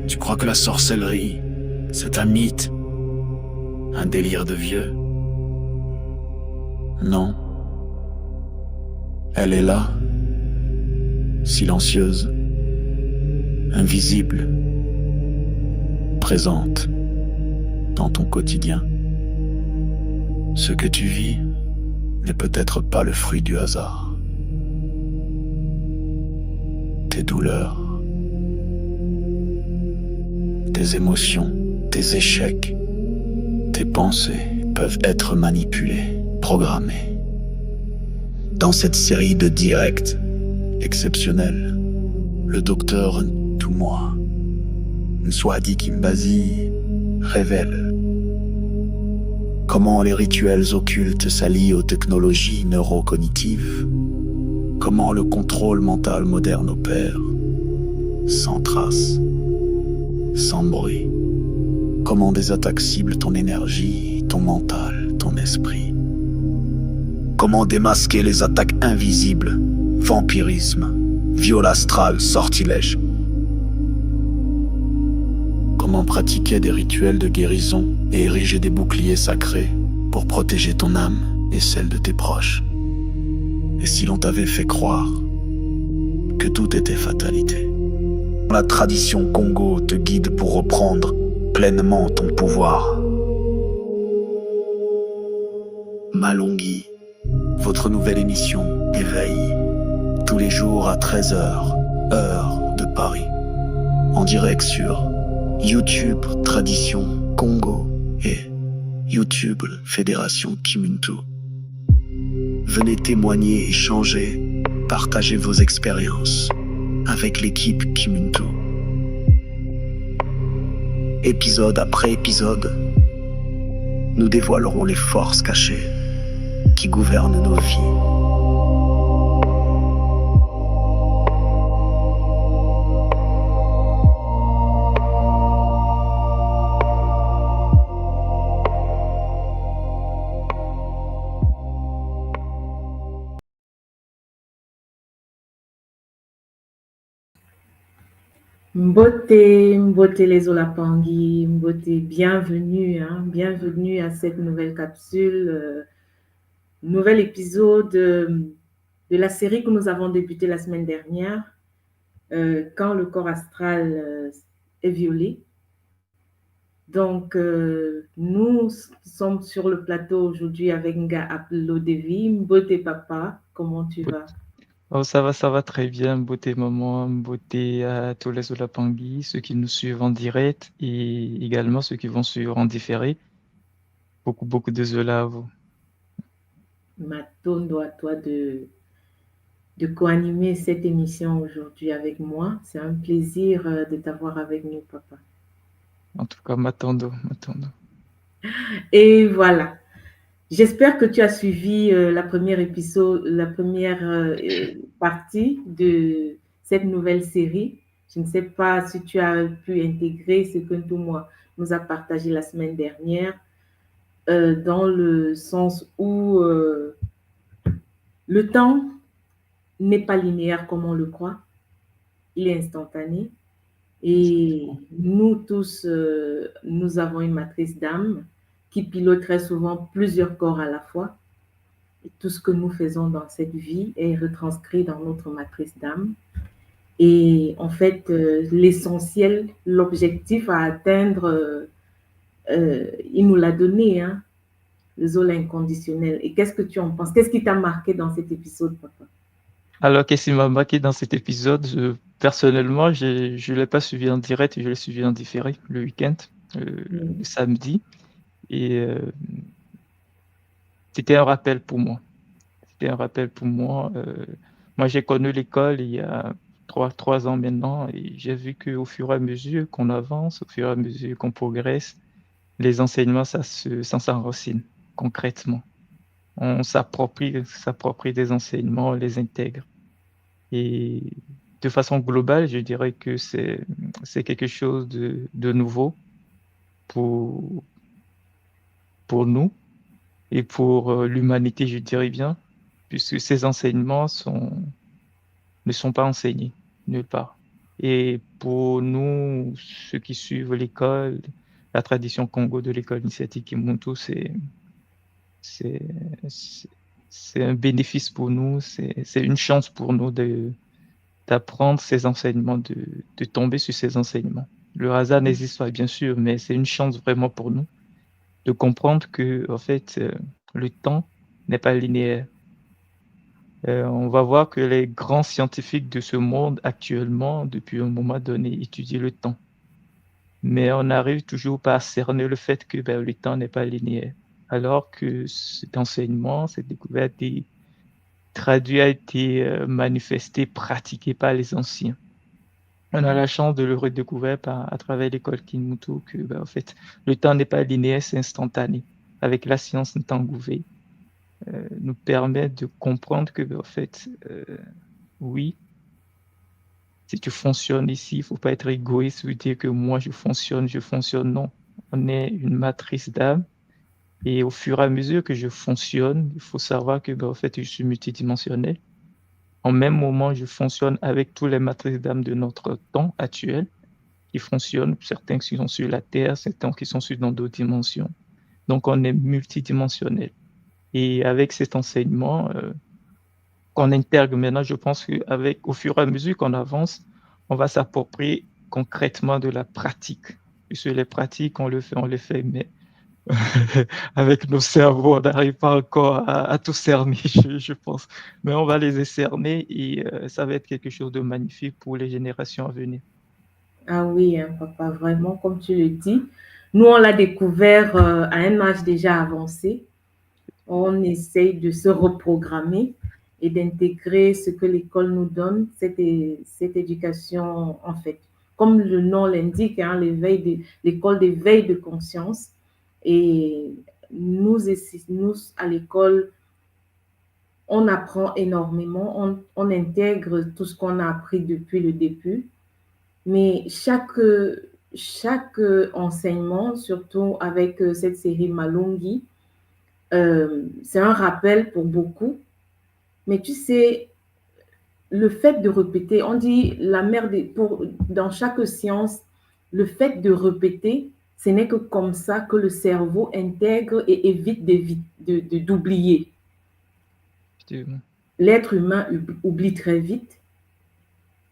Tu crois que la sorcellerie, c'est un mythe, un délire de vieux? Non. Elle est là, silencieuse, invisible, présente dans ton quotidien. Ce que tu vis n'est peut-être pas le fruit du hasard. Tes douleurs, tes émotions, tes échecs, tes pensées peuvent être manipulées, programmées. Dans cette série de directs exceptionnels, le docteur Ntumwa Nswadi Kimbazi révèle comment les rituels occultes s'allient aux technologies neurocognitives, comment le contrôle mental moderne opère, sans trace, sans bruit, comment des attaques ciblent ton énergie, ton mental, ton esprit, comment démasquer les attaques invisibles, vampirisme, viol astral, sortilège, comment pratiquer des rituels de guérison et ériger des boucliers sacrés pour protéger ton âme et celle de tes proches. Et si l'on t'avait fait croire que tout était fatalité? La tradition Congo te guide pour reprendre pleinement ton pouvoir. Malongui, votre nouvelle émission Éveil, tous les jours à 13h, heure de Paris, en direct sur YouTube Tradition Congo et YouTube Fédération Kimuntu. Venez témoigner, échanger, partager vos expériences avec l'équipe Kimuntu. Épisode après épisode, nous dévoilerons les forces cachées qui gouvernent nos vies. Mbote, Mbote les Olapangui, Mbote, bienvenue à cette nouvelle capsule, nouvel épisode de la série que nous avons débuté la semaine dernière, quand le corps astral est violé. Donc, nous sommes sur le plateau aujourd'hui avec Nga Aplodevi. Mbote Papa, comment tu vas? Oh, ça va très bien. Beauté maman, beauté à tous les Olapangui, ceux qui nous suivent en direct et également ceux qui vont suivre en différé. Beaucoup de zola à vous. Matondo à toi de co-animer cette émission aujourd'hui avec moi. C'est un plaisir de t'avoir avec nous, papa. En tout cas, m'attendons. Et voilà. J'espère que tu as suivi la première partie de cette nouvelle série. Je ne sais pas si tu as pu intégrer ce que Ntumwa nous a partagé la semaine dernière, dans le sens où le temps n'est pas linéaire comme on le croit. Il est instantané. Et nous tous, nous avons une matrice d'âme qui pilote très souvent plusieurs corps à la fois. Et tout ce que nous faisons dans cette vie est retranscrit dans notre matrice d'âme. Et en fait, l'essentiel, l'objectif à atteindre, il nous l'a donné, hein, le zôle inconditionnel. Et qu'est-ce que tu en penses? Qu'est-ce qui t'a marqué dans cet épisode, papa? Alors, qu'est-ce qui m'a marqué dans cet épisode? Personnellement, je ne l'ai pas suivi en direct, je l'ai suivi en différé le week-end, le samedi. Et c'était un rappel pour moi. Moi, j'ai connu l'école il y a trois ans maintenant et j'ai vu qu'au fur et à mesure qu'on avance, au fur et à mesure qu'on progresse, les enseignements, ça s'enracine concrètement. On s'approprie des enseignements, on les intègre. Et de façon globale, je dirais que c'est quelque chose de nouveau pour nous et pour l'humanité, je dirais bien. puisque ces enseignements ne sont pas enseignés nulle part. Et pour nous, ceux qui suivent l'école, la tradition Congo de l'école initiatique Kimuntu, c'est un bénéfice pour nous, c'est une chance pour nous d'apprendre ces enseignements, de tomber sur ces enseignements. Le hasard n'existe pas, bien sûr, mais c'est une chance vraiment pour nous de comprendre que, en fait, le temps n'est pas linéaire. On va voir que les grands scientifiques de ce monde actuellement, depuis un moment donné, étudient le temps. Mais on n'arrive toujours pas à cerner le fait que le temps n'est pas linéaire. Alors que cet enseignement, cette découverte est traduit, a été manifesté, pratiqué par les anciens. On a la chance de le redécouvrir à travers l'école Kimuntu que en fait, le temps n'est pas linéaire, c'est instantané. Avec la science Ntangouvé, nous permet de comprendre que en fait, oui, si tu fonctionnes ici, il ne faut pas être égoïste ou dire que moi je fonctionne, non. On est une matrice d'âme et au fur et à mesure que je fonctionne, il faut savoir que en fait, je suis multidimensionnel. En même moment, je fonctionne avec tous les matrices d'âme de notre temps actuel qui fonctionnent, certains qui sont sur la Terre, certains qui sont dans d'autres dimensions. Donc, on est multidimensionnel. Et avec cet enseignement qu'on intègre maintenant, je pense qu'au fur et à mesure qu'on avance, on va s'approprier concrètement de la pratique. Puisque les pratiques, on les fait, mais avec nos cerveaux, on n'arrive pas encore à tout cerner, je pense. Mais on va les cerner et ça va être quelque chose de magnifique pour les générations à venir. Ah oui, hein, papa, vraiment, comme tu le dis. Nous, on l'a découvert à un âge déjà avancé. On essaye de se reprogrammer et d'intégrer ce que l'école nous donne, cette éducation, en fait. Comme le nom l'indique, hein, l'école d'éveil de conscience. Et nous, à l'école, on apprend énormément, on intègre tout ce qu'on a appris depuis le début. Mais chaque enseignement, surtout avec cette série Malungi, c'est un rappel pour beaucoup. Mais tu sais, le fait de répéter, on dit dans chaque science, le fait de répéter, ce n'est que comme ça que le cerveau intègre et évite d'oublier. L'être humain oublie très vite.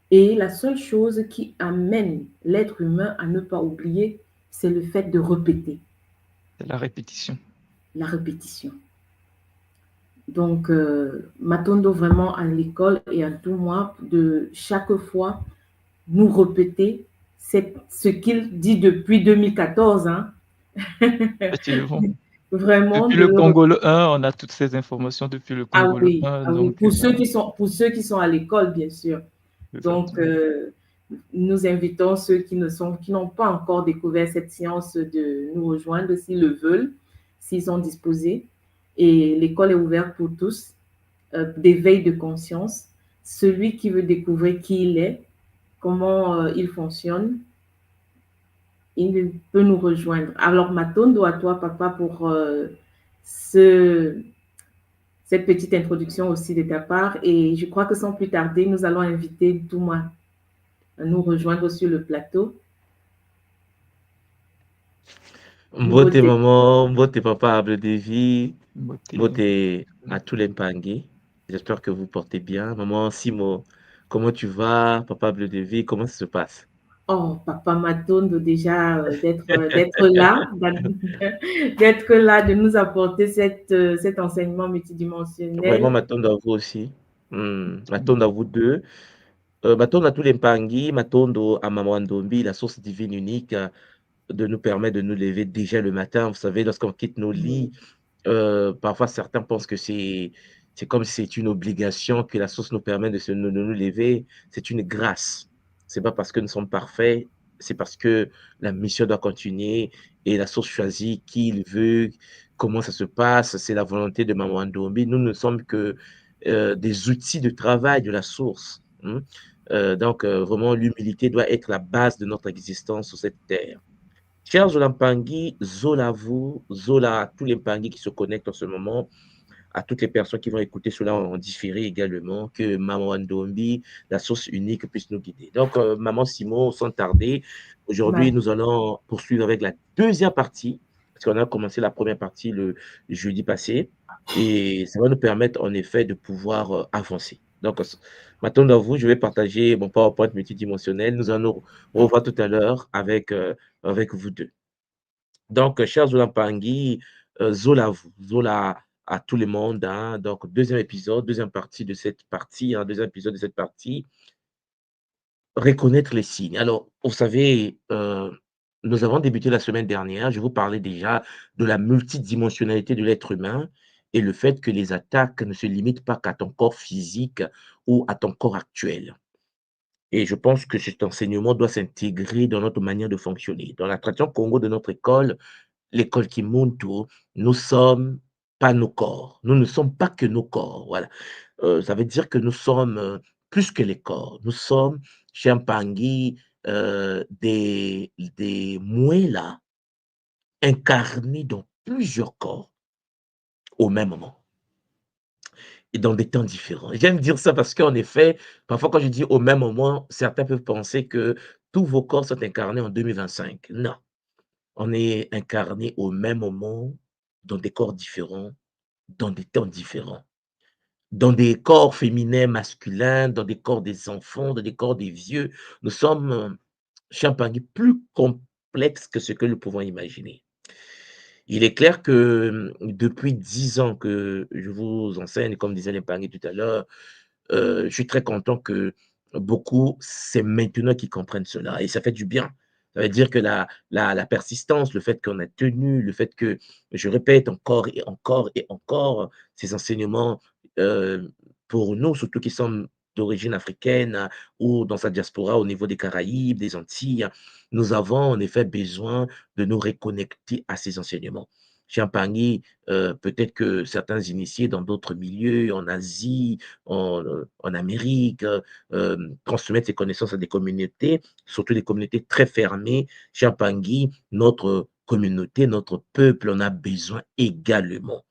Et la seule chose qui amène l'être humain à ne pas oublier, c'est le fait de répéter. C'est la répétition. La répétition. Donc, Matondo vraiment à l'école et à tout moi, de chaque fois, nous répéter ce qu'il dit depuis 2014. Hein. Vraiment. Depuis le Congo 1, on a toutes ces informations depuis le Congo 1. Donc, pour ceux qui sont à l'école, bien sûr. Donc, nous invitons ceux qui n'ont pas encore découvert cette science de nous rejoindre s'ils le veulent, s'ils sont disposés. Et l'école est ouverte pour tous, d'éveil de conscience. Celui qui veut découvrir qui il est, comment il fonctionne, il peut nous rejoindre. Alors, Matondo, à toi, papa, pour cette petite introduction aussi de ta part. Et je crois que sans plus tarder, nous allons inviter Douma à nous rejoindre sur le plateau. Mbote maman, mbote papa Able Devi, mbote à tous les Mpangi. J'espère que vous portez bien. Maman Simo, comment tu vas? Papa Able Devi, comment ça se passe? Oh, papa Matondo, déjà d'être là, d'être là, de nous apporter cet enseignement multidimensionnel. Vraiment, Matondo à vous aussi. Matondo à vous deux. Matondo à tous les Mpangi, Matondo à Maman Ndombi, la source divine unique de nous permettre de nous lever déjà le matin. Vous savez, lorsqu'on quitte nos lits, parfois certains pensent que c'est comme si c'est une obligation que la source nous permet de nous lever. C'est une grâce. C'est pas parce que nous sommes parfaits, c'est parce que la mission doit continuer et la source choisit qui il veut, comment ça se passe. C'est la volonté de Maman Ndombi. Nous ne sommes que des outils de travail de la source. Donc, vraiment, l'humilité doit être la base de notre existence sur cette terre. Chers Zola Mpangi, Zola vous, Zola tous les Mpangi qui se connectent en ce moment. à toutes les personnes qui vont écouter cela en différé également, que Maman Ndombi, la source unique, puisse nous guider. Donc, Maman Simon, sans tarder, aujourd'hui, Ma- nous allons poursuivre avec la deuxième partie, parce qu'on a commencé la première partie le jeudi passé, et ça va nous permettre en effet de pouvoir avancer. Donc, maintenant, à vous, je vais partager mon PowerPoint multidimensionnel. Nous allons revoir tout à l'heure avec vous deux. Donc, cher Zola Pangui, Zola, vous, Zola à tout le monde, hein. Donc, deuxième épisode, deuxième partie de cette partie, hein, deuxième épisode de cette partie, reconnaître les signes. Alors, vous savez, nous avons débuté la semaine dernière, je vous parlais déjà de la multidimensionnalité de l'être humain et le fait que les attaques ne se limitent pas qu'à ton corps physique ou à ton corps actuel. Et je pense que cet enseignement doit s'intégrer dans notre manière de fonctionner. Dans la tradition Congo de notre école, l'école Kimuntu, nous sommes pas nos corps. Nous ne sommes pas que nos corps. Voilà. Ça veut dire que nous sommes plus que les corps. Nous sommes, chez Mpangui, des Mouela incarnés dans plusieurs corps au même moment et dans des temps différents. J'aime dire ça parce qu'en effet, parfois quand je dis au même moment, certains peuvent penser que tous vos corps sont incarnés en 2025. Non, on est incarné au même moment, dans des corps différents, dans des temps différents, dans des corps féminins, masculins, dans des corps des enfants, dans des corps des vieux. Nous sommes, Champagne, plus complexes que ce que nous pouvons imaginer. Il est clair que depuis 10 ans que je vous enseigne, comme disait l'épargne tout à l'heure, je suis très content que beaucoup, c'est maintenant qu'ils comprennent cela et ça fait du bien. Ça veut dire que la persistance, le fait qu'on a tenu, le fait que je répète encore et encore et encore ces enseignements, heu, pour nous, surtout qui sommes d'origine africaine ou dans sa diaspora au niveau des Caraïbes, des Antilles, nous avons en effet besoin de nous reconnecter à ces enseignements. Champagny, peut-être que certains initiés dans d'autres milieux, en Asie, en Amérique, transmettre ces connaissances à des communautés, surtout des communautés très fermées. Champangui, notre communauté, notre peuple en a besoin également.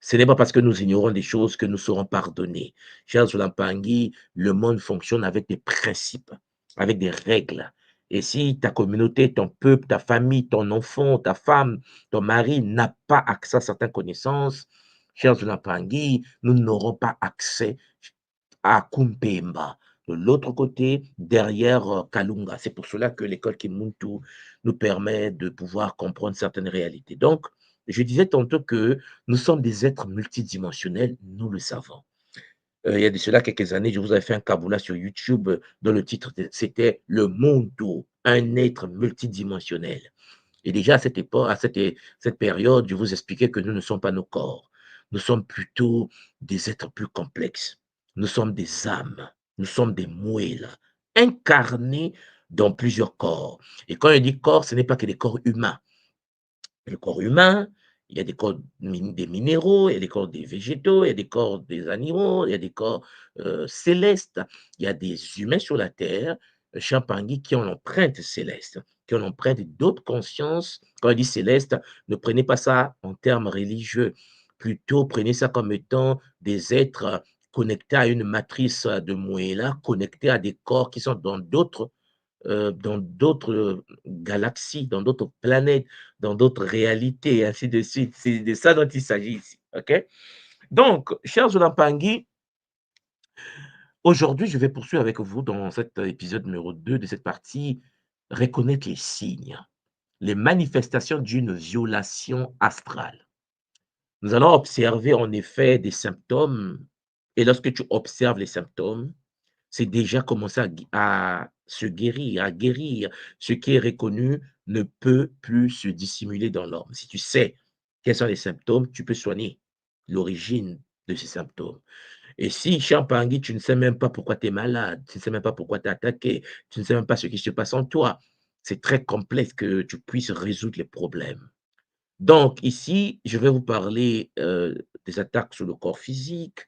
Ce n'est pas parce que nous ignorons des choses que nous serons pardonnés. Cher Zulampangui, le monde fonctionne avec des principes, avec des règles. Et si ta communauté, ton peuple, ta famille, ton enfant, ta femme, ton mari n'a pas accès à certaines connaissances, cher Zulampangui, nous n'aurons pas accès à Kumpemba. De l'autre côté, derrière Kalunga. C'est pour cela que l'école Kimuntu nous permet de pouvoir comprendre certaines réalités. Donc, je disais tantôt que nous sommes des êtres multidimensionnels, nous le savons. Il y a de cela quelques années, je vous avais fait un kaboula sur YouTube dont le titre c'était Le Mundo, un être multidimensionnel. Et déjà à cette époque, cette période, je vous expliquais que nous ne sommes pas nos corps. Nous sommes plutôt des êtres plus complexes. Nous sommes des âmes. Nous sommes des moelles incarnés dans plusieurs corps. Et quand je dis corps, ce n'est pas que des corps humains. Le corps humain, il y a des corps des minéraux, il y a des corps des végétaux, il y a des corps des animaux, il y a des corps célestes. Il y a des humains sur la terre, Champangui, qui ont l'empreinte céleste, qui ont l'empreinte d'autres consciences. Quand on dit céleste, ne prenez pas ça en termes religieux. Plutôt, prenez ça comme étant des êtres connectés à une matrice de Moëlla, connectés à des corps qui sont dans d'autres galaxies, dans d'autres planètes, dans d'autres réalités, et ainsi de suite. C'est de ça dont il s'agit ici. OK? Donc, chers Zolampangui, aujourd'hui, je vais poursuivre avec vous dans cet épisode numéro 2 de cette partie, reconnaître les signes, les manifestations d'une violation astrale. Nous allons observer en effet des symptômes, et lorsque tu observes les symptômes, c'est déjà commencer à se guérir, à guérir. Ce qui est reconnu ne peut plus se dissimuler dans l'homme. Si tu sais quels sont les symptômes, tu peux soigner l'origine de ces symptômes. Et si, Champangui, tu ne sais même pas pourquoi tu es malade, tu ne sais même pas pourquoi tu es attaqué, tu ne sais même pas ce qui se passe en toi, c'est très complexe que tu puisses résoudre les problèmes. Donc, ici, je vais vous parler des attaques sur le corps physique.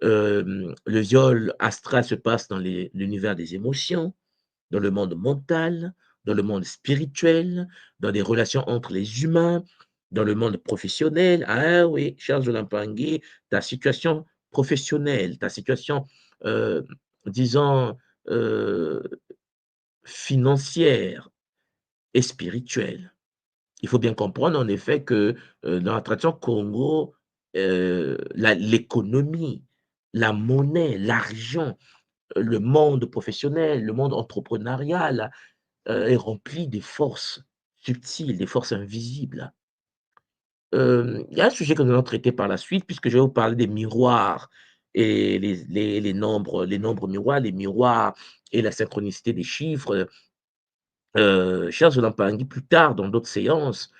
Le viol astral se passe dans l'univers des émotions, dans le monde mental, dans le monde spirituel, dans des relations entre les humains, Dans le monde professionnel, ah oui, Charles Lampangi, ta situation professionnelle, ta situation, euh, disons, euh, financière et spirituelle. Il faut bien comprendre en effet que dans la tradition Congo, l'économie, la monnaie, l'argent, le monde professionnel, le monde entrepreneurial est rempli des forces subtiles, des forces invisibles. Il y a un sujet que nous allons traiter par la suite, puisque je vais vous parler des miroirs et les nombres miroirs, les miroirs et la synchronicité des chiffres. Cher Zolampangi, plus tard dans d'autres séances,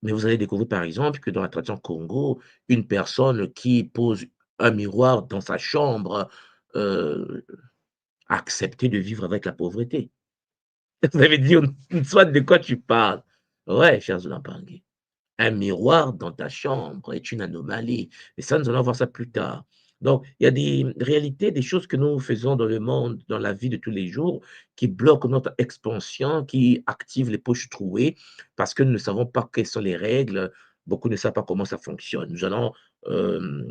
mais vous allez découvrir par exemple que dans la tradition Congo, une personne qui pose un miroir dans sa chambre euh, a accepté de vivre avec la pauvreté. Vous avez dit, soit de quoi tu parles. Ouais, cher Zolampangi. Un miroir dans ta chambre est une anomalie. Et ça, nous allons voir ça plus tard. Donc, il y a des réalités, des choses que nous faisons dans le monde, dans la vie de tous les jours, qui bloquent notre expansion, qui activent les poches trouées, parce que nous ne savons pas quelles sont les règles. Beaucoup ne savent pas comment ça fonctionne. Nous allons euh,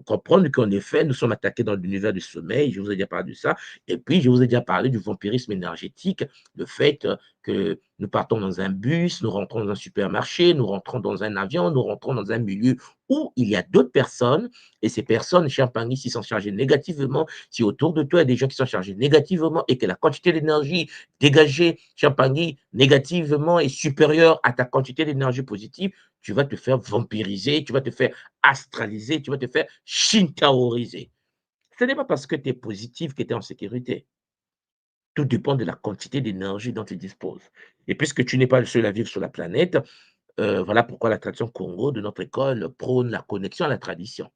comprendre qu'en effet, nous sommes attaqués dans l'univers du sommeil. Je vous ai déjà parlé de ça. Et puis, je vous ai déjà parlé du vampirisme énergétique, le fait que nous partons dans un bus, nous rentrons dans un supermarché, nous rentrons dans un avion, nous rentrons dans un milieu où il y a d'autres personnes, et ces personnes, cher Pangui, s'ils sont chargées négativement, si autour de toi il y a des gens qui sont chargés négativement et que la quantité d'énergie dégagée, cher Pangui, négativement est supérieure à ta quantité d'énergie positive, tu vas te faire vampiriser, tu vas te faire astraliser, tu vas te faire shintaoriser. Ce n'est pas parce que tu es positif que tu es en sécurité. Tout dépend de la quantité d'énergie dont tu disposes. Et puisque tu n'es pas le seul à vivre sur la planète, voilà pourquoi la tradition Congo de notre école prône la connexion à la tradition.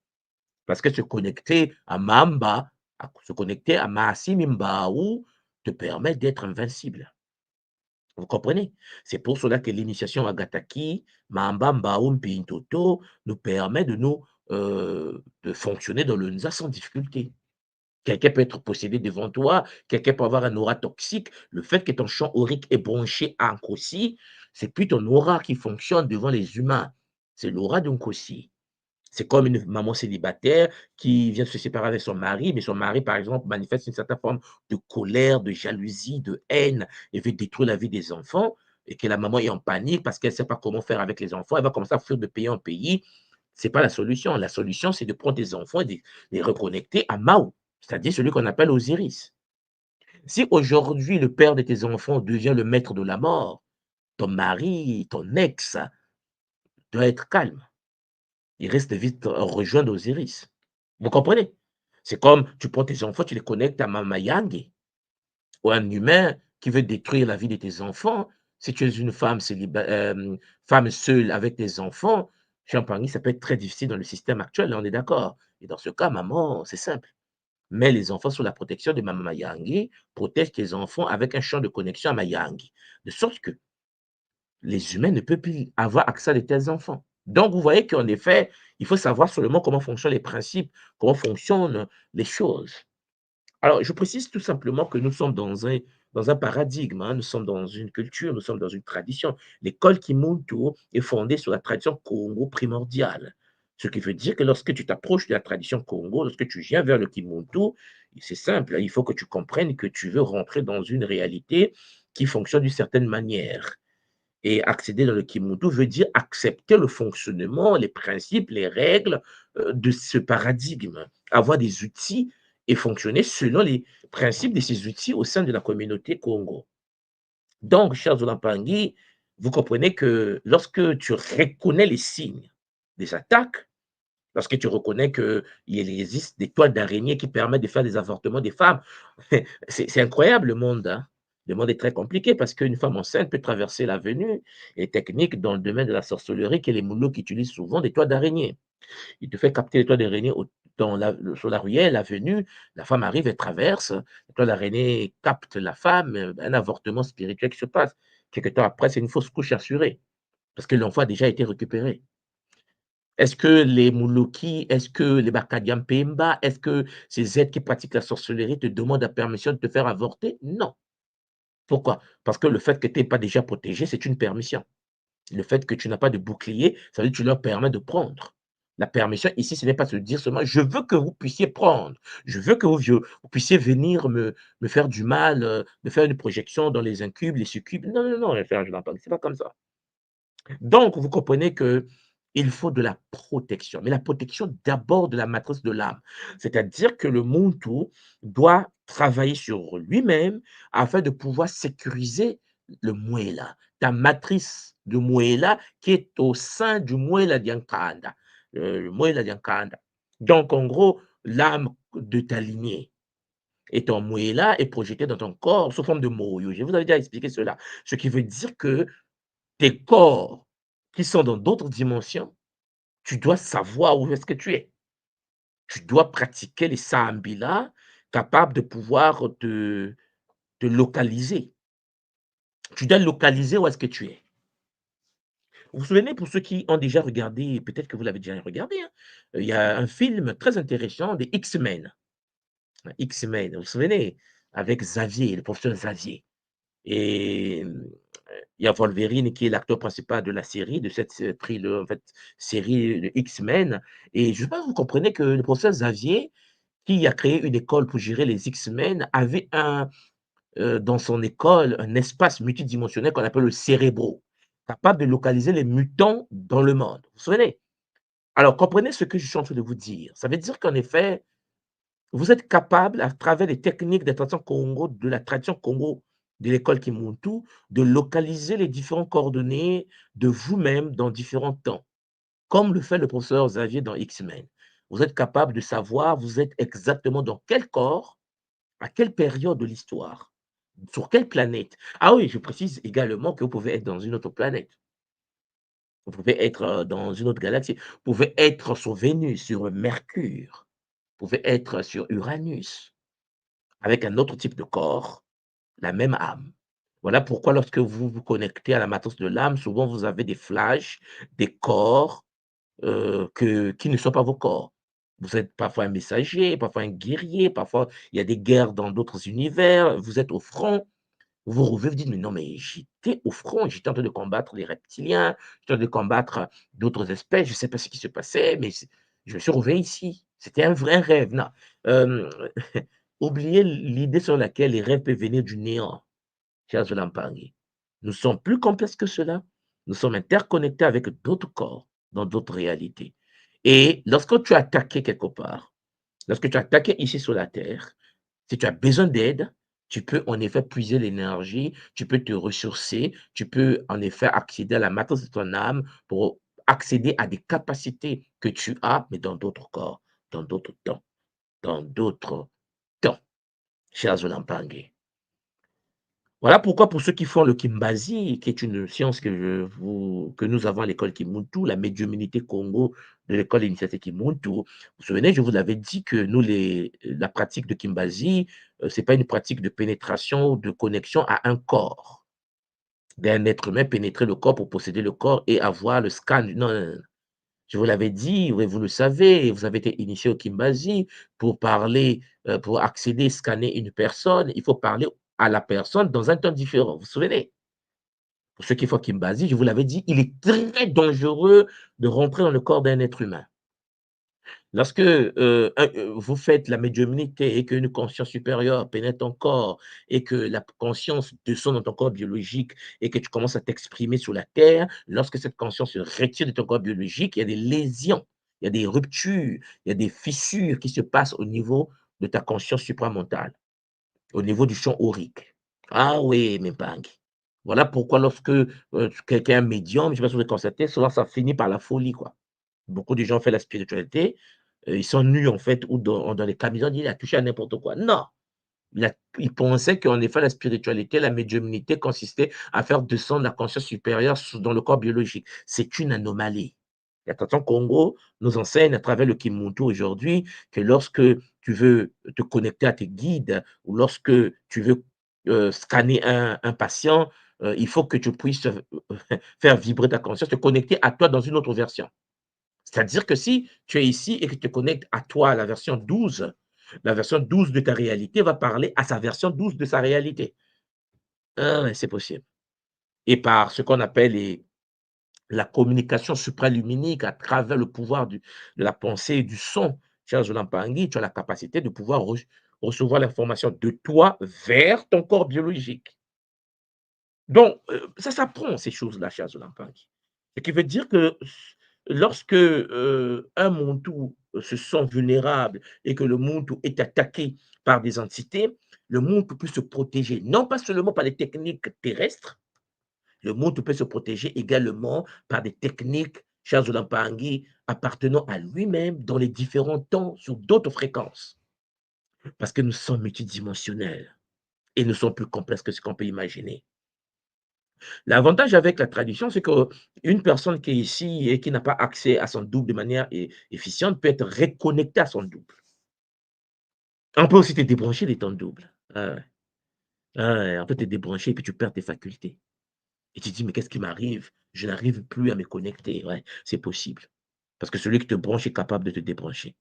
Parce que se connecter à Mamba, se connecter à Maasimi Mbaou te permet d'être invincible. Vous comprenez? C'est pour cela que l'initiation à Gataki, Mamba Mbaou Mpintoto, nous permet de fonctionner dans le Nza sans difficulté. Quelqu'un peut être possédé devant toi, quelqu'un peut avoir un aura toxique. Le fait que ton champ aurique est branché à un Nkosi, c'est plus ton aura qui fonctionne devant les humains, c'est l'aura d'un Nkosi. C'est comme une maman célibataire qui vient de se séparer avec son mari, mais son mari, par exemple, manifeste une certaine forme de colère, de jalousie, de haine, et veut détruire la vie des enfants, et que la maman est en panique parce qu'elle ne sait pas comment faire avec les enfants, elle va commencer à fuir de pays en pays. Ce n'est pas la solution. La solution, c'est de prendre tes enfants et de les reconnecter à Mao, c'est-à-dire celui qu'on appelle Osiris. Si aujourd'hui le père de tes enfants devient le maître de la mort, ton mari, ton ex doit être calme. Il reste vite rejoindre Osiris. Vous comprenez? C'est comme tu prends tes enfants, tu les connectes à Mama Yang ou un humain qui veut détruire la vie de tes enfants. Si tu es une femme, femme seule avec tes enfants, Champagne, ça peut être très difficile dans le système actuel, on est d'accord. Et dans ce cas, maman, c'est simple. Mets les enfants sous la protection de Mama Yangi, protège tes enfants avec un champ de connexion à Mayangi, de sorte que les humains ne peuvent plus avoir accès à de tels enfants. Donc, vous voyez qu'en effet, il faut savoir seulement comment fonctionnent les principes, comment fonctionnent les choses. Alors, je précise tout simplement que nous sommes dans un paradigme, hein, nous sommes dans une culture, nous sommes dans une tradition. L'école Kimuntu est fondée sur la tradition Congo primordiale. Ce qui veut dire que lorsque tu t'approches de la tradition Congo, lorsque tu viens vers le Kimuntu, c'est simple, hein, il faut que tu comprennes que tu veux rentrer dans une réalité qui fonctionne d'une certaine manière. Et accéder dans le Kimuntu veut dire accepter le fonctionnement, les principes, les règles de ce paradigme, avoir des outils et fonctionner selon les principes de ces outils au sein de la communauté Congo. Donc, chers Olampangui, vous comprenez que lorsque tu reconnais les signes des attaques, lorsque tu reconnais qu'il existe des toiles d'araignée qui permettent de faire des avortements des femmes, c'est incroyable le monde. Hein. Le monde est très compliqué parce qu'une femme enceinte peut traverser l'avenue et techniques dans le domaine de la sorcellerie que les moulots qui utilisent souvent des toiles d'araignée. Il te fait capter les toiles d'araignée sur la ruelle, l'avenue, la femme arrive, elle traverse, les toiles d'araignée captent la femme, un avortement spirituel qui se passe. Quelque temps après, c'est une fausse couche assurée parce que l'enfant a déjà été récupéré. Est-ce que les Moulouki, est-ce que les Bakadiam Pemba, est-ce que ces êtres qui pratiquent la sorcellerie te demandent la permission de te faire avorter? Non. Pourquoi? Parce que le fait que tu n'es pas déjà protégé, c'est une permission. Le fait que tu n'as pas de bouclier, ça veut dire que tu leur permets de prendre. La permission ici, ce n'est pas se dire seulement: «Je veux que vous puissiez prendre. Je veux que vous puissiez venir me faire du mal, me faire une projection dans les incubes, les succubes». Non, non, non, frère Jonathan, c'est pas comme ça. Donc, vous comprenez que il faut de la protection, mais la protection d'abord de la matrice de l'âme. C'est-à-dire que le Muntu doit travailler sur lui-même afin de pouvoir sécuriser le Muela, ta matrice de Muela qui est au sein du Muela Diankanda. Le Muela Diankanda. Donc, en gros, l'âme de ta lignée et ton Muela est projetée dans ton corps sous forme de Moyo. Je vous avais déjà expliqué cela. Ce qui veut dire que tes corps qui sont dans d'autres dimensions, tu dois savoir où est-ce que tu es. Tu dois pratiquer les sambila capables de pouvoir te localiser. Tu dois localiser où est-ce que tu es. Vous vous souvenez, pour ceux qui ont déjà regardé, peut-être que vous l'avez déjà regardé, hein, il y a un film très intéressant des X-Men. X-Men, vous vous souvenez, avec Xavier, le professeur Xavier. Et il y a Wolverine qui est l'acteur principal de la série, de cette en fait, série de X-Men. Et je sais pas si vous comprenez que le professeur Xavier, qui a créé une école pour gérer les X-Men, avait dans son école un espace multidimensionnel qu'on appelle le cérébro, capable de localiser les mutants dans le monde. Vous vous souvenez? Alors, comprenez ce que je suis en train de vous dire. Ça veut dire qu'en effet, vous êtes capable, à travers les techniques de la tradition Congo de l'école Kimuntu, de localiser les différentes coordonnées de vous-même dans différents temps, comme le fait le professeur Xavier dans X-Men. Vous êtes capable de savoir, vous êtes exactement dans quel corps, à quelle période de l'histoire, sur quelle planète. Ah oui, je précise également que vous pouvez être dans une autre planète. Vous pouvez être dans une autre galaxie. Vous pouvez être sur Vénus, sur Mercure. Vous pouvez être sur Uranus, avec un autre type de corps, la même âme. Voilà pourquoi lorsque vous vous connectez à la matrice de l'âme, souvent vous avez des flashs, des corps qui ne sont pas vos corps. Vous êtes parfois un messager, parfois un guerrier, parfois il y a des guerres dans d'autres univers, vous êtes au front, vous vous revenez, vous dites: «Mais non, mais j'étais au front, j'étais en train de combattre les reptiliens, j'étais en train de combattre d'autres espèces, je ne sais pas ce qui se passait, mais je me suis retrouvé ici. C'était un vrai rêve». Non, hem, oubliez l'idée sur laquelle les rêves peuvent venir du néant, cher Zolampangi. Nous sommes plus complexes que cela. Nous sommes interconnectés avec d'autres corps dans d'autres réalités. Et lorsque tu es attaqué quelque part, lorsque tu es attaqué ici sur la terre, si tu as besoin d'aide, tu peux en effet puiser l'énergie, tu peux te ressourcer, tu peux en effet accéder à la matrice de ton âme pour accéder à des capacités que tu as, mais dans d'autres corps, dans d'autres temps, cher Zolampangi. Voilà pourquoi pour ceux qui font le Kimbazi, qui est une science que nous avons à l'école Kimuntu, la médiumnité Congo de l'école d'initiative Kimuntu, vous vous souvenez, je vous avais dit que nous, la pratique de Kimbazi, c'est pas une pratique de pénétration, de connexion à un corps, d'un être humain, pénétrer le corps pour posséder le corps et avoir le scan. Non, non, non. Je vous l'avais dit, oui, vous le savez, vous avez été initié au Kimbazi pour parler, pour accéder, scanner une personne, il faut parler à la personne dans un temps différent. Vous vous souvenez? Pour ceux qui font Kimbazi, je vous l'avais dit, il est très dangereux de rentrer dans le corps d'un être humain. Lorsque vous faites la médiumnité et qu'une conscience supérieure pénètre ton corps et que la conscience descend dans ton corps biologique et que tu commences à t'exprimer sur la terre, lorsque cette conscience se retire de ton corps biologique, il y a des lésions, il y a des ruptures, il y a des fissures qui se passent au niveau de ta conscience supramentale, au niveau du champ aurique. Ah oui, mes bagues. Voilà pourquoi lorsque quelqu'un est un médium, je ne sais pas si vous avez constaté, souvent ça finit par la folie, quoi. Beaucoup de gens font la spiritualité, ils sont nus en fait ou dans les camisons, ils disent: «Il a touché à n'importe quoi». Non! Il pensait qu'en effet la spiritualité, la médiumnité consistait à faire descendre la conscience supérieure dans le corps biologique. C'est une anomalie. La tradition Congo nous enseigne à travers le Kimuntu aujourd'hui que lorsque tu veux te connecter à tes guides ou lorsque tu veux, scanner un patient, il faut que tu puisses, faire vibrer ta conscience, te connecter à toi dans une autre version. C'est-à-dire que si tu es ici et que tu te connectes à toi, la version 12 de ta réalité va parler à sa version 12 de sa réalité. Ah ouais, c'est possible. Et par ce qu'on appelle la communication supraluminique à travers le pouvoir de la pensée et du son. Cher Zolampangi, tu as la capacité de pouvoir recevoir l'information de toi vers ton corps biologique. Donc, ça s'apprend ces choses-là, cher Zolampangi. Ce qui veut dire que lorsque un Muntu se sent vulnérable et que le Muntu est attaqué par des entités, le Muntu peut se protéger, non pas seulement par les techniques terrestres, le Muntu peut se protéger également par des techniques, cher Zolampangi, appartenant à lui-même dans les différents temps, sur d'autres fréquences. Parce que nous sommes multidimensionnels et nous sommes plus complexes que ce qu'on peut imaginer. L'avantage avec la tradition, c'est qu'une personne qui est ici et qui n'a pas accès à son double de manière efficiente peut être reconnectée à son double. On peut aussi te débrancher de ton double. Ah ouais. Ah ouais, on peut te débrancher et puis tu perds tes facultés. Et tu te dis, mais qu'est-ce qui m'arrive? Je n'arrive plus à me connecter. Ouais, c'est possible. Parce que celui qui te branche est capable de te débrancher.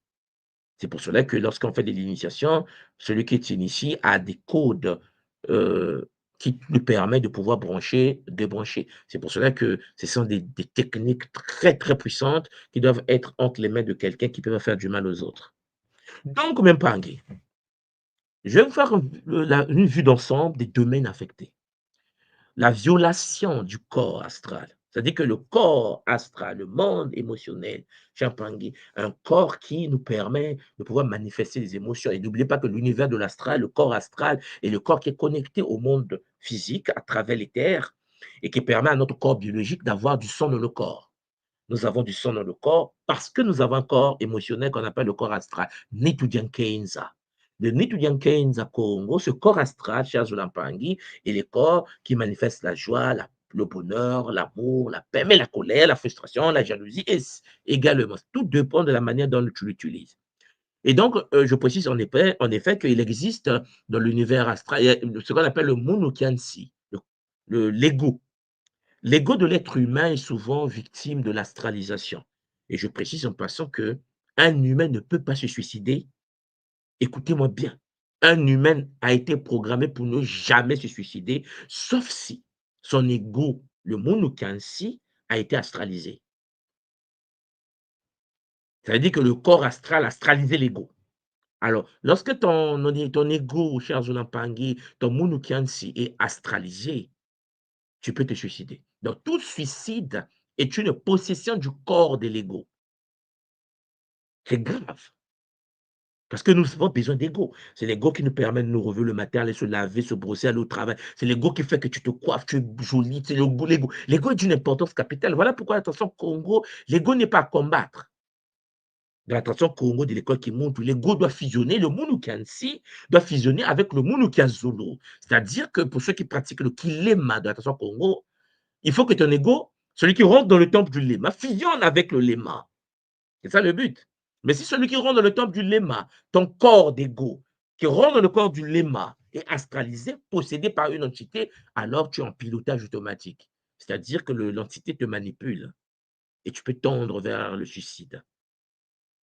C'est pour cela que lorsqu'on fait de l'initiation, celui qui s'initie a des codes qui lui permettent de pouvoir brancher, débrancher. C'est pour cela que ce sont des techniques très, très puissantes qui doivent être entre les mains de quelqu'un qui peut pas faire du mal aux autres. Donc, même pas Anguille, je vais vous faire une vue d'ensemble des domaines affectés. La violation du corps astral. C'est-à-dire que le corps astral, le monde émotionnel, Champangui, un corps qui nous permet de pouvoir manifester les émotions. Et n'oubliez pas que l'univers de l'astral, le corps astral, est le corps qui est connecté au monde physique à travers les terres et qui permet à notre corps biologique d'avoir du sang dans le corps. Nous avons du sang dans le corps parce que nous avons un corps émotionnel qu'on appelle le corps astral, Nitudian Kenza. Le Nitudian Kenza Congo, ce corps astral, cher Zolampangi, est le corps qui manifeste la joie, le bonheur, l'amour, la paix, mais la colère, la frustration, la jalousie également. Tout dépend de la manière dont tu l'utilises. Et donc, je précise en effet qu'il existe dans l'univers astral ce qu'on appelle le Munukiansi, l'ego. L'ego de l'être humain est souvent victime de l'astralisation. Et je précise en passant que un humain ne peut pas se suicider. Écoutez-moi bien. Un humain a été programmé pour ne jamais se suicider, sauf si son ego, le Munukansi, a été astralisé. Ça veut dire que le corps astral a astralisé l'ego. Alors, lorsque ton ego, cher Zolampangi, ton Munukansi est astralisé, tu peux te suicider. Donc, tout suicide est une possession du corps de l'ego. C'est grave. Parce que nous avons besoin d'ego. C'est l'ego qui nous permet de nous relever le matin, aller se laver, se brosser, aller au travail. C'est l'ego qui fait que tu te coiffes, tu es jolie. C'est l'ego. L'ego est d'une importance capitale. Voilà pourquoi, attention, Congo, l'ego n'est pas à combattre. Dans l'attention Congo de l'école qui montre, l'ego doit fusionner, le Munukiansi doit fusionner avec le Munukiazulu. C'est-à-dire que pour ceux qui pratiquent le Kilema de l'attention Congo, il faut que ton ego, celui qui rentre dans le temple du Lema, fusionne avec le Lema. C'est ça le but. Mais si celui qui rentre dans le temple du Lema, ton corps d'ego, qui rentre dans le corps du Lema, est astralisé, possédé par une entité, alors tu es en pilotage automatique. C'est-à-dire que l'entité te manipule et tu peux tendre vers le suicide.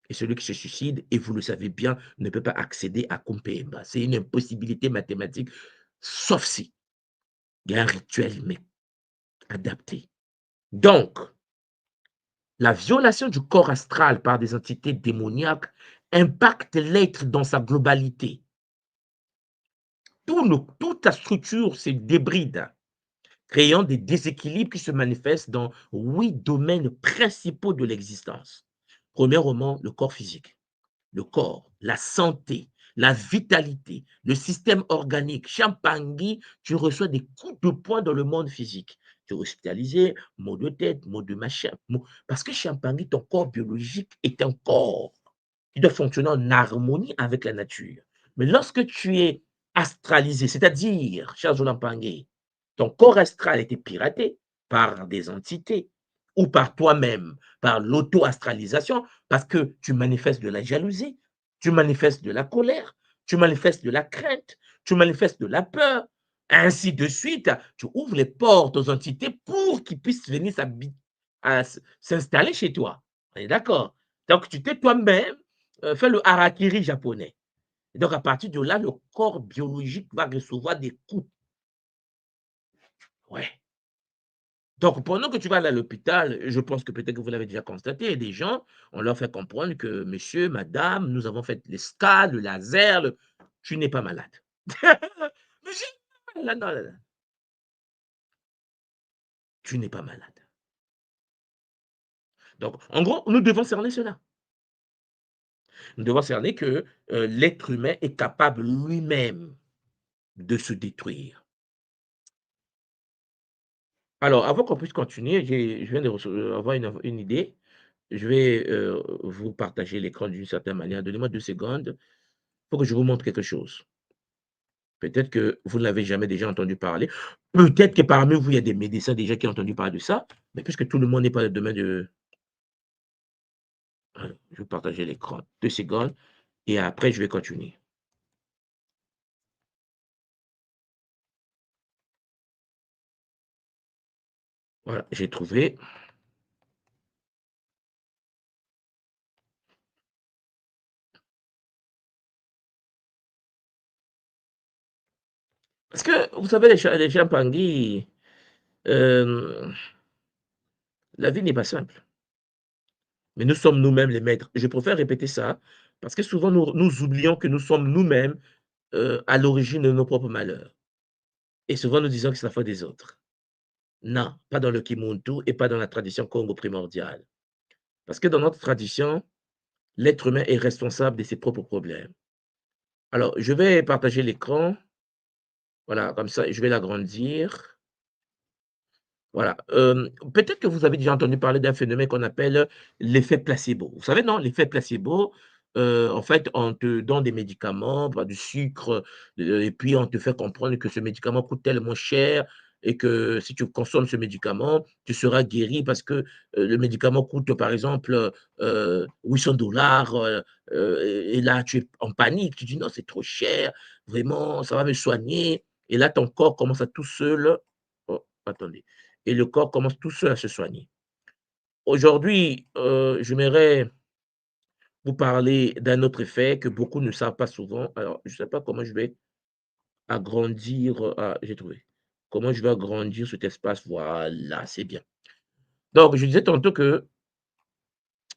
Et celui qui se suicide, et vous le savez bien, ne peut pas accéder à Kumpemba. C'est une impossibilité mathématique, sauf si il y a un rituel mais adapté. Donc, la violation du corps astral par des entités démoniaques impacte l'être dans sa globalité. Toute la structure se débride, créant des déséquilibres qui se manifestent dans 8 domaines principaux de l'existence. Premièrement, le corps physique, le corps, la santé, la vitalité, le système organique. Champangui, tu reçois des coups de poing dans le monde physique. Tu es hospitalisé, maux de tête, maux de machin. Parce que Champangui, ton corps biologique est un corps qui doit fonctionner en harmonie avec la nature. Mais lorsque tu es astralisé, c'est-à-dire, cher Zolampangué, ton corps astral a été piraté par des entités ou par toi-même, par l'auto-astralisation, parce que tu manifestes de la jalousie, tu manifestes de la colère, tu manifestes de la crainte, tu manifestes de la peur, ainsi de suite. Tu ouvres les portes aux entités pour qu'ils puissent venir s'installer chez toi. On est d'accord? Donc, tu t'es toi-même fait le harakiri japonais. Et donc, à partir de là, le corps biologique va recevoir des coups. Ouais. Donc, pendant que tu vas aller à l'hôpital, je pense que peut-être que vous l'avez déjà constaté, des gens, on leur fait comprendre que monsieur, madame, nous avons fait les scans, le laser, tu n'es pas malade. Monsieur, non, non, non, non, tu n'es pas malade. Donc, en gros, nous devons cerner cela. Nous devons cerner que l'être humain est capable lui-même de se détruire. Alors, avant qu'on puisse continuer, je viens de avoir une idée. Je vais vous partager l'écran d'une certaine manière. Donnez-moi 2 secondes pour que je vous montre quelque chose. Peut-être que vous ne l'avez jamais déjà entendu parler. Peut-être que parmi vous, il y a des médecins déjà qui ont entendu parler de ça. Mais puisque tout le monde n'est pas le domaine de... Voilà, je vais partager l'écran. 2 secondes. Et après, je vais continuer. Voilà, j'ai trouvé. Parce que, vous savez, les chimpanzés, euh, la vie n'est pas simple. Mais nous sommes nous-mêmes les maîtres. Je préfère répéter ça parce que souvent, nous oublions que nous sommes nous-mêmes à l'origine de nos propres malheurs. Et souvent, nous disons que c'est la faute des autres. Non, pas dans le Kimuntu et pas dans la tradition Congo primordiale. Parce que dans notre tradition, l'être humain est responsable de ses propres problèmes. Alors, je vais partager l'écran. Voilà, comme ça, je vais l'agrandir. Voilà. Peut-être que vous avez déjà entendu parler d'un phénomène qu'on appelle l'effet placebo. Vous savez, non, l'effet placebo, en fait, on te donne des médicaments, bah, du sucre, et puis on te fait comprendre que ce médicament coûte tellement cher et que si tu consommes ce médicament, tu seras guéri parce que le médicament coûte, par exemple, 800 $. Et là, tu es en panique. Tu dis non, c'est trop cher, vraiment, ça va me soigner. Et là, ton corps commence à tout seul. Oh, attendez et le corps commence tout seul à se soigner. Aujourd'hui, j'aimerais vous parler d'un autre effet que beaucoup ne savent pas souvent. Alors, je ne sais pas comment je vais agrandir, ah, j'ai trouvé. Comment je vais agrandir cet espace? Voilà, c'est bien. Donc, je disais tantôt que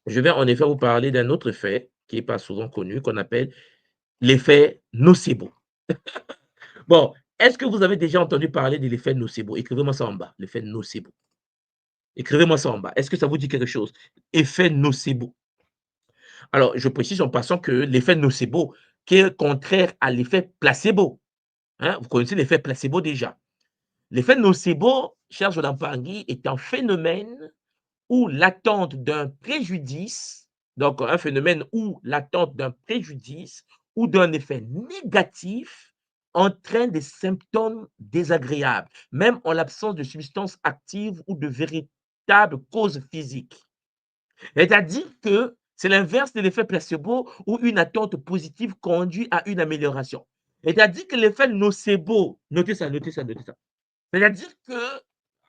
je vais en effet vous parler d'un autre effet qui n'est pas souvent connu, qu'on appelle l'effet nocebo. Bon, est-ce que vous avez déjà entendu parler de l'effet nocebo? Écrivez-moi ça en bas, l'effet nocebo. Écrivez-moi ça en bas. Est-ce que ça vous dit quelque chose? Effet nocebo. Alors, je précise en passant que l'effet nocebo, qui est contraire à l'effet placebo. Hein, vous connaissez l'effet placebo déjà. L'effet nocebo, cher Jonathan Pangui, est un phénomène où l'attente d'un préjudice, donc un phénomène où l'attente d'un préjudice ou d'un effet négatif entraîne des symptômes désagréables, même en l'absence de substances actives ou de véritables causes physiques. C'est-à-dire que c'est l'inverse de l'effet placebo où une attente positive conduit à une amélioration. C'est-à-dire que l'effet nocebo, notez ça, notez ça, notez ça. C'est-à-dire que,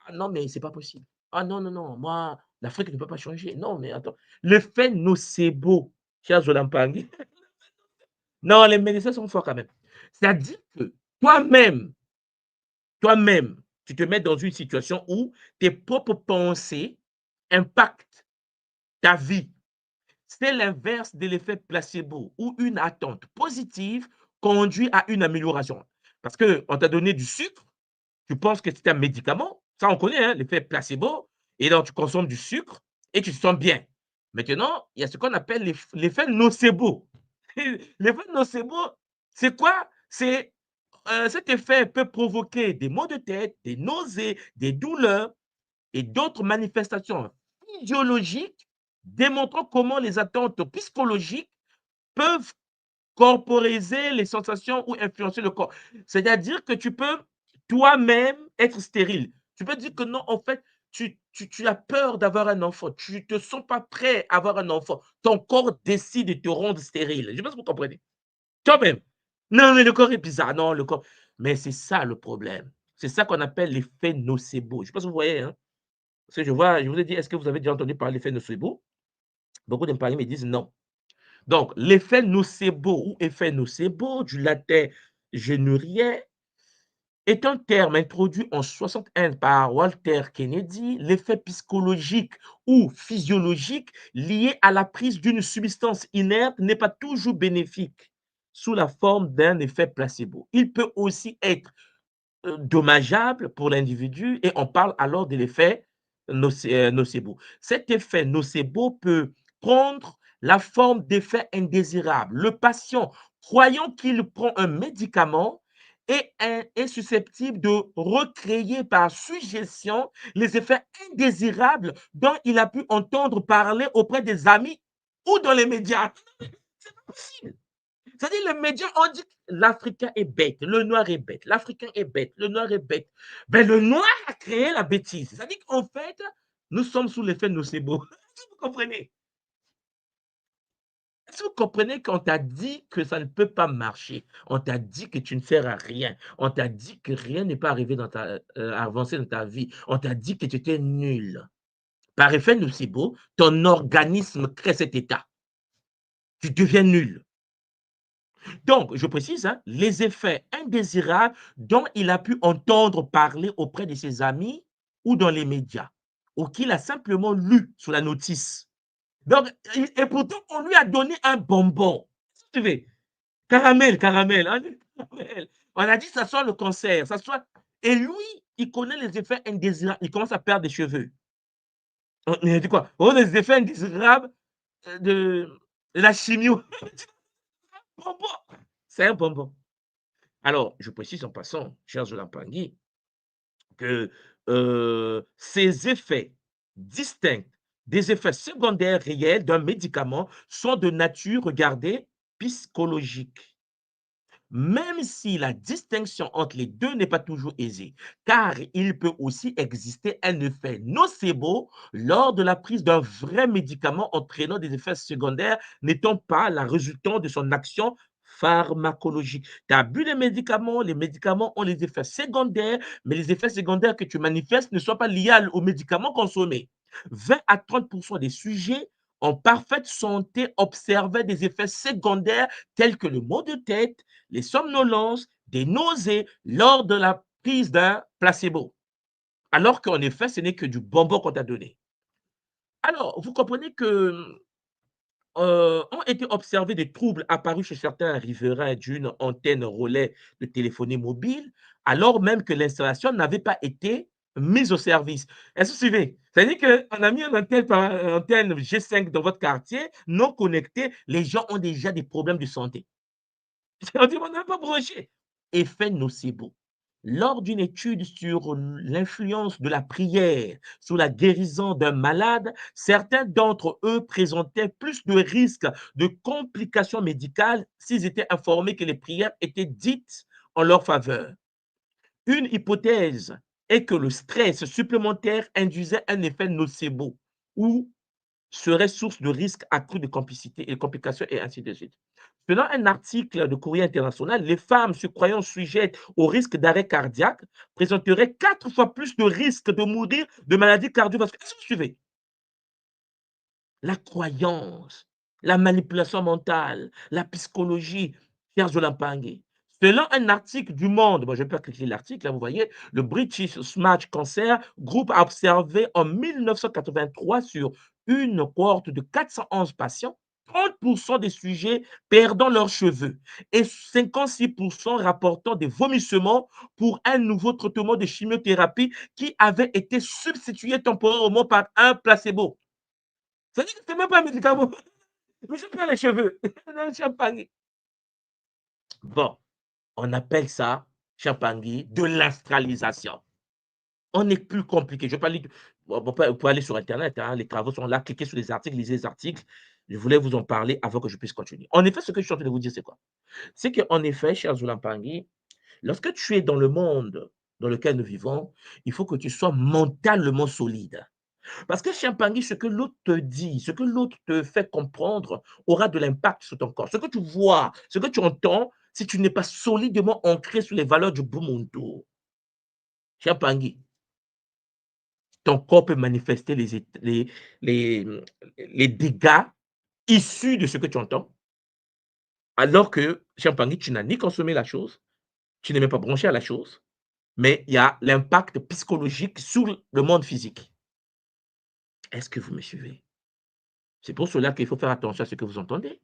ah non, mais c'est pas possible. Ah non, non, non, moi, l'Afrique ne peut pas changer. Non, mais attends. L'effet nocebo, cher Zolampang, non, les médecins sont forts quand même. C'est-à-dire que toi-même, toi-même, tu te mets dans une situation où tes propres pensées impactent ta vie. C'est l'inverse de l'effet placebo où une attente positive conduit à une amélioration. Parce qu'on t'a donné du sucre, tu penses que c'est un médicament, ça on connaît, hein, l'effet placebo, et donc tu consommes du sucre et tu te sens bien. Maintenant, il y a ce qu'on appelle l'effet nocebo. L'effet nocebo, c'est quoi? C'est cet effet peut provoquer des maux de tête, des nausées, des douleurs, et d'autres manifestations physiologiques démontrant comment les attentes psychologiques peuvent corporiser les sensations ou influencer le corps. C'est-à-dire que tu peux toi-même être stérile. Tu peux dire que non, en fait, tu as peur d'avoir un enfant. Tu ne te sens pas prêt à avoir un enfant. Ton corps décide de te rendre stérile. Je ne sais pas si vous comprenez. Toi-même. Non, mais le corps est bizarre. Non, le corps. Mais c'est ça le problème. C'est ça qu'on appelle l'effet nocebo. Je ne sais pas si vous voyez, hein. Parce que je vous ai dit, est-ce que vous avez déjà entendu parler de l'effet nocebo? Beaucoup de me parler me disent non. Donc, l'effet nocebo ou effet nocebo, du latin génurien, est un terme introduit en 61 par Walter Kennedy. L'effet psychologique ou physiologique lié à la prise d'une substance inerte n'est pas toujours bénéfique sous la forme d'un effet placebo. Il peut aussi être dommageable pour l'individu et on parle alors de l'effet nocebo. Cet effet nocebo peut prendre la forme d'effet indésirable. Le patient, croyant qu'il prend un médicament, est susceptible de recréer par suggestion les effets indésirables dont il a pu entendre parler auprès des amis ou dans les médias. C'est pas possible. C'est-à-dire, les médias ont dit que l'Africain est bête, le noir est bête, l'Africain est bête, le noir est bête. Ben, le noir a créé la bêtise. C'est-à-dire qu'en fait, nous sommes sous l'effet nocebo. Est-ce que vous comprenez? Est-ce que vous comprenez qu'on t'a dit que ça ne peut pas marcher? On t'a dit que tu ne sers à rien. On t'a dit que rien n'est pas arrivé dans avancé dans ta vie. On t'a dit que tu étais nul. Par effet nocebo, ton organisme crée cet état. Tu deviens nul. Donc, je précise, hein, les effets indésirables dont il a pu entendre parler auprès de ses amis ou dans les médias, ou qu'il a simplement lu sur la notice. Donc, et pourtant, on lui a donné un bonbon. Si tu veux, caramel, caramel, hein, caramel. On a dit ça soit le cancer, ça soit. Et lui, il connaît les effets indésirables. Il commence à perdre des cheveux. On a dit quoi? Oh, les effets indésirables de la chimio. Bonbon. C'est un bonbon. Alors, je précise en passant, cher Zola Pangui, que ces effets distincts des effets secondaires réels d'un médicament sont de nature, regardez, psychologique. Même si la distinction entre les deux n'est pas toujours aisée, car il peut aussi exister un effet nocebo lors de la prise d'un vrai médicament entraînant des effets secondaires n'étant pas la résultante de son action pharmacologique. Tu as bu les médicaments ont les effets secondaires, mais les effets secondaires que tu manifestes ne sont pas liés aux médicaments consommés. 20 à 30% des sujets en parfaite santé observaient des effets secondaires tels que le maux de tête, les somnolences, des nausées lors de la prise d'un placebo. Alors qu'en effet, ce n'est que du bonbon qu'on t'a donné. Alors, vous comprenez que ont été observés des troubles apparus chez certains riverains d'une antenne relais de téléphonie mobile, alors même que l'installation n'avait pas été mise au service. Est-ce que vous suivez? C'est-à-dire qu'on a mis une antenne G5 dans votre quartier, non connectée, les gens ont déjà des problèmes de santé. On dit, on n'a pas branché. Effet nocebo. Lors d'une étude sur l'influence de la prière sur la guérison d'un malade, certains d'entre eux présentaient plus de risques de complications médicales s'ils étaient informés que les prières étaient dites en leur faveur. Une hypothèse est que le stress supplémentaire induisait un effet nocebo ou serait source de risques accrus de complicité et complications et ainsi de suite. Selon un article de Courrier international, les femmes se croyant sujettes au risque d'arrêt cardiaque présenteraient 4 fois plus de risques de mourir de maladies cardiovasculaires. Est-ce que vous suivez? La croyance, la manipulation mentale, la psychologie, Pierre Zolampangue. Selon un article du Monde, moi je ne peux pas cliquer l'article, là vous voyez, le British Smash Cancer Group a observé en 1983 sur une cohorte de 411 patients, 30% des sujets perdant leurs cheveux et 56% rapportant des vomissements pour un nouveau traitement de chimiothérapie qui avait été substitué temporairement par un placebo. C'est-à-dire que ce n'est même pas un médicament. Mais je perds les cheveux. Champagne. Bon, on appelle ça, Champagne, de l'astralisation. On est plus compliqué. Je parle, vous pouvez aller sur Internet, hein, les travaux sont là, cliquez sur les articles, lisez les articles. Je voulais vous en parler avant que je puisse continuer. En effet, ce que je suis en train de vous dire, c'est quoi? C'est qu'en effet, cher Zulampangui, lorsque tu es dans le monde dans lequel nous vivons, il faut que tu sois mentalement solide. Parce que Champagny, ce que l'autre te dit, ce que l'autre te fait comprendre aura de l'impact sur ton corps. Ce que tu vois, ce que tu entends, si tu n'es pas solidement ancré sur les valeurs du Bumuntu, Champagny, ton corps peut manifester les dégâts issus de ce que tu entends, alors que Champagny, tu n'as ni consommé la chose, tu n'es même pas branché à la chose, mais il y a l'impact psychologique sur le monde physique. Est-ce que vous me suivez? C'est pour cela qu'il faut faire attention à ce que vous entendez.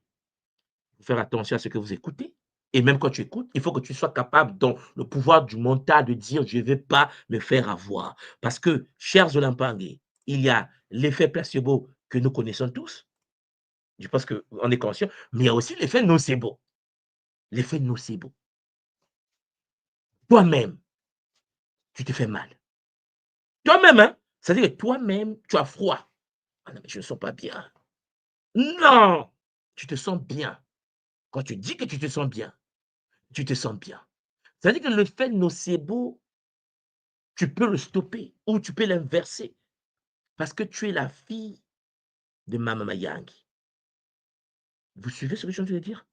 Il faut faire attention à ce que vous écoutez. Et même quand tu écoutes, il faut que tu sois capable, dans le pouvoir du mental, de dire: «Je ne vais pas me faire avoir». Parce que, chers Olampangé, il y a l'effet placebo que nous connaissons tous. Je pense qu'on est conscient, mais il y a aussi l'effet nocebo. L'effet nocebo. Toi-même, tu te fais mal. Toi-même, hein? C'est-à-dire que toi-même, tu as froid. «Ah non, mais je ne sens pas bien». Non! Tu te sens bien. Quand tu dis que tu te sens bien, tu te sens bien. C'est-à-dire que l'effet nocebo, tu peux le stopper ou tu peux l'inverser parce que tu es la fille de Mama Mayang. Vous suivez ce que je viens de dire?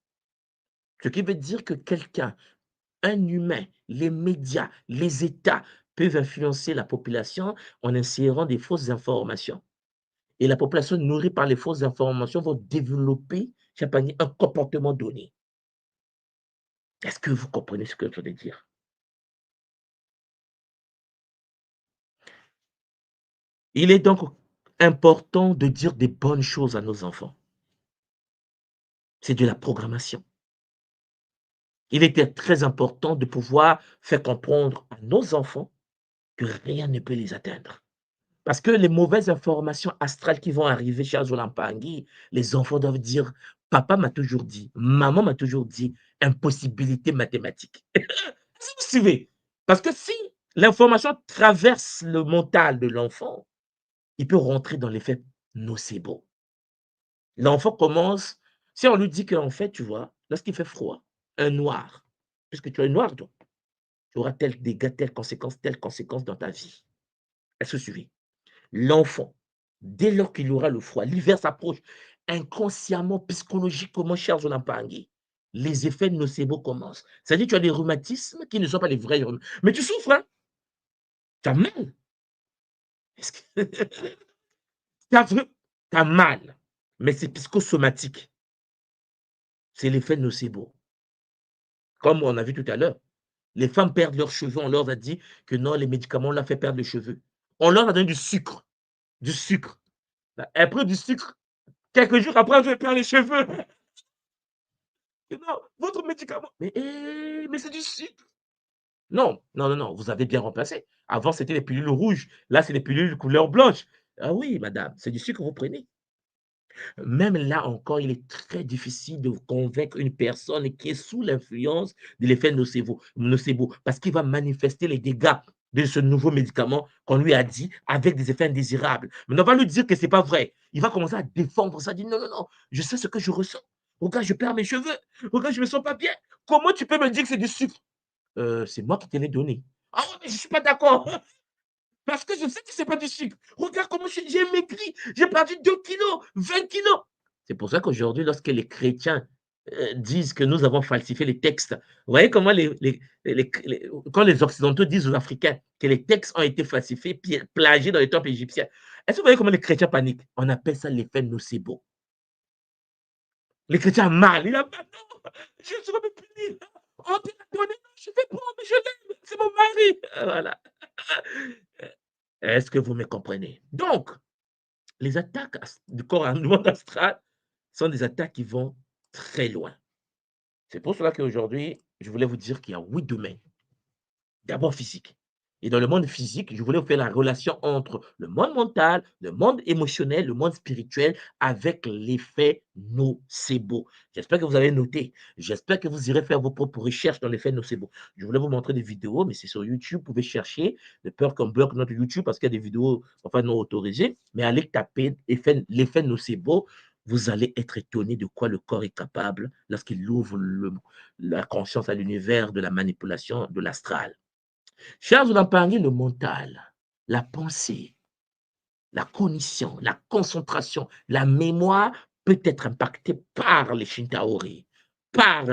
Ce qui veut dire que quelqu'un, un humain, les médias, les États peuvent influencer la population en insérant des fausses informations. Et la population nourrie par les fausses informations va développer, Champagne, un comportement donné. Est-ce que vous comprenez ce que je veux dire? Il est donc important de dire des bonnes choses à nos enfants. C'est de la programmation. Il était très important de pouvoir faire comprendre à nos enfants que rien ne peut les atteindre. Parce que les mauvaises informations astrales qui vont arriver chez Azolampangui, les enfants doivent dire: «Papa m'a toujours dit, maman m'a toujours dit, impossibilité mathématique». Est-ce que vous suivez? Parce que si l'information traverse le mental de l'enfant, il peut rentrer dans l'effet nocebo. L'enfant commence, si on lui dit qu'en fait, tu vois, lorsqu'il fait froid, un noir, puisque tu es noir, toi, tu auras tel dégât, telle conséquence dans ta vie. Est-ce que vous suivez? L'enfant, dès lors qu'il aura le froid, l'hiver s'approche, inconsciemment, psychologiquement, cher Zolampangi, les effets nocebo commencent. C'est-à-dire que tu as des rhumatismes qui ne sont pas les vrais rhumatismes. Mais tu souffres, hein? Tu as mal. Est-ce que tu as mal, mais c'est psychosomatique. C'est l'effet nocebo. Comme on a vu tout à l'heure, les femmes perdent leurs cheveux, on leur a dit que non, les médicaments leur fait perdre les cheveux. On leur a donné du sucre, du sucre. Elles prennent du sucre. Quelques jours après, elles perdent les cheveux. Non, votre médicament. Mais c'est du sucre. Non, non, non, non, vous avez bien remplacé. Avant, c'était les pilules rouges. Là, c'est les pilules couleur blanche. Ah oui, madame, c'est du sucre que vous prenez. Même là encore, il est très difficile de convaincre une personne qui est sous l'influence de l'effet nocebo parce qu'il va manifester les dégâts de ce nouveau médicament qu'on lui a dit avec des effets indésirables. Mais on va lui dire que ce n'est pas vrai. Il va commencer à défendre ça, dire non, non, non, je sais ce que je ressens. Regarde, je perds mes cheveux. Regarde, je ne me sens pas bien. Comment tu peux me dire que c'est du sucre? C'est moi qui te l'ai donné. Ah ouais, mais je ne suis pas d'accord. Parce que je sais que ce n'est pas du sucre. Regarde comment j'ai maigri. J'ai perdu 2 kilos, 20 kilos. C'est pour ça qu'aujourd'hui, lorsque les chrétiens disent que nous avons falsifié les textes, vous voyez comment quand les Occidentaux disent aux Africains que les textes ont été falsifiés, plagiés dans les temples égyptiens, est-ce que vous voyez comment les chrétiens paniquent? On appelle ça l'effet nocebo. Les chrétiens mal. Il a mal. Non, je serai me punir. Oh, tu l'as donné. Je vais prendre, mais je l'aime. C'est mon mari. Voilà. Est-ce que vous me comprenez? Donc, les attaques du corps en monde astral sont des attaques qui vont très loin. C'est pour cela qu'aujourd'hui, je voulais vous dire qu'il y a 8 domaines. D'abord physique. Et dans le monde physique, je voulais vous faire la relation entre le monde mental, le monde émotionnel, le monde spirituel avec l'effet nocebo. J'espère que vous avez noté. J'espère que vous irez faire vos propres recherches dans l'effet nocebo. Je voulais vous montrer des vidéos, mais c'est sur YouTube. Vous pouvez chercher, de peur qu'on bloque notre YouTube parce qu'il y a des vidéos enfin non autorisées. Mais allez taper l'effet nocebo. Vous allez être étonné de quoi le corps est capable lorsqu'il ouvre la conscience à l'univers de la manipulation de l'astral. Charles, on a parlé le mental, la pensée, la cognition, la concentration, la mémoire peut être impactée par les Shintaori, par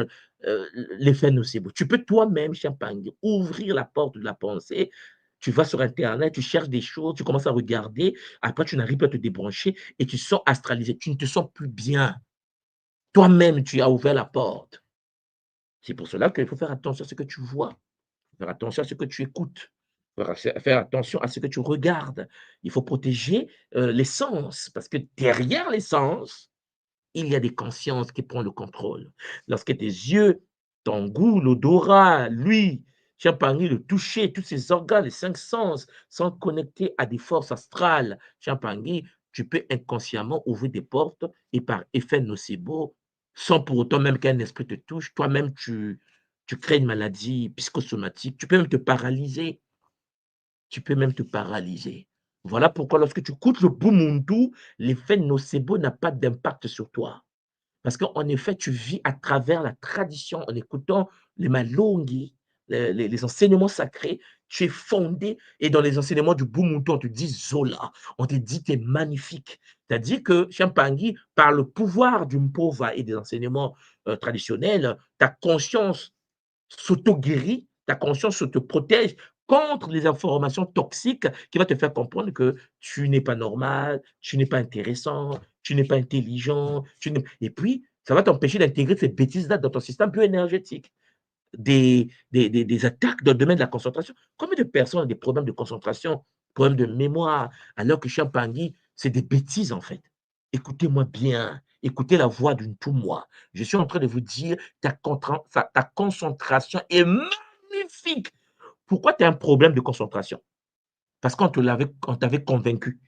l'effet nocebo. Tu peux toi-même, Champagne, ouvrir la porte de la pensée. Tu vas sur Internet, tu cherches des choses, tu commences à regarder, après tu n'arrives pas à te débrancher et tu sors astralisé. Tu ne te sens plus bien. Toi-même, tu as ouvert la porte. C'est pour cela qu'il faut faire attention à ce que tu vois. Faire attention à ce que tu écoutes. Faire attention à ce que tu regardes. Il faut protéger les sens, parce que derrière les sens, il y a des consciences qui prennent le contrôle. Lorsque tes yeux, ton goût, l'odorat, l'ouïe, champagne, le toucher, tous ces organes, les 5 sens sont connectés à des forces astrales. Champagne, tu peux inconsciemment ouvrir des portes et par effet nocebo, sans pour autant même qu'un esprit te touche, toi-même tu crées une maladie psychosomatique, tu peux même te paralyser. Tu peux même te paralyser. Voilà pourquoi lorsque tu écoutes le Bumuntu, l'effet nocebo n'a pas d'impact sur toi. Parce qu'en effet, tu vis à travers la tradition en écoutant les malongi, les enseignements sacrés. Tu es fondé et dans les enseignements du Bumuntu, on te dit Zola, on te dit tu es magnifique. C'est-à-dire que Champangui, par le pouvoir du Mpova et des enseignements traditionnels, ta conscience s'auto-guérit, ta conscience se te protège contre les informations toxiques qui vont te faire comprendre que tu n'es pas normal, tu n'es pas intéressant, tu n'es pas intelligent, et puis ça va t'empêcher d'intégrer ces bêtises-là dans ton système bioénergétique. Des attaques dans le domaine de la concentration. Combien de personnes ont des problèmes de concentration, problèmes de mémoire, alors que Champagny, c'est des bêtises en fait. Écoutez-moi bien, écoutez la voix d'une tout moi. Je suis en train de vous dire, ta concentration est magnifique. Pourquoi tu as un problème de concentration? Parce on t'avait convaincu.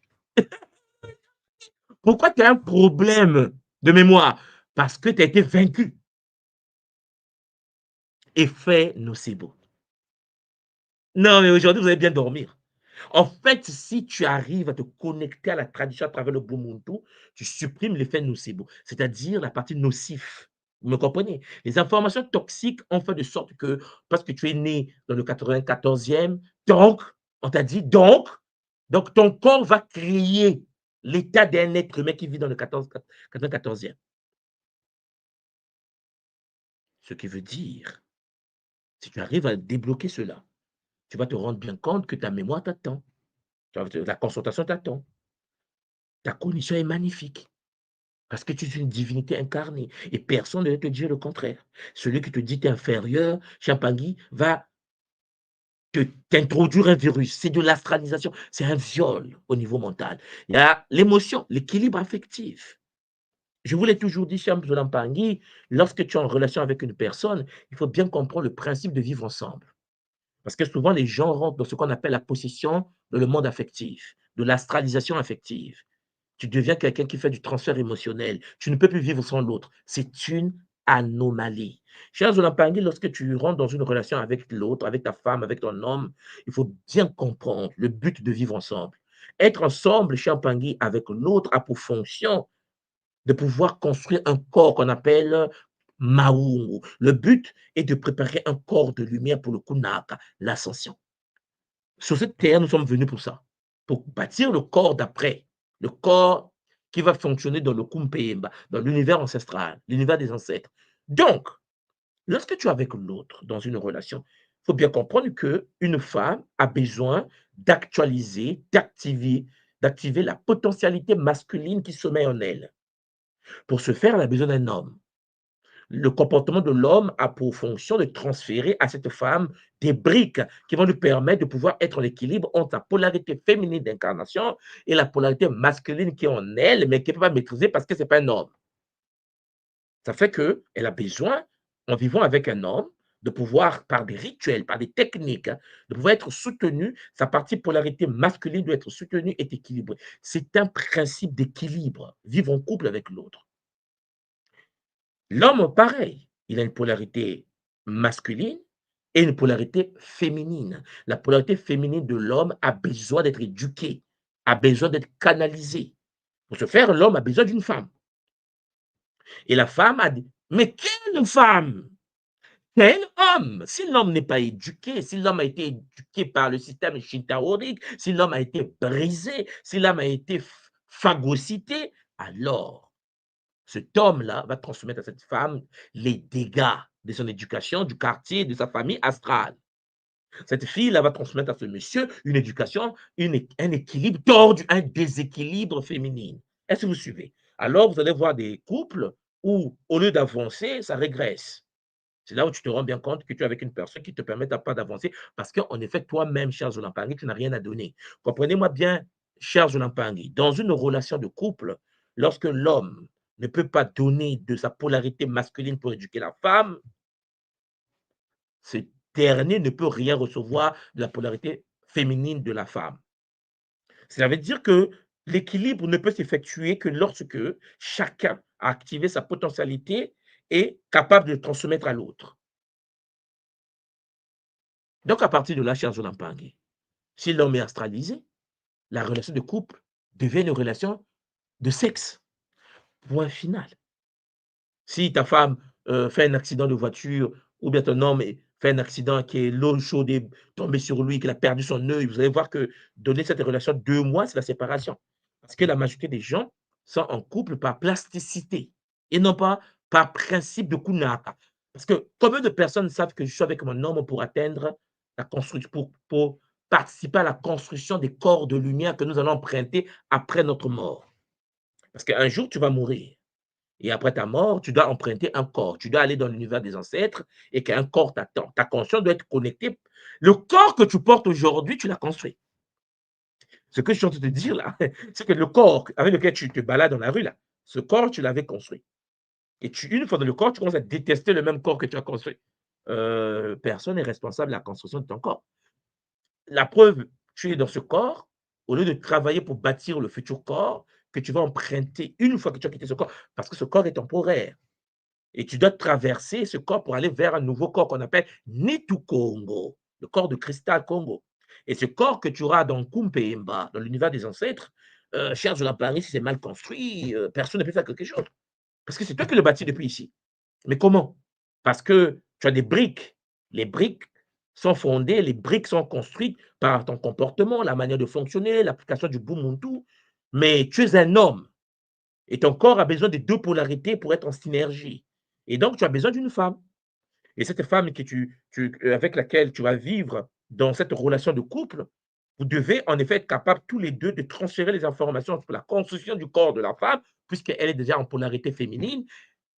Pourquoi tu as un problème de mémoire? Parce que tu as été vaincu. Effet nocebo. Non, mais aujourd'hui, vous allez bien dormir. En fait, si tu arrives à te connecter à la tradition à travers le Bumuntu, tu supprimes l'effet nocebo, c'est-à-dire la partie nocif. Vous me comprenez? Les informations toxiques ont fait de sorte que, parce que tu es né dans le 94e, donc, on t'a dit donc ton corps va créer l'état d'un être humain qui vit dans le 94e. Ce qui veut dire, si tu arrives à débloquer cela, tu vas te rendre bien compte que ta mémoire t'attend, la concentration t'attend. Ta condition est magnifique parce que tu es une divinité incarnée et personne ne va te dire le contraire. Celui qui te dit tu es inférieur, Champagny, va t'introduire un virus. C'est de l'astralisation, c'est un viol au niveau mental. Il y a l'émotion, l'équilibre affectif. Je vous l'ai toujours dit, Champagny, lorsque tu es en relation avec une personne, il faut bien comprendre le principe de vivre ensemble. Parce que souvent, les gens rentrent dans ce qu'on appelle la possession dans le monde affectif, de l'astralisation affective. Tu deviens quelqu'un qui fait du transfert émotionnel. Tu ne peux plus vivre sans l'autre. C'est une anomalie. Chers Olampangui, lorsque tu rentres dans une relation avec l'autre, avec ta femme, avec ton homme, il faut bien comprendre le but de vivre ensemble. Être ensemble, cher Pangui, avec l'autre a pour fonction de pouvoir construire un corps qu'on appelle Maungu. Le but est de préparer un corps de lumière pour le Kunaka, l'ascension. Sur cette terre, nous sommes venus pour ça, pour bâtir le corps d'après, le corps qui va fonctionner dans le Kumpemba, dans l'univers ancestral, l'univers des ancêtres. Donc, lorsque tu es avec l'autre dans une relation, il faut bien comprendre qu'une femme a besoin d'actualiser, d'activer la potentialité masculine qui sommeille en elle. Pour ce faire, elle a besoin d'un homme. Le comportement de l'homme a pour fonction de transférer à cette femme des briques qui vont lui permettre de pouvoir être en équilibre entre la polarité féminine d'incarnation et la polarité masculine qui est en elle, mais qu'elle ne peut pas maîtriser parce que ce n'est pas un homme. Ça fait qu'elle a besoin, en vivant avec un homme, de pouvoir, par des rituels, par des techniques, de pouvoir être soutenue, sa partie polarité masculine doit être soutenue et équilibrée. C'est un principe d'équilibre, vivre en couple avec l'autre. L'homme, pareil, il a une polarité masculine et une polarité féminine. La polarité féminine de l'homme a besoin d'être éduquée, a besoin d'être canalisée. Pour ce faire, l'homme a besoin d'une femme. Et la femme a dit, mais quelle femme? Quel homme? Si l'homme n'est pas éduqué, si l'homme a été éduqué par le système shintaorique, si l'homme a été brisé, si l'homme a été phagocyté, alors cet homme-là va transmettre à cette femme les dégâts de son éducation, du quartier, de sa famille astrale. Cette fille-là va transmettre à ce monsieur une éducation, un équilibre tordu, un déséquilibre féminin. Est-ce que vous suivez? Alors, vous allez voir des couples où, au lieu d'avancer, ça régresse. C'est là où tu te rends bien compte que tu es avec une personne qui ne te permet pas d'avancer parce qu'en effet, toi-même, cher Zolampangui, tu n'as rien à donner. Comprenez-moi bien, cher Zolampangui, dans une relation de couple, lorsque l'homme ne peut pas donner de sa polarité masculine pour éduquer la femme, ce dernier ne peut rien recevoir de la polarité féminine de la femme. Ça veut dire que l'équilibre ne peut s'effectuer que lorsque chacun a activé sa potentialité et capable de transmettre à l'autre. Donc, à partir de là, cher Zolampangui, si l'homme est astralisé, la relation de couple devient une relation de sexe. Point final. Si ta femme fait un accident de voiture ou bien ton homme fait un accident qui est l'eau chaude est tombée sur lui, qu'il a perdu son œil, vous allez voir que donner cette relation 2 mois, c'est la séparation. Parce que la majorité des gens sont en couple par plasticité et non pas par principe de kunaka. Parce que combien de personnes savent que je suis avec mon homme pour atteindre la construction, pour participer à la construction des corps de lumière que nous allons emprunter après notre mort. Parce qu'un jour, tu vas mourir. Et après ta mort, tu dois emprunter un corps. Tu dois aller dans l'univers des ancêtres et qu'un corps t'attend. Ta conscience doit être connectée. Le corps que tu portes aujourd'hui, tu l'as construit. Ce que je suis en train de te dire là, c'est que le corps avec lequel tu te balades dans la rue, là, ce corps, tu l'avais construit. Et une fois dans le corps, tu commences à détester le même corps que tu as construit. Personne n'est responsable de la construction de ton corps. La preuve, tu es dans ce corps, au lieu de travailler pour bâtir le futur corps que tu vas emprunter une fois que tu as quitté ce corps, parce que ce corps est temporaire. Et tu dois traverser ce corps pour aller vers un nouveau corps qu'on appelle Nitu Congo, le corps de cristal Congo. Et ce corps que tu auras dans Kumpemba, dans l'univers des ancêtres, cher Zolampangui, si c'est mal construit, personne ne peut faire quelque chose. Parce que c'est toi qui le bâtis depuis ici. Mais comment? Parce que tu as des briques. Les briques sont fondées, les briques sont construites par ton comportement, la manière de fonctionner, l'application du Bumuntu. Mais tu es un homme. Et ton corps a besoin de 2 polarités pour être en synergie. Et donc, tu as besoin d'une femme. Et cette femme avec laquelle tu vas vivre dans cette relation de couple, vous devez en effet être capables tous les deux de transférer les informations sur la construction du corps de la femme, puisqu'elle est déjà en polarité féminine.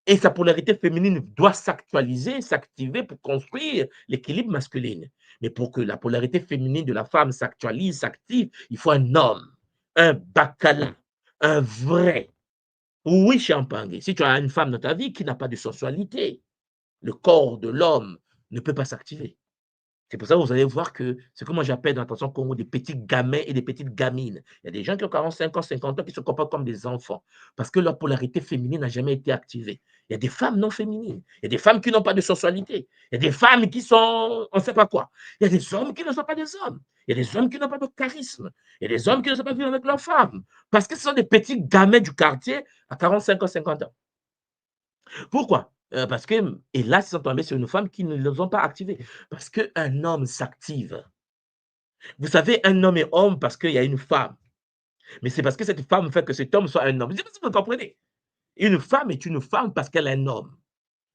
Et sa polarité féminine doit s'actualiser, s'activer pour construire l'équilibre masculin. Mais pour que la polarité féminine de la femme s'actualise, s'active, il faut un homme, un bacala, un vrai. Oui, Champagne, si tu as une femme dans ta vie qui n'a pas de sensualité, le corps de l'homme ne peut pas s'activer. C'est pour ça que vous allez voir que c'est comme moi j'appelle dans l'attention Congo des petits gamins et des petites gamines. Il y a des gens qui ont 45 ans, 50 ans qui se comportent comme des enfants parce que leur polarité féminine n'a jamais été activée. Il y a des femmes non féminines. Il y a des femmes qui n'ont pas de sensualité. Il y a des femmes qui sont, on ne sait pas quoi. Il y a des hommes qui ne sont pas des hommes. Il y a des hommes qui n'ont pas de charisme. Il y a des hommes qui ne sont pas vivre avec leurs femmes parce que ce sont des petits gamins du quartier à 45 ans, 50 ans. Pourquoi? Parce que, hélas, ils sont tombés sur une femme qui ne les ont pas activés. Parce qu'un homme s'active. Vous savez, un homme est homme parce qu'il y a une femme. Mais c'est parce que cette femme fait que cet homme soit un homme. Je ne sais pas si vous comprenez. Une femme est une femme parce qu'elle est un homme.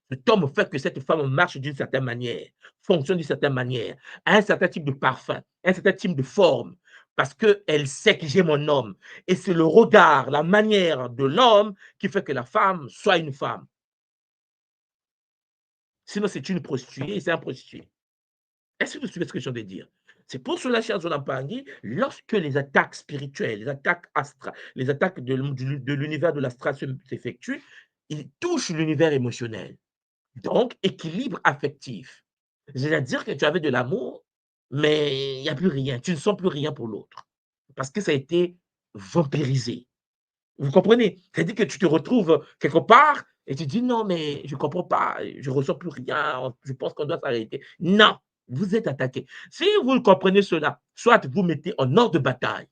Cet homme fait que cette femme marche d'une certaine manière, fonctionne d'une certaine manière, a un certain type de parfum, un certain type de forme, parce qu'elle sait que j'ai mon homme. Et c'est le regard, la manière de l'homme qui fait que la femme soit une femme. Sinon, c'est une prostituée et c'est un prostitué. Est-ce que vous suivez ce que je viens de dire? C'est pour cela, cher Zolampangui, lorsque les attaques spirituelles, les attaques astrales, les attaques de l'univers de l'astral s'effectuent, ils touchent l'univers émotionnel. Donc, équilibre affectif. C'est-à-dire que tu avais de l'amour, mais il n'y a plus rien. Tu ne sens plus rien pour l'autre. Parce que ça a été vampirisé. Vous comprenez? C'est-à-dire que tu te retrouves quelque part et tu dis non, mais je ne comprends pas, je ne ressens plus rien, je pense qu'on doit s'arrêter. Non, vous êtes attaqué. Si vous comprenez cela, soit vous mettez en ordre de bataille,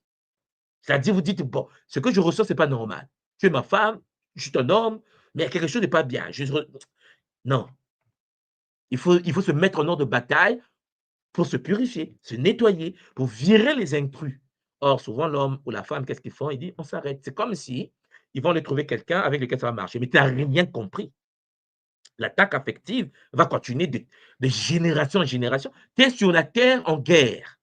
c'est-à-dire vous dites bon, ce que je ressens, ce n'est pas normal. Tu es ma femme, je suis ton homme, mais quelque chose n'est pas bien. Non, il faut se mettre en ordre de bataille pour se purifier, se nettoyer, pour virer les intrus. Or, souvent, l'homme ou la femme, qu'est-ce qu'ils font? Ils disent, on s'arrête. C'est comme si ils vont aller trouver quelqu'un avec lequel ça va marcher. Mais tu n'as rien compris. L'attaque affective va continuer de génération en génération. Tu es sur la terre en guerre.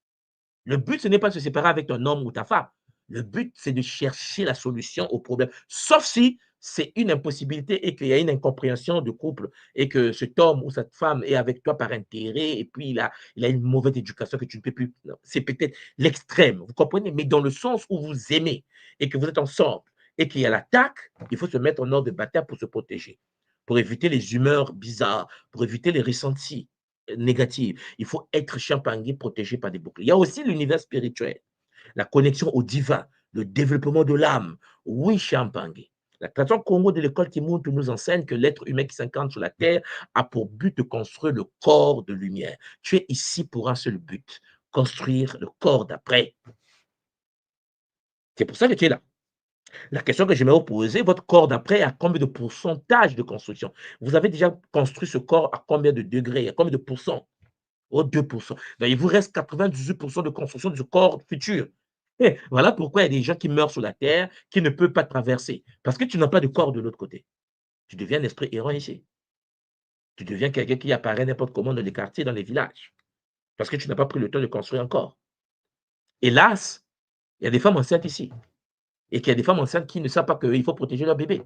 Le but, ce n'est pas de se séparer avec ton homme ou ta femme. Le but, c'est de chercher la solution au problème. Sauf si c'est une impossibilité et qu'il y a une incompréhension de couple et que cet homme ou cette femme est avec toi par intérêt et puis il a une mauvaise éducation que tu ne peux plus. C'est peut-être l'extrême, vous comprenez? Mais dans le sens où vous aimez et que vous êtes ensemble et qu'il y a l'attaque, il faut se mettre en ordre de bataille pour se protéger, pour éviter les humeurs bizarres, pour éviter les ressentis négatifs. Il faut être champagne protégé par des boucles. Il y a aussi l'univers spirituel, la connexion au divin, le développement de l'âme. Oui, champagne. La tradition Congo de l'école Timuntu nous enseigne que l'être humain qui s'incarne sur la terre a pour but de construire le corps de lumière. Tu es ici pour un seul but, construire le corps d'après. C'est pour ça que tu es là. La question que j'aimerais vous poser, votre corps d'après a combien de pourcentage de construction? Vous avez déjà construit ce corps à combien de degrés? À combien de pourcents? Oh, 2%. Donc, il vous reste 98% de construction de ce corps futur. Et voilà pourquoi il y a des gens qui meurent sur la terre, qui ne peuvent pas traverser. Parce que tu n'as pas de corps de l'autre côté. Tu deviens un esprit errant ici. Tu deviens quelqu'un qui apparaît n'importe comment dans les quartiers, dans les villages. Parce que tu n'as pas pris le temps de construire un corps. Hélas, il y a des femmes enceintes ici. Et qu'il y a des femmes enceintes qui ne savent pas qu'il faut protéger leur bébé.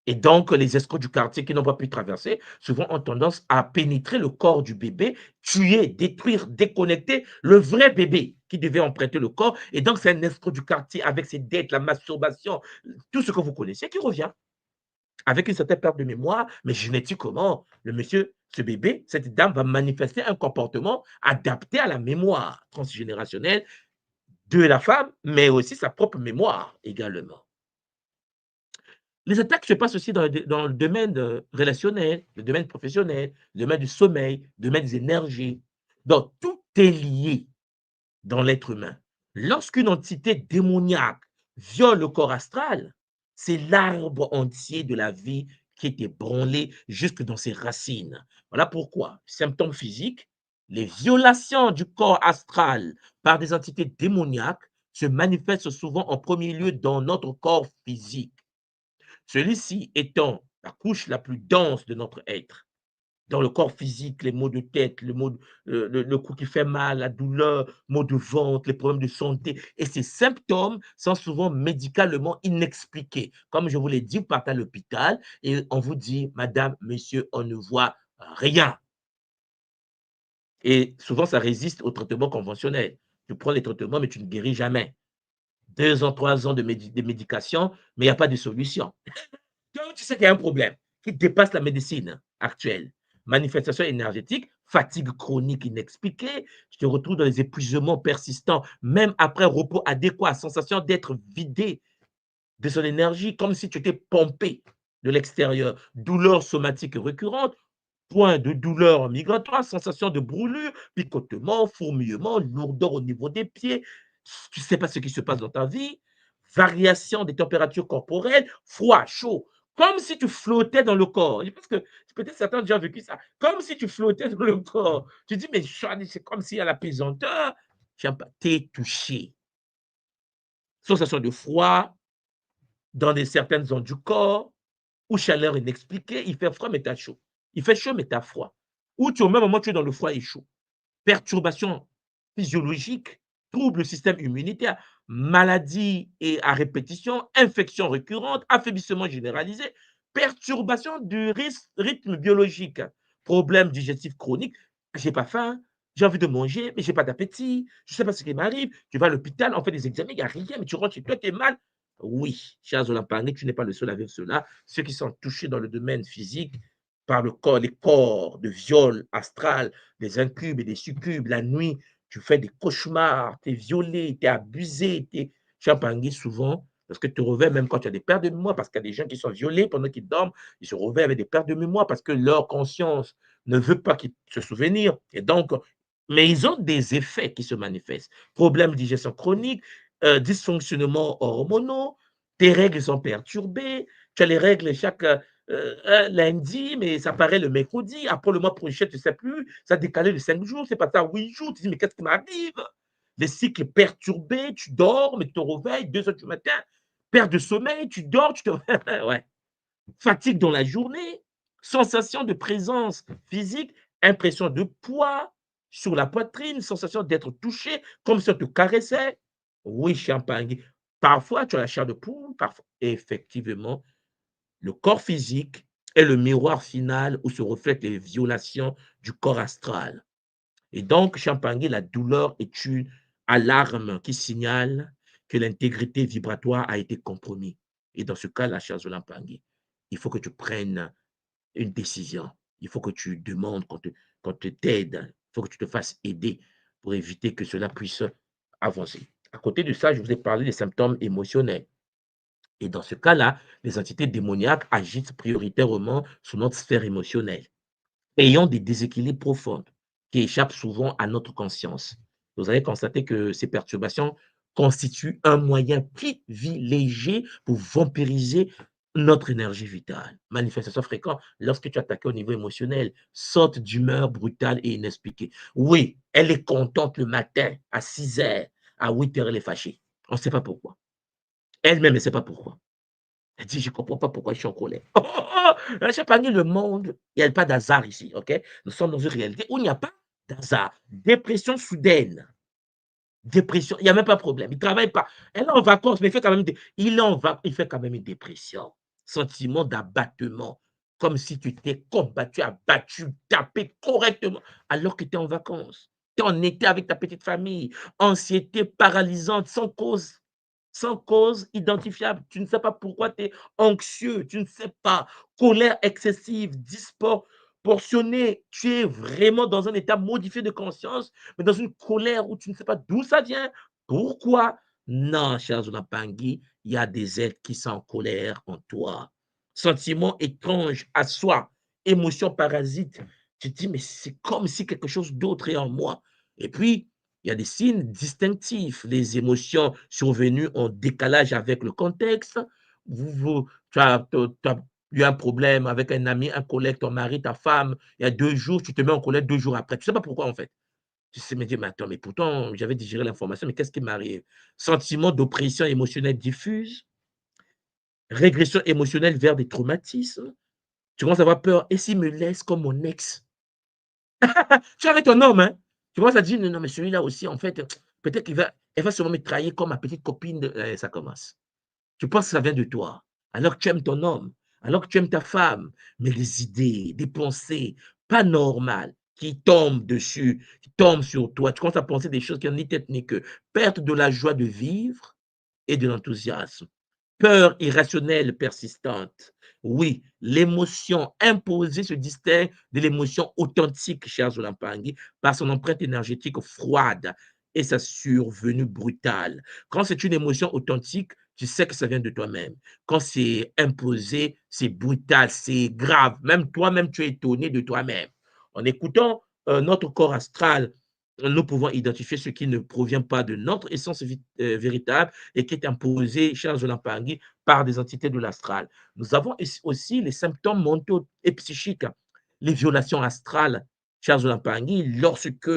Et donc, les escrocs du quartier qui n'ont pas pu traverser, souvent ont tendance à pénétrer le corps du bébé, tuer, détruire, déconnecter le vrai bébé qui devait emprunter le corps. Et donc, c'est un escroc du quartier avec ses dettes, la masturbation, tout ce que vous connaissez qui revient avec une certaine perte de mémoire. Mais génétiquement, le monsieur, ce bébé, cette dame va manifester un comportement adapté à la mémoire transgénérationnelle de la femme, mais aussi sa propre mémoire également. Les attaques se passent aussi dans le domaine relationnel, le domaine professionnel, le domaine du sommeil, le domaine des énergies. Donc, tout est lié dans l'être humain. Lorsqu'une entité démoniaque viole le corps astral, c'est l'arbre entier de la vie qui est ébranlé jusque dans ses racines. Voilà pourquoi, symptômes physiques, les violations du corps astral par des entités démoniaques se manifestent souvent en premier lieu dans notre corps physique. Celui-ci étant la couche la plus dense de notre être. Dans le corps physique, les maux de tête, le cou qui fait mal, la douleur, maux de ventre, les problèmes de santé. Et ces symptômes sont souvent médicalement inexpliqués. Comme je vous l'ai dit, vous partez à l'hôpital et on vous dit, madame, monsieur, on ne voit rien. Et souvent, ça résiste au traitement conventionnel. Tu prends les traitements, mais tu ne guéris jamais. 2 ans, 3 ans de médication, mais il n'y a pas de solution. Donc, tu sais qu'il y a un problème qui dépasse la médecine actuelle. Manifestation énergétique, fatigue chronique inexpliquée, tu te retrouves dans les épuisements persistants, même après repos adéquat, sensation d'être vidé de son énergie, comme si tu étais pompé de l'extérieur, douleurs somatiques récurrentes, point de douleur migratoire, sensation de brûlure, picotement, fourmillement, lourdeur au niveau des pieds, tu ne sais pas ce qui se passe dans ta vie, variation des températures corporelles, froid, chaud, comme si tu flottais dans le corps. Je pense que peut-être certains ont déjà vécu ça, comme si tu flottais dans le corps. Tu dis, mais c'est comme s'il y a la pesanteur, tu es touché. Sensation de froid dans certaines zones du corps, ou chaleur inexpliquée, il fait froid mais tu as chaud. Il fait chaud mais tu as froid. Ou au même moment tu es dans le froid et chaud. Perturbation physiologique, trouble du système immunitaire, maladie et à répétition, infection récurrente, affaiblissement généralisé, perturbation du rythme biologique, problème digestif chronique, j'ai pas faim, j'ai envie de manger, mais j'ai pas d'appétit, je sais pas ce qui m'arrive, tu vas à l'hôpital, on fait des examens, il n'y a rien, mais tu rentres chez toi, tu es mal. Oui, chers Olympiens, tu n'es pas le seul à vivre cela. Ceux qui sont touchés dans le domaine physique par le corps, les corps de viol astral, des incubes et des succubes, la nuit, tu fais des cauchemars, tu es violé, tu es abusé, tu es champangui souvent, parce que tu te réveilles même quand tu as des pertes de mémoire, parce qu'il y a des gens qui sont violés pendant qu'ils dorment, ils se réveillent avec des pertes de mémoire parce que leur conscience ne veut pas qu'ils se souvenir. Et donc, mais ils ont des effets qui se manifestent. Problèmes de digestion chronique, dysfonctionnements hormonaux, tes règles sont perturbées, tu as les règles chaque lundi, mais ça paraît le mercredi, après le mois prochain, tu ne sais plus, ça a décalé de 5 jours, c'est pas ça 8 jours, tu dis, mais qu'est-ce qui m'arrive? Les cycles perturbés, tu dors, mais tu te réveilles 2 heures du matin, perte de sommeil, tu dors, tu te ouais. Fatigue dans la journée, sensation de présence physique, impression de poids sur la poitrine, sensation d'être touché, comme si on te caressait. Oui, champagne. Parfois, tu as la chair de poule, parfois, effectivement, Le corps physique est le miroir final où se reflètent les violations du corps astral. Et donc, Champangui, la douleur est une alarme qui signale que l'intégrité vibratoire a été compromise. Et dans ce cas, la charge de Lampangui, il faut que tu prennes une décision. Il faut que tu demandes qu'on te t'aide. Il faut que tu te fasses aider pour éviter que cela puisse avancer. À côté de ça, je vous ai parlé des symptômes émotionnels. Et dans ce cas-là, les entités démoniaques agissent prioritairement sur notre sphère émotionnelle, ayant des déséquilibres profonds qui échappent souvent à notre conscience. Vous allez constater que ces perturbations constituent un moyen privilégié pour vampiriser notre énergie vitale. Manifestation fréquente lorsque tu es attaqué au niveau émotionnel, sorte d'humeur brutale et inexpliquée. Oui, elle est contente le matin à 6 heures, à 8 heures, elle est fâchée. On ne sait pas pourquoi. Elle-même ne sait pas pourquoi. Elle dit, je ne comprends pas pourquoi je suis en colère. Oh, oh, oh, j'ai pas le monde, il n'y a pas d'hasard ici, ok? Nous sommes dans une réalité où il n'y a pas d'hasard. Dépression soudaine. Dépression, il n'y a même pas de problème. Il ne travaille pas. Elle est en vacances, mais il fait quand même, il fait quand même une dépression. Sentiment d'abattement. Comme si tu t'es combattu, abattu, tapé correctement, alors que tu es en vacances. Tu es en été avec ta petite famille. Anxiété paralysante, sans cause identifiable. Tu ne sais pas pourquoi tu es anxieux, tu ne sais pas. Colère excessive, disproportionnée. Tu es vraiment dans un état modifié de conscience, mais dans une colère où tu ne sais pas d'où ça vient, pourquoi. Non, cher Zonapangui, il y a des êtres qui sont en colère en toi. Sentiments étranges à soi, émotions parasites. Tu te dis, mais c'est comme si quelque chose d'autre est en moi. Et puis, il y a des signes distinctifs. Les émotions survenues en décalage avec le contexte. Tu as eu un problème avec un ami, un collègue, ton mari, ta femme. Il y a 2 jours, tu te mets en colère 2 jours après. Tu ne sais pas pourquoi, en fait. Tu sais me dire, mais attends, mais pourtant, j'avais digéré l'information, mais qu'est-ce qui m'arrive? Sentiment d'oppression émotionnelle diffuse, régression émotionnelle vers des traumatismes. Tu commences à avoir peur. Et s'il me laisse comme mon ex? Tu es avec ton homme, hein? Tu commences à dire: «Non, non, mais celui-là aussi, en fait, peut-être elle va sûrement me trahir comme ma petite copine de» ça commence. Tu penses que ça vient de toi, alors que tu aimes ton homme, alors que tu aimes ta femme, mais des idées, des pensées pas normales qui tombent dessus, qui tombent sur toi. Tu commences à penser des choses qui n'ont ni tête ni queue. Perte de la joie de vivre et de l'enthousiasme. Peur irrationnelle persistante. Oui, l'émotion imposée se distingue de l'émotion authentique, cher Zolampangui, par son empreinte énergétique froide et sa survenue brutale. Quand c'est une émotion authentique, tu sais que ça vient de toi-même. Quand c'est imposé, c'est brutal, c'est grave. Même toi-même, tu es étonné de toi-même. En écoutant notre corps astral, nous pouvons identifier ce qui ne provient pas de notre essence véritable et qui est imposé, cher Zolampangui, par des entités de l'astral. Nous avons aussi les symptômes mentaux et psychiques, les violations astrales, cher Zolampangui, lorsque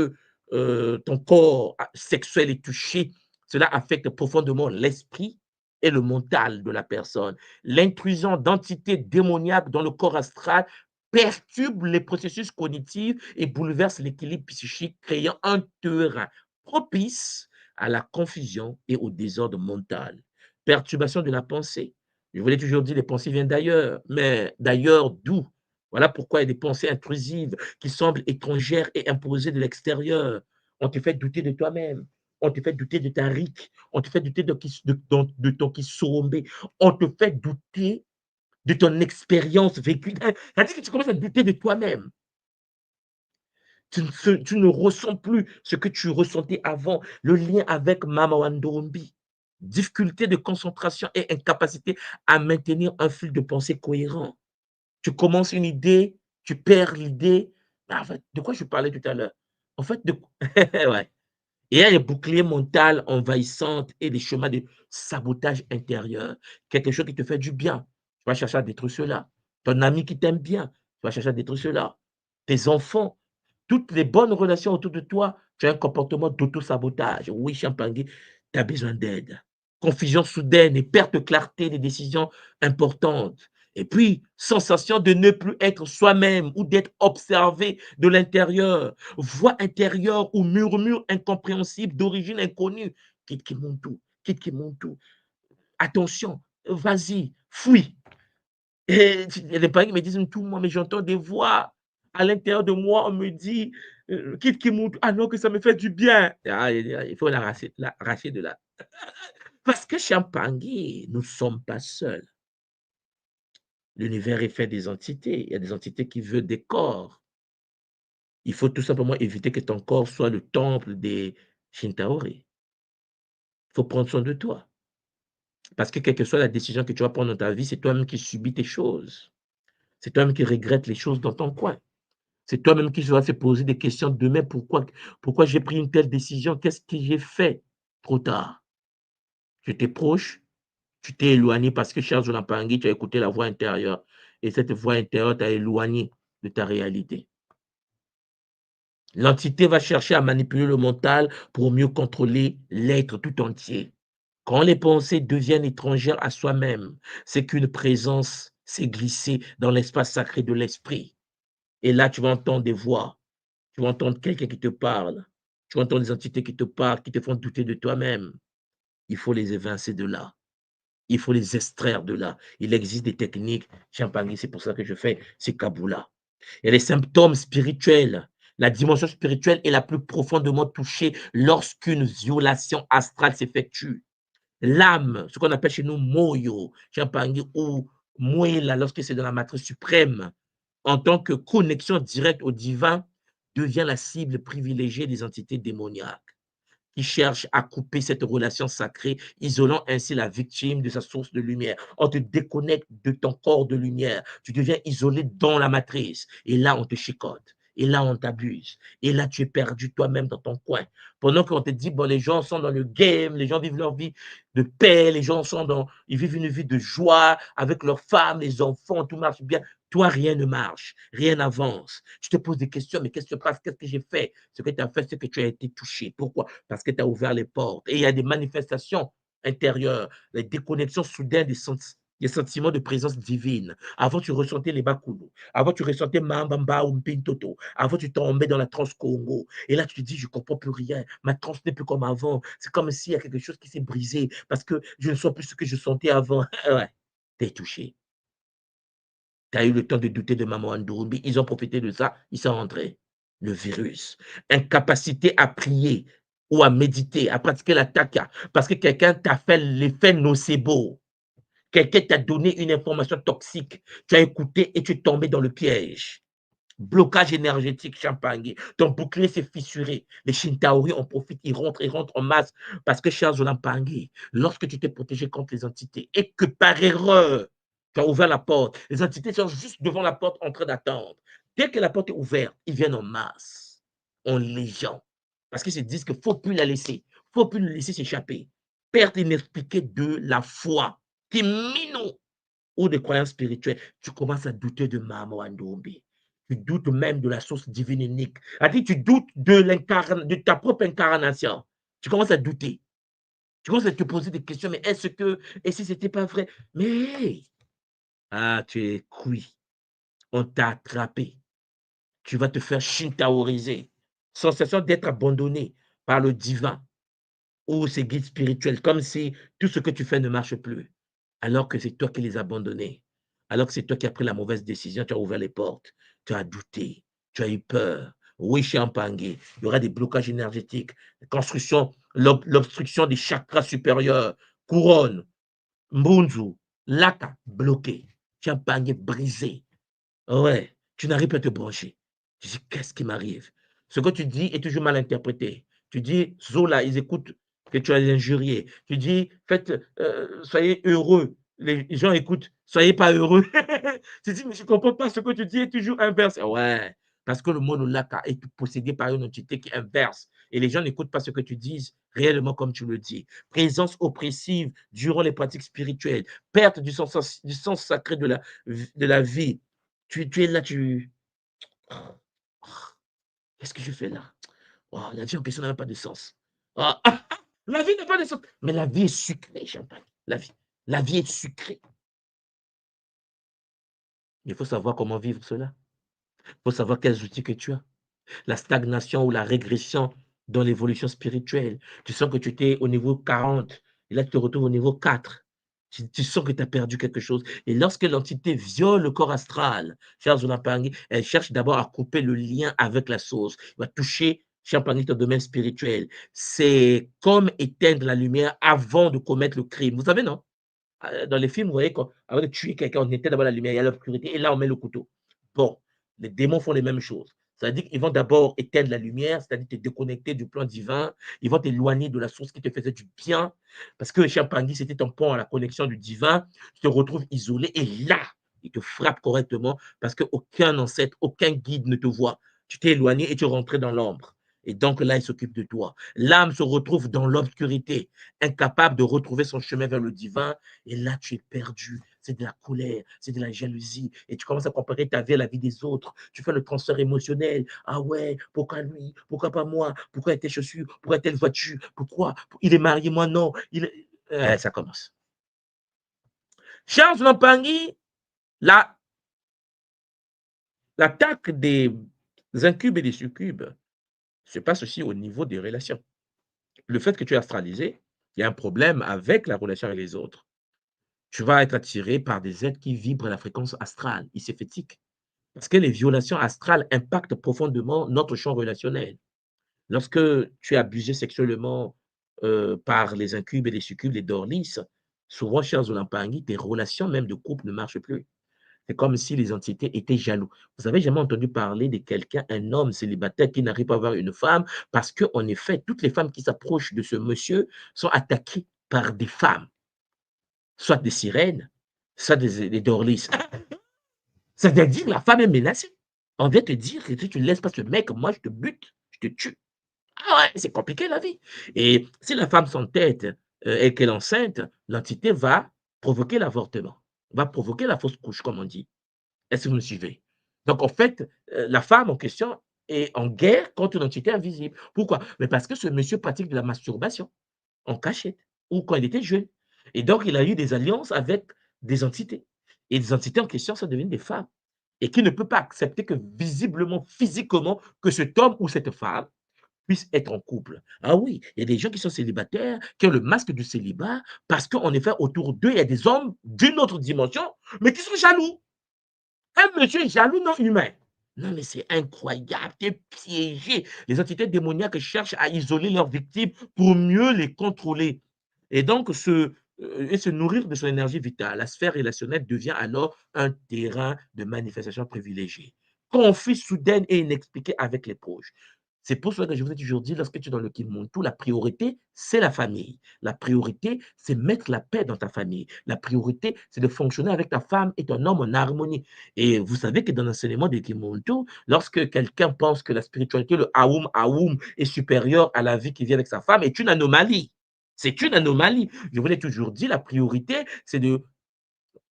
ton corps sexuel est touché, cela affecte profondément l'esprit et le mental de la personne. L'intrusion d'entités démoniaques dans le corps astral perturbe les processus cognitifs et bouleverse l'équilibre psychique, créant un terrain propice à la confusion et au désordre mental. Perturbation de la pensée. Je vous l'ai toujours dit, les pensées viennent d'ailleurs, mais d'ailleurs d'où? Voilà pourquoi il y a des pensées intrusives qui semblent étrangères et imposées de l'extérieur. On te fait douter de toi-même. On te fait douter de ta rique. On te fait douter de ton Kisorombe. On te fait douter de ton expérience vécue. C'est-à-dire que tu commences à douter de toi-même. Tu ne ressens plus ce que tu ressentais avant. Le lien avec Mama Wandombi. Difficulté de concentration et incapacité à maintenir un flux de pensée cohérent. Tu commences une idée, tu perds l'idée. En fait, de quoi je parlais tout à l'heure? En fait, ouais. Et il y a les boucliers mentaux envahissants et des chemins de sabotage intérieur. Quelque chose qui te fait du bien, tu vas chercher à détruire cela. Ton ami qui t'aime bien, tu vas chercher à détruire cela. Tes enfants, toutes les bonnes relations autour de toi, tu as un comportement d'auto-sabotage. Oui, Champangui, tu as besoin d'aide. Confusion soudaine et perte de clarté des décisions importantes. Et puis, sensation de ne plus être soi-même ou d'être observé de l'intérieur. Voix intérieure ou murmure incompréhensible d'origine inconnue. Quitte qui monte tout, quitte qui monte tout. Attention, vas-y, fuis. Et les parents me disent tout, moi, mais j'entends des voix. À l'intérieur de moi, on me dit, quitte qui monte, ah non, que ça me fait du bien. Ah, il faut l'arracher de là. Parce que Champangui, nous ne sommes pas seuls. L'univers est fait des entités. Il y a des entités qui veulent des corps. Il faut tout simplement éviter que ton corps soit le temple des Shintaori. Il faut prendre soin de toi. Parce que quelle que soit la décision que tu vas prendre dans ta vie, c'est toi-même qui subis tes choses. C'est toi-même qui regrettes les choses dans ton coin. C'est toi-même qui vas se poser des questions demain. Pourquoi j'ai pris une telle décision? Qu'est-ce que j'ai fait trop tard? Tu étais proche, tu t'es éloigné parce que Charles Olampangi, tu as écouté la voix intérieure. Et cette voix intérieure t'a éloigné de ta réalité. L'entité va chercher à manipuler le mental pour mieux contrôler l'être tout entier. Quand les pensées deviennent étrangères à soi-même, c'est qu'une présence s'est glissée dans l'espace sacré de l'esprit. Et là, tu vas entendre des voix, tu vas entendre quelqu'un qui te parle, tu vas entendre des entités qui te parlent, qui te font douter de toi-même. Il faut les évincer de là. Il faut les extraire de là. Il existe des techniques, Champagne, c'est pour ça que je fais ces kaboulas. Il y a des symptômes spirituels. La dimension spirituelle est la plus profondément touchée lorsqu'une violation astrale s'effectue. L'âme, ce qu'on appelle chez nous Moyo, Champagne ou Moela, lorsque c'est dans la matrice suprême, en tant que connexion directe au divin, devient la cible privilégiée des entités démoniaques qui cherchent à couper cette relation sacrée, isolant ainsi la victime de sa source de lumière. On te déconnecte de ton corps de lumière. Tu deviens isolé dans la matrice. Et là, on te chicote. Et là, on t'abuse. Et là, tu es perdu toi-même dans ton coin. Pendant qu'on te dit, bon, les gens sont dans le game, les gens vivent leur vie de paix, les gens ils vivent une vie de joie avec leurs femmes, les enfants, tout marche bien. Toi, rien ne marche, rien n'avance. Tu te poses des questions, mais qu'est-ce qui se passe? Qu'est-ce que j'ai fait? Ce que tu as fait, c'est que tu as été touché. Pourquoi? Parce que tu as ouvert les portes. Et il y a des manifestations intérieures, les déconnexions soudaines des sentiments de présence divine. Avant, tu ressentais les Bakulu. Avant, tu ressentais Mambamba ou Mpintoto. Avant, tu tombais dans la transe Congo. Et là, tu te dis, je ne comprends plus rien. Ma transe n'est plus comme avant. C'est comme s'il y a quelque chose qui s'est brisé parce que je ne sens plus ce que je sentais avant. Ouais, tu es touché. Tu as eu le temps de douter de Maman Ndoumbi. Ils ont profité de ça. Ils sont rentrés. Le virus. Incapacité à prier ou à méditer, à pratiquer la taka, parce que quelqu'un t'a fait l'effet nocebo. Quelqu'un t'a donné une information toxique. Tu as écouté et tu es tombé dans le piège. Blocage énergétique, Champagne. Ton bouclier s'est fissuré. Les Shintaori en profitent, ils rentrent en masse. Parce que, cher Zolampangi, lorsque tu t'es protégé contre les entités et que par erreur, tu as ouvert la porte, les entités sont juste devant la porte en train d'attendre. Dès que la porte est ouverte, ils viennent en masse, en légion. Parce qu'ils se disent qu'il ne faut plus la laisser. Il ne faut plus le laisser s'échapper. Perte inexpliquée de la foi, qui mine ou des croyances spirituelles. Tu commences à douter de Maman Ndoumbi. Tu doutes même de la source divine unique. Tu doutes de ta propre incarnation. Tu commences à douter. Tu commences à te poser des questions. Mais est-ce que, et si ce n'était pas vrai? Mais, tu es cuit. On t'a attrapé. Tu vas te faire shintaoriser. Sensation d'être abandonné par le divin ou ses guides spirituels, comme si tout ce que tu fais ne marche plus. Alors que c'est toi qui les as abandonnés. Alors que c'est toi qui as pris la mauvaise décision, tu as ouvert les portes, tu as douté, tu as eu peur. Oui, Champangé, il y aura des blocages énergétiques, l'obstruction des chakras supérieurs, couronne, mbunzu, laka, bloqué, Champangé brisé. Ouais, tu n'arrives pas à te brancher. Tu dis, qu'est-ce qui m'arrive? Ce que tu dis est toujours mal interprété. Tu dis, Zola, ils écoutent que tu as injurié. Tu dis, faites, soyez heureux. Les gens écoutent, soyez pas heureux. Tu dis, mais je ne comprends pas ce que tu dis est toujours inverse. Ouais, parce que le monde Laka est possédé par une entité qui est inverse. Et les gens n'écoutent pas ce que tu dis réellement comme tu le dis. Présence oppressive durant les pratiques spirituelles. Perte du sens sacré de la vie. Tu es là, qu'est-ce que je fais là? Oh, la vie en question n'a pas de sens. Oh, la vie n'a pas de sens. Mais la vie est sucrée, Champagne. La vie est sucrée. Il faut savoir comment vivre cela. Il faut savoir quels outils que tu as. La stagnation ou la régression dans l'évolution spirituelle. Tu sens que tu étais au niveau 40 et là tu te retrouves au niveau 4. Tu sens que tu as perdu quelque chose. Et lorsque l'entité viole le corps astral, cher Zonapangi, elle cherche d'abord à couper le lien avec la source. Elle va toucher, cher Pangi, ton domaine spirituel. C'est comme éteindre la lumière avant de commettre le crime. Vous savez, non? Dans les films, vous voyez, avant de tuer quelqu'un, on éteint d'abord la lumière, il y a l'obscurité, et là, on met le couteau. Bon, les démons font les mêmes choses. C'est-à-dire qu'ils vont d'abord éteindre la lumière, c'est-à-dire te déconnecter du plan divin. Ils vont t'éloigner de la source qui te faisait du bien. Parce que Champangui, c'était ton pont à la connexion du divin. Tu te retrouves isolé et là, ils te frappent correctement parce qu'aucun ancêtre, aucun guide ne te voit. Tu t'es éloigné et tu es rentré dans l'ombre. Et donc là, il s'occupe de toi. L'âme se retrouve dans l'obscurité, incapable de retrouver son chemin vers le divin. Et là, tu es perdu. C'est de la colère, c'est de la jalousie. Et tu commences à comparer ta vie à la vie des autres. Tu fais le transfert émotionnel. Ah ouais, pourquoi lui? Pourquoi pas moi? Pourquoi telle chaussure? Pourquoi telle voiture? Pourquoi? Il est marié, moi non. Ça commence. Charles Lampangui, l'attaque des incubes et des succubes se passe aussi au niveau des relations. Le fait que tu es astralisé, il y a un problème avec la relation avec les autres. Tu vas être attiré par des êtres qui vibrent à la fréquence astrale, iséphétique. Parce que les violations astrales impactent profondément notre champ relationnel. Lorsque tu es abusé sexuellement par les incubes et les succubes, les dorlis, souvent, chers Olampangui, tes relations même de couple ne marchent plus. C'est comme si les entités étaient jaloux. Vous avez jamais entendu parler de quelqu'un, un homme célibataire qui n'arrive pas à avoir une femme parce qu'en effet, toutes les femmes qui s'approchent de ce monsieur sont attaquées par des femmes, soit des sirènes, soit des dorlis. Ça veut dire que la femme est menacée. On vient te dire que si tu ne laisses pas ce mec, moi je te bute, je te tue. Ah ouais, c'est compliqué la vie. Et si la femme s'entête et qu'elle est enceinte, l'entité va provoquer l'avortement, va provoquer la fausse couche, comme on dit. Est-ce que vous me suivez? Donc, en fait, la femme en question est en guerre contre une entité invisible. Pourquoi? Mais parce que ce monsieur pratique de la masturbation en cachette ou quand il était jeune. Et donc, il a eu des alliances avec des entités. Et les entités en question, ça devient des femmes. Et qui ne peut pas accepter que visiblement, physiquement, que cet homme ou cette femme puisse être en couple. Ah oui, il y a des gens qui sont célibataires, qui ont le masque du célibat, parce qu'en effet, autour d'eux, il y a des hommes d'une autre dimension, mais qui sont jaloux. Un monsieur jaloux non humain. Non, mais c'est incroyable, tu es piégé. Les entités démoniaques cherchent à isoler leurs victimes pour mieux les contrôler. Et donc, se nourrir de son énergie vitale. La sphère relationnelle devient alors un terrain de manifestation privilégié. Conflit soudain et inexpliqué avec les proches. C'est pour cela que je vous ai toujours dit, lorsque tu es dans le Kimuntu, la priorité, c'est la famille. La priorité, c'est mettre la paix dans ta famille. La priorité, c'est de fonctionner avec ta femme et ton homme en harmonie. Et vous savez que dans l'enseignement des Kimuntu, lorsque quelqu'un pense que la spiritualité, le Aoum Aoum, est supérieur à la vie qui vit avec sa femme, est une anomalie. C'est une anomalie. Je vous l'ai toujours dit, la priorité, c'est de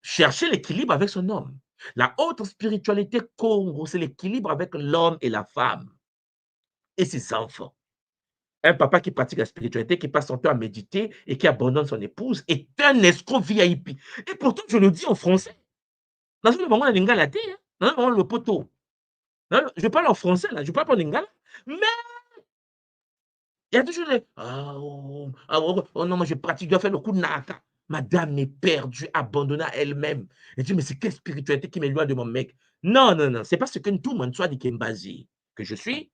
chercher l'équilibre avec son homme. La haute spiritualité Congo, c'est l'équilibre avec l'homme et la femme et ses enfants. Un papa qui pratique la spiritualité, qui passe son temps à méditer et qui abandonne son épouse est un escroc VIP. Et pourtant, je le dis en français. Dans ce moment, on a lingala, dans ce moment, le poteau. Je parle en français, là, je parle pas en lingala. Mais il y a toujours les. Oh non, moi je pratique, je dois faire le coup de naka. Madame est perdue, abandonnée à elle-même. Elle dit, mais c'est quelle spiritualité qui m'éloigne de mon mec? Non, non, non, c'est parce que tout le monde soit dit Kembazi que je suis,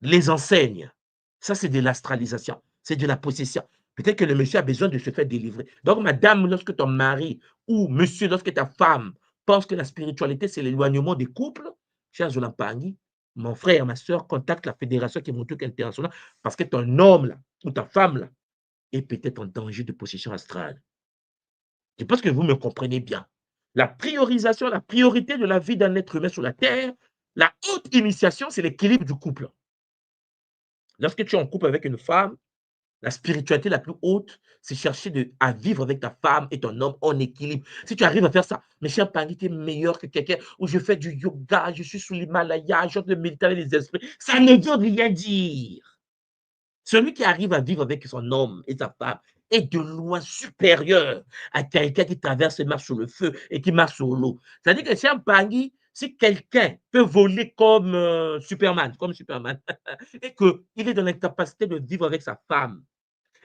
les enseigne. Ça, c'est de l'astralisation, c'est de la possession. Peut-être que le monsieur a besoin de se faire délivrer. Donc, madame, lorsque ton mari ou monsieur, lorsque ta femme pense que la spiritualité, c'est l'éloignement des couples, cher Zolampagni, mon frère, ma soeur, contacte la Fédération Kimontuke Internationale parce que ton homme là, ou ta femme là, est peut-être en danger de possession astrale. Je pense que vous me comprenez bien. La priorisation, la priorité de la vie d'un être humain sur la terre, la haute initiation, c'est l'équilibre du couple. Lorsque tu es en couple avec une femme, la spiritualité la plus haute, c'est chercher à vivre avec ta femme et ton homme en équilibre. Si tu arrives à faire ça, mes chers Pangui, tu es meilleur que quelqu'un où je fais du yoga, je suis sous l'Himalaya, je suis méditer avec les esprits. Ça ne veut rien dire. Celui qui arrive à vivre avec son homme et sa femme est de loin supérieur à quelqu'un qui traverse et marche sur le feu et qui marche sur l'eau. C'est-à-dire que chez Pangui, si quelqu'un peut voler comme Superman, et qu'il est dans l'incapacité de vivre avec sa femme,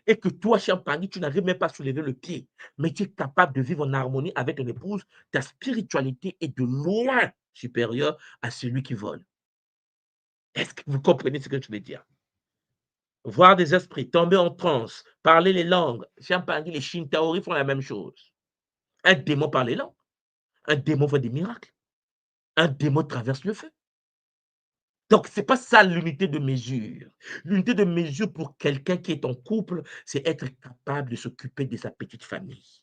et que toi, Champagne, tu n'arrives même pas à soulever le pied, mais tu es capable de vivre en harmonie avec ton épouse, ta spiritualité est de loin supérieure à celui qui vole. Est-ce que vous comprenez ce que je veux dire? Voir des esprits, tomber en transe, parler les langues. Champagne, les Shintaori font la même chose. Un démon parle les langues. Un démon fait des miracles. Un démon traverse le feu. Donc, ce n'est pas ça l'unité de mesure. L'unité de mesure pour quelqu'un qui est en couple, c'est être capable de s'occuper de sa petite famille.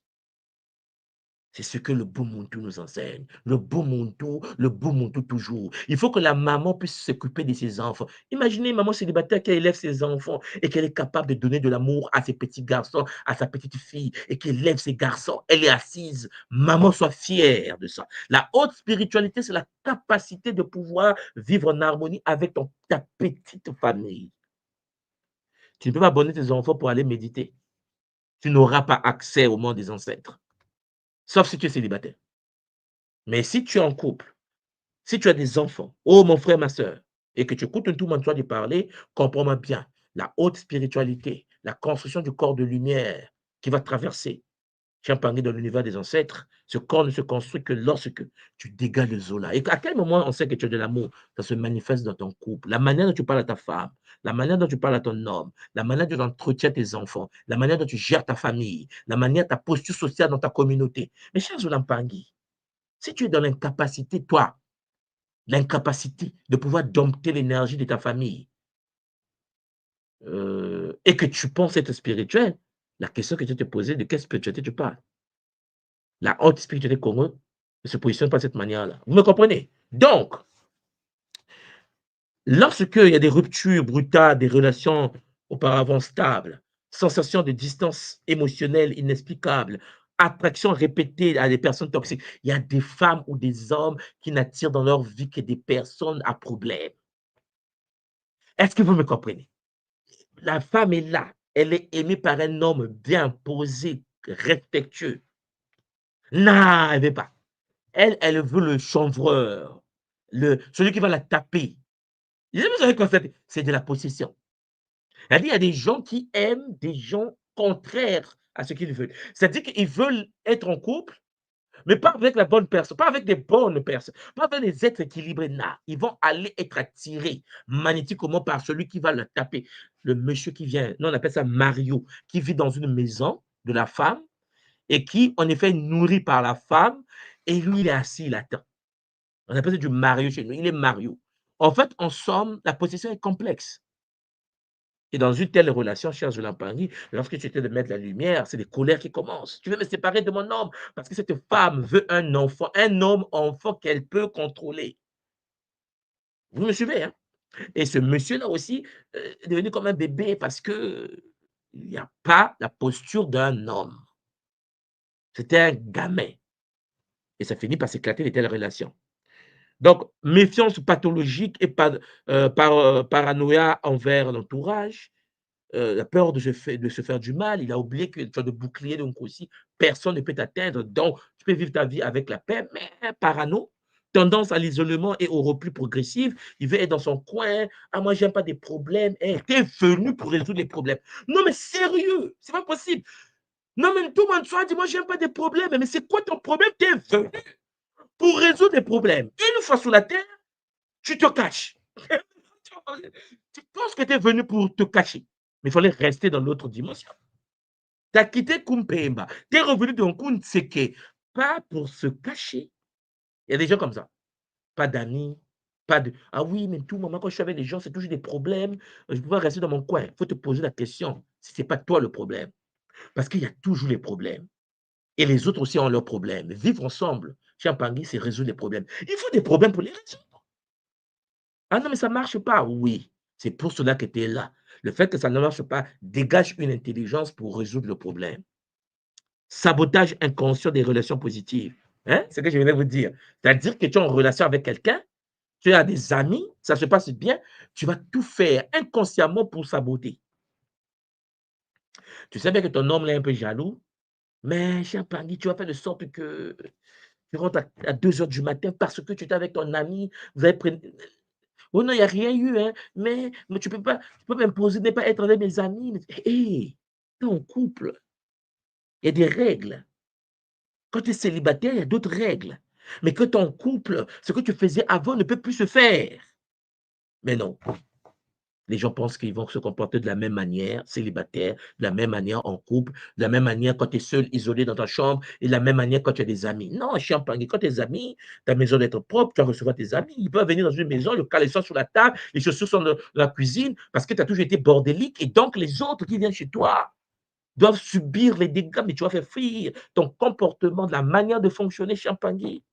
C'est ce que le Bumuntu nous enseigne. Le Bumuntu toujours. Il faut que la maman puisse s'occuper de ses enfants. Imaginez une maman célibataire qui élève ses enfants et qu'elle est capable de donner de l'amour à ses petits garçons, à sa petite fille, et qu'elle élève ses garçons. Elle est assise. Maman, soit fière de ça. La haute spiritualité, c'est la capacité de pouvoir vivre en harmonie avec ta petite famille. Tu ne peux pas abonner tes enfants pour aller méditer. Tu n'auras pas accès au monde des ancêtres. Sauf si tu es célibataire. Mais si tu es en couple, si tu as des enfants, oh mon frère, ma soeur, et que tu écoutes tout mon toi de parler, comprends-moi bien. La haute spiritualité, la construction du corps de lumière qui va traverser Champagne dans l'univers des ancêtres, ce corps ne se construit que lorsque tu dégages le Zola. Et à quel moment on sait que tu as de l'amour? Ça se manifeste dans ton couple. La manière dont tu parles à ta femme, la manière dont tu parles à ton homme, la manière dont tu entretiens tes enfants, la manière dont tu gères ta famille, la manière, ta posture sociale dans ta communauté. Mes chers Zolampangui, si tu es dans l'incapacité, toi, l'incapacité de pouvoir dompter l'énergie de ta famille et que tu penses être spirituel, la question que tu te posais, de quelle spiritualité tu parles? La haute spiritualité congolaise ne se positionne pas de cette manière-là. Vous me comprenez? Donc, lorsqu'il y a des ruptures brutales, des relations auparavant stables, sensation de distance émotionnelle inexplicable, attraction répétée à des personnes toxiques, il y a des femmes ou des hommes qui n'attirent dans leur vie que des personnes à problème. Est-ce que vous me comprenez? La femme est là, elle est aimée par un homme bien posé, respectueux. Non, elle ne veut pas. Elle veut le chanvreur, celui qui va la taper. Vous avez constaté, c'est de la possession. C'est-à-dire, il y a des gens qui aiment des gens contraires à ce qu'ils veulent. C'est-à-dire qu'ils veulent être en couple, mais pas avec la bonne personne, pas avec des bonnes personnes, pas avec des êtres équilibrés. Non, ils vont aller être attirés magnétiquement par celui qui va le taper. Le monsieur qui vient, nous on appelle ça Mario, qui vit dans une maison de la femme et qui, en effet, est nourri par la femme et lui, il est assis, il attend. On appelle ça du Mario chez nous, il est Mario. En fait, en somme, la possession est complexe. Et dans une telle relation, cher Zolampangui, lorsque tu essaies de mettre la lumière, c'est des colères qui commencent. Tu veux me séparer de mon homme parce que cette femme veut un enfant, un homme-enfant qu'elle peut contrôler. Vous me suivez, hein? Et ce monsieur-là aussi est devenu comme un bébé parce que il n'y a pas la posture d'un homme. C'était un gamin. Et ça finit par s'éclater de telles relations. Donc, méfiance pathologique et paranoïa envers l'entourage, la peur de se faire du mal. Il a oublié que tu as de bouclier, donc aussi, personne ne peut t'atteindre. Donc, tu peux vivre ta vie avec la paix, mais parano, tendance à l'isolement et au repli progressif. Il veut être dans son coin. Ah, moi, j'aime pas des problèmes. Hey, tu es venu pour résoudre les problèmes. Non, mais sérieux, c'est pas possible. Non, mais tout le monde soit dit, moi, j'aime pas des problèmes. Mais c'est quoi ton problème? Tu es venu pour résoudre des problèmes. Une fois sur la terre, tu te caches. Tu penses que tu es venu pour te cacher. Mais il fallait rester dans l'autre dimension. Tu as quitté Kumpemba. Tu es revenu dans Kunseke. Pas pour se cacher. Il y a des gens comme ça. Pas d'amis. Pas de. Ah oui, mais tout moment, quand je suis avec les gens, c'est toujours des problèmes. Je peux pas rester dans mon coin. Il faut te poser la question si ce n'est pas toi le problème. Parce qu'il y a toujours les problèmes. Et les autres aussi ont leurs problèmes. Vivre ensemble, Champangui, c'est résoudre les problèmes. Il faut des problèmes pour les résoudre. Ah non, mais ça ne marche pas. Oui, c'est pour cela que tu es là. Le fait que ça ne marche pas dégage une intelligence pour résoudre le problème. Sabotage inconscient des relations positives. Hein? C'est ce que je venais de vous dire. C'est-à-dire que tu es en relation avec quelqu'un, tu as des amis, ça se passe bien, tu vas tout faire inconsciemment pour saboter. Tu sais bien que ton homme est un peu jaloux, mais Champagny, tu vas faire de sorte que tu rentres à 2 heures du matin parce que tu étais avec ton ami, vous avez pris. Oh non, il n'y a rien eu, hein, mais tu peux m'imposer de ne pas être avec mes amis. Hey, Tu es en couple, il y a des règles. Quand tu es célibataire, il y a d'autres règles. Mais quand tu es en couple, ce que tu faisais avant ne peut plus se faire. Mais non, les gens pensent qu'ils vont se comporter de la même manière, célibataire, de la même manière en couple, de la même manière quand tu es seul, isolé dans ta chambre, et de la même manière quand tu as des amis. Non, champagne, quand tu as des amis, ta maison doit être propre, tu vas recevoir tes amis. Ils peuvent venir dans une maison, le caleçon sur la table, les chaussures sont dans la cuisine, parce que tu as toujours été bordélique, et donc les autres qui viennent chez toi doivent subir les dégâts, mais tu vas faire fuir ton comportement, de la manière de fonctionner, champagne. Tu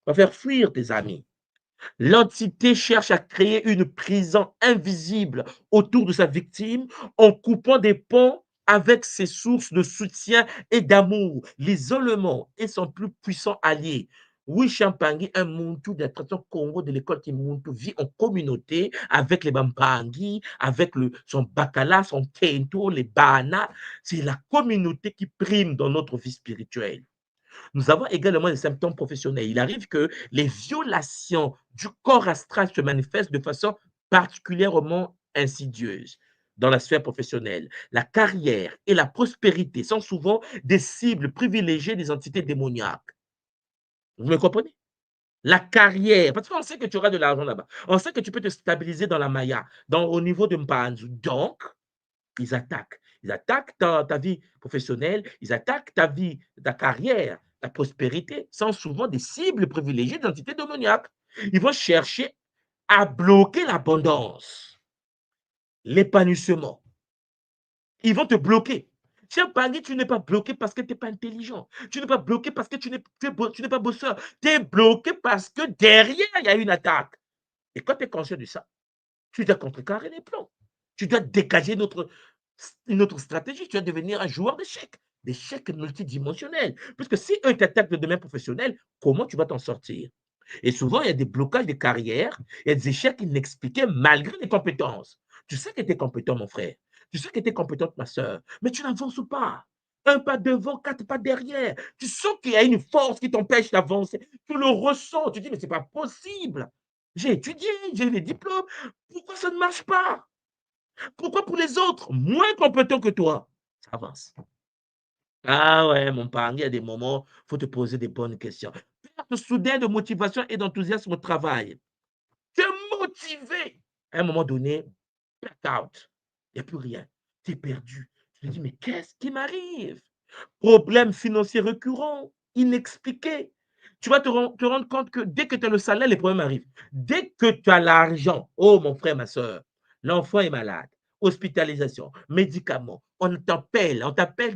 vas faire fuir tes amis. L'entité cherche à créer une prison invisible autour de sa victime en coupant des ponts avec ses sources de soutien et d'amour. L'isolement est son plus puissant allié. Oui, Champangui, un Muntu de la tradition Congo de l'école qui Muntu vit en communauté avec les Bampangi, avec son Bakala, son Kento, les Bana. C'est la communauté qui prime dans notre vie spirituelle. Nous avons également des symptômes professionnels. Il arrive que les violations du corps astral se manifestent de façon particulièrement insidieuse dans la sphère professionnelle. La carrière et la prospérité sont souvent des cibles privilégiées des entités démoniaques. Vous me comprenez? La carrière, parce qu'on sait que tu auras de l'argent là-bas. On sait que tu peux te stabiliser dans la Maya, au niveau de Mpanzu. Donc, ils attaquent. Ils attaquent ta vie professionnelle, ils attaquent ta vie, ta carrière, ta prospérité, sont souvent des cibles privilégiées d'entités démoniaques. Ils vont chercher à bloquer l'abondance, l'épanouissement. Ils vont te bloquer. Cher Bangui, tu n'es pas bloqué parce que tu n'es pas intelligent. Tu n'es pas bloqué parce que tu n'es pas bosseur. Tu es bloqué parce que derrière, il y a une attaque. Et quand tu es conscient de ça, tu dois contrecarrer les plans. Tu dois dégager une autre stratégie. Tu dois devenir un joueur d'échecs multidimensionnels. Puisque si eux t'attaquent de domaine professionnel, comment tu vas t'en sortir? Et souvent, il y a des blocages de carrière, il y a des échecs inexpliqués malgré les compétences. Tu sais que tu es compétent, mon frère. Tu sais que tu es compétente, ma soeur, mais tu n'avances pas. Un pas devant, quatre pas derrière. Tu sens qu'il y a une force qui t'empêche d'avancer. Tu le ressens. Tu dis, mais ce n'est pas possible. J'ai étudié, j'ai les diplômes. Pourquoi ça ne marche pas? Pourquoi pour les autres, moins compétents que toi, ça avance? Ah ouais, mon parent, il y a des moments, il faut te poser des bonnes questions. Perte soudaine de motivation et d'enthousiasme au travail. Tu es motivé. À un moment donné, blackout. Il n'y a plus rien. Tu es perdu. Tu te dis, mais qu'est-ce qui m'arrive? Problème financier récurrent, inexpliqué. Tu vas te rendre compte que dès que tu as le salaire, les problèmes arrivent. Dès que tu as l'argent, oh mon frère, ma soeur, l'enfant est malade, hospitalisation, médicaments, on t'appelle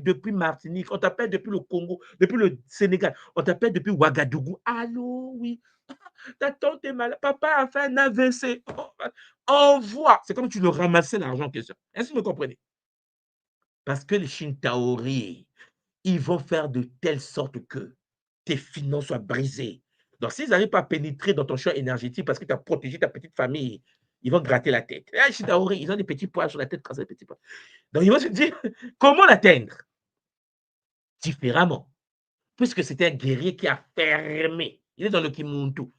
depuis Martinique, on t'appelle depuis le Congo, depuis le Sénégal, on t'appelle depuis Ouagadougou. Allô, oui, ta tante est malade, papa a fait un AVC. Oh, envoie. C'est comme si tu le ramassais l'argent en question. Est-ce que vous me comprenez? Parce que les Shintaori, ils vont faire de telle sorte que tes finances soient brisées. Donc, s'ils n'arrivent pas à pénétrer dans ton champ énergétique parce que tu as protégé ta petite famille, ils vont gratter la tête. Eh, Shintaori, ils ont des petits poils sur la tête quand c'est des petits poils. Donc, ils vont se dire, comment l'atteindre? Différemment. Puisque c'était un guerrier qui a fermé. Il est dans le Kimuntu.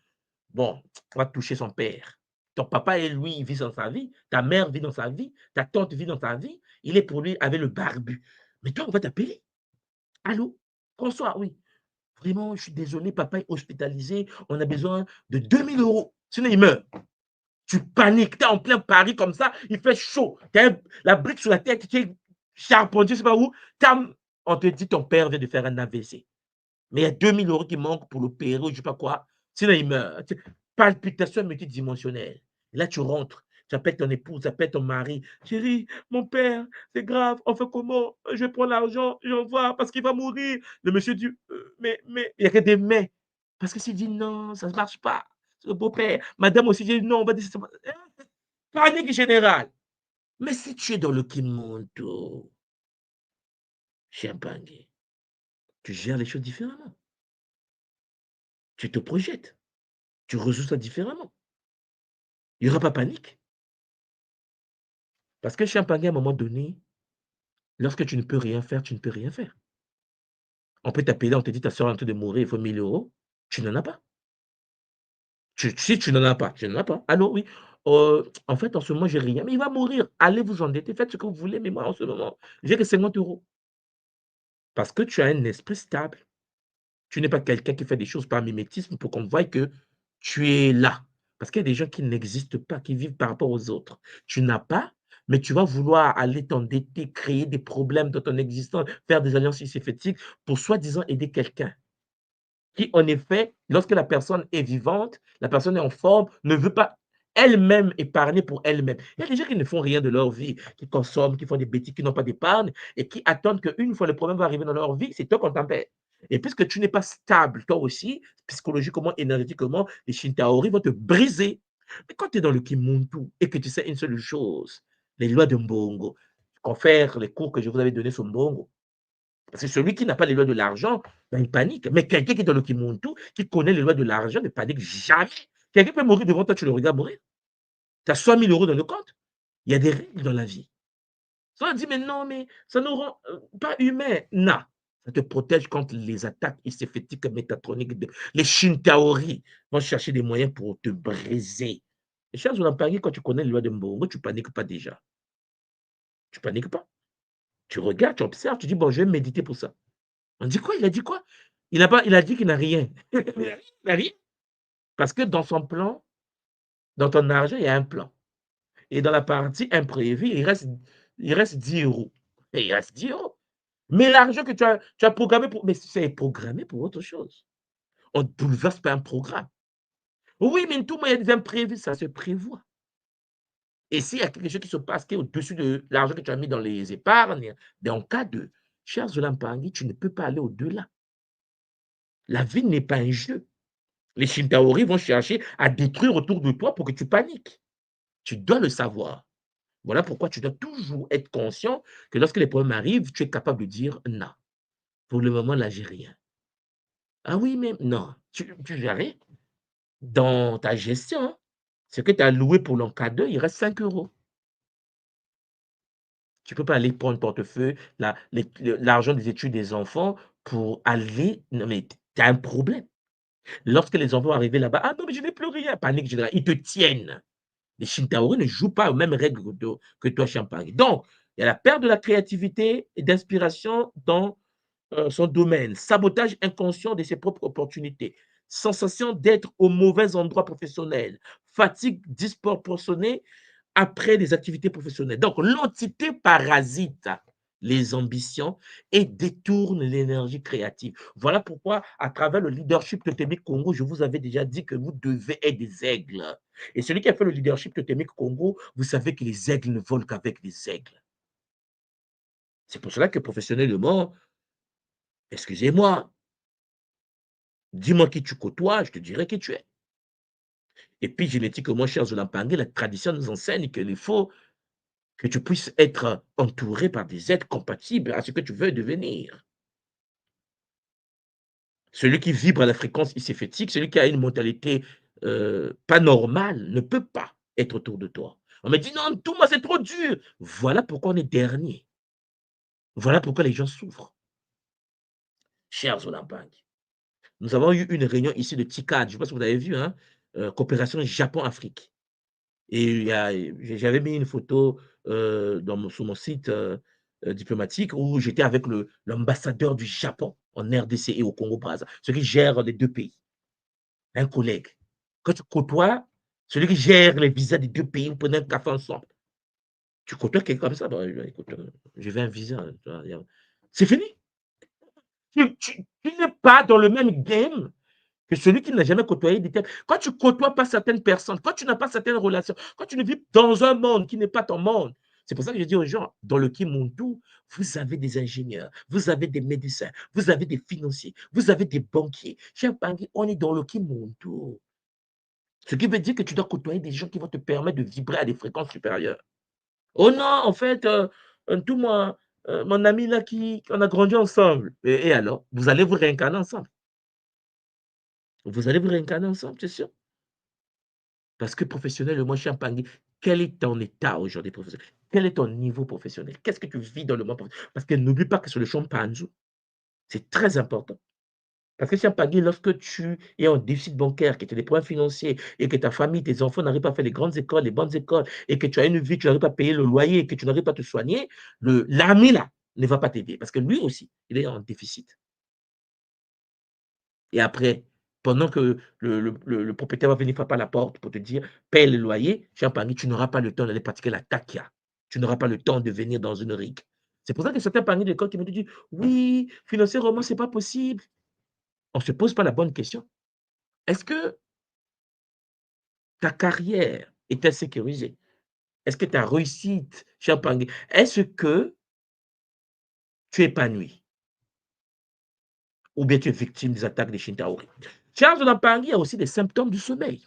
Bon, on va toucher son père. Ton papa et lui, il vit dans sa vie. Ta mère vit dans sa vie. Ta tante vit dans sa vie. Il est pour lui avec le barbu. Mais toi, on va t'appeler. Allô? François, oui. Vraiment, je suis désolé, papa est hospitalisé. On a besoin de 2000 euros. Sinon, il meurt. Tu paniques. Tu es en plein Paris comme ça. Il fait chaud. Tu as la brique sur la tête. Tu es charpentier, je ne sais pas où. On te dit ton père vient de faire un AVC. Mais il y a 2000 euros qui manquent pour l'opérer ou je ne sais pas quoi. Sinon, il meurt. Palpitation multidimensionnelle. Et là, tu rentres. Tu appelles ton épouse, tu appelles ton mari. Chérie, mon père, c'est grave. On fait comment? Je prends l'argent, j'envoie parce qu'il va mourir. Le monsieur dit, mais, il n'y a que des mais. Parce que s'il dit non, ça ne marche pas. C'est le beau-père. Madame aussi dit non, on va dire ça. Panique générale. Mais si tu es dans le Kimonto, Champagne, tu gères les choses différemment. Tu te projettes. Tu résous ça différemment. Il n'y aura pas panique. Parce que Champagne, à un moment donné, lorsque tu ne peux rien faire, tu ne peux rien faire. On peut t'appeler, on te dit ta soeur est en train de mourir, il faut 1000 euros. Tu n'en as pas. Si tu n'en as pas, tu n'en as pas. Allô, oui. En fait, en ce moment, j'ai rien, mais il va mourir. Allez vous endetter, faites ce que vous voulez, mais moi, en ce moment, j'ai que 50 euros. Parce que tu as un esprit stable. Tu n'es pas quelqu'un qui fait des choses par mimétisme pour qu'on voie que tu es là. Parce qu'il y a des gens qui n'existent pas, qui vivent par rapport aux autres. Tu n'as pas, mais tu vas vouloir aller t'endetter, créer des problèmes dans ton existence, faire des alliances sympathiques pour soi-disant aider quelqu'un qui, en effet, lorsque la personne est vivante, la personne est en forme, ne veut pas elle-même épargner pour elle-même. Il y a des gens qui ne font rien de leur vie, qui consomment, qui font des bêtises, qui n'ont pas d'épargne et qui attendent qu'une fois le problème va arriver dans leur vie, c'est toi qu'on t'empêche. Et puisque tu n'es pas stable, toi aussi, psychologiquement, énergétiquement, les Shintaori vont te briser. Mais quand tu es dans le Kimuntu et que tu sais une seule chose, les lois de Mbongo, confère les cours que je vous avais donnés sur Mbongo, parce que celui qui n'a pas les lois de l'argent, ben, il panique. Mais quelqu'un qui est dans le Kimuntu, qui connaît les lois de l'argent, ne panique jamais. Quelqu'un peut mourir devant toi, tu le regardes mourir. Tu as 100 000 euros dans le compte. Il y a des règles dans la vie. Ça on dit, mais non, mais ça nous rend pas humains. Non. Ça te protège contre les attaques encéphalitiques métatroniques. Les Shintaori vont chercher des moyens pour te briser. Et chers Olampagui, quand tu connais les lois de Mbongo, tu ne paniques pas déjà. Tu ne paniques pas. Tu regardes, tu observes, tu dis, bon, je vais méditer pour ça. On dit quoi? Il a dit quoi? Il a dit qu'il n'a rien. Il n'a rien. Parce que dans son plan, dans ton argent, il y a un plan. Et dans la partie imprévue, il reste 10 euros. Et il reste 10 euros. Mais l'argent que tu as programmé pour. Mais c'est programmé pour autre chose. On ne bouleverse pas un programme. Oui, mais tout, il y a des imprévus, ça se prévoit. Et s'il y a quelque chose qui se passe qui est au-dessus de l'argent que tu as mis dans les épargnes, en cas de chers Zolampangui, tu ne peux pas aller au-delà. La vie n'est pas un jeu. Les Shintaori vont chercher à détruire autour de toi pour que tu paniques. Tu dois le savoir. Voilà pourquoi tu dois toujours être conscient que lorsque les problèmes arrivent, tu es capable de dire non. Pour le moment, là, j'ai rien. Ah oui, mais non, tu gères rien. Dans ta gestion, ce que tu as loué pour l'encadreur, il reste 5 euros. Tu ne peux pas aller prendre portefeuille, l'argent des études des enfants pour aller. Non, mais tu as un problème. Lorsque les enfants arrivent là-bas, ah non, mais je n'ai plus rien. Panique générale. Ils te tiennent. Les Shintaori ne jouent pas aux mêmes règles que toi, Champagne. Donc, il y a la perte de la créativité et d'inspiration dans son domaine, sabotage inconscient de ses propres opportunités, sensation d'être au mauvais endroit professionnel, fatigue disproportionnée après des activités professionnelles. Donc, l'entité parasite les ambitions et détourne l'énergie créative. Voilà pourquoi, à travers le leadership totémique Congo, je vous avais déjà dit que vous devez être des aigles. Et celui qui a fait le leadership totémique Congo, vous savez que les aigles ne volent qu'avec des aigles. C'est pour cela que professionnellement, excusez-moi, dis-moi qui tu côtoies, je te dirai qui tu es. Et puis, génétiquement, cher Zolampangé, la tradition nous enseigne qu'il faut que tu puisses être entouré par des êtres compatibles à ce que tu veux devenir. Celui qui vibre à la fréquence iséphétique, celui qui a une mentalité pas normale, ne peut pas être autour de toi. On me dit non, tout moi c'est trop dur. Voilà pourquoi on est dernier. Voilà pourquoi les gens souffrent. Cher Zolampangé, nous avons eu une réunion ici de TICAD, je ne sais pas si vous avez vu, hein, coopération Japon-Afrique. Et j'avais mis une photo sur mon site diplomatique où j'étais avec l'ambassadeur du Japon en RDC et au Congo-Brazza, celui qui gère les deux pays, un collègue. Quand tu côtoies celui qui gère les visas des deux pays, vous prenez un café ensemble. Tu côtoies quelqu'un comme ça, bah, écoute, je vais un visa. C'est fini. Tu n'es pas dans le même game que celui qui n'a jamais côtoyé des têtes. Quand tu ne côtoies pas certaines personnes, quand tu n'as pas certaines relations, quand tu ne vis dans un monde qui n'est pas ton monde, c'est pour ça que je dis aux gens, dans le Kimuntu, vous avez des ingénieurs, vous avez des médecins, vous avez des financiers, vous avez des banquiers. Cher Bangui, on est dans le Kimuntu. Ce qui veut dire que tu dois côtoyer des gens qui vont te permettre de vibrer à des fréquences supérieures. Oh non, en fait, tout mon ami là, on a grandi ensemble. Et alors, vous allez vous réincarner ensemble. Vous allez vous réincarner ensemble, c'est sûr. Parce que professionnellement, Champagne, quel est ton état aujourd'hui professionnel? Quel est ton niveau professionnel? Qu'est-ce que tu vis dans le monde professionnel? Parce que n'oublie pas que sur le champ Panzu, c'est très important. Parce que Champagny, lorsque tu es en déficit bancaire, que tu as des problèmes financiers et que ta famille, tes enfants n'arrivent pas à faire les grandes écoles, les bonnes écoles, et que tu as une vie, tu n'arrives pas à payer le loyer, et que tu n'arrives pas à te soigner, l'ami là ne va pas t'aider. Parce que lui aussi, il est en déficit. Et après, pendant que le propriétaire va venir frapper à la porte pour te dire, paye le loyer, Champagny, tu n'auras pas le temps d'aller pratiquer la takia. Tu n'auras pas le temps de venir dans une rigue. C'est pour ça que certains paniers d'école qui me disent, oui, financièrement, ce n'est pas possible. On ne se pose pas la bonne question. Est-ce que ta carrière est-elle sécurisée? Est-ce que ta réussite, Champagny, est-ce que tu es épanoui? Ou bien tu es victime des attaques des Shintaori? Charles Lampangui a aussi des symptômes du sommeil.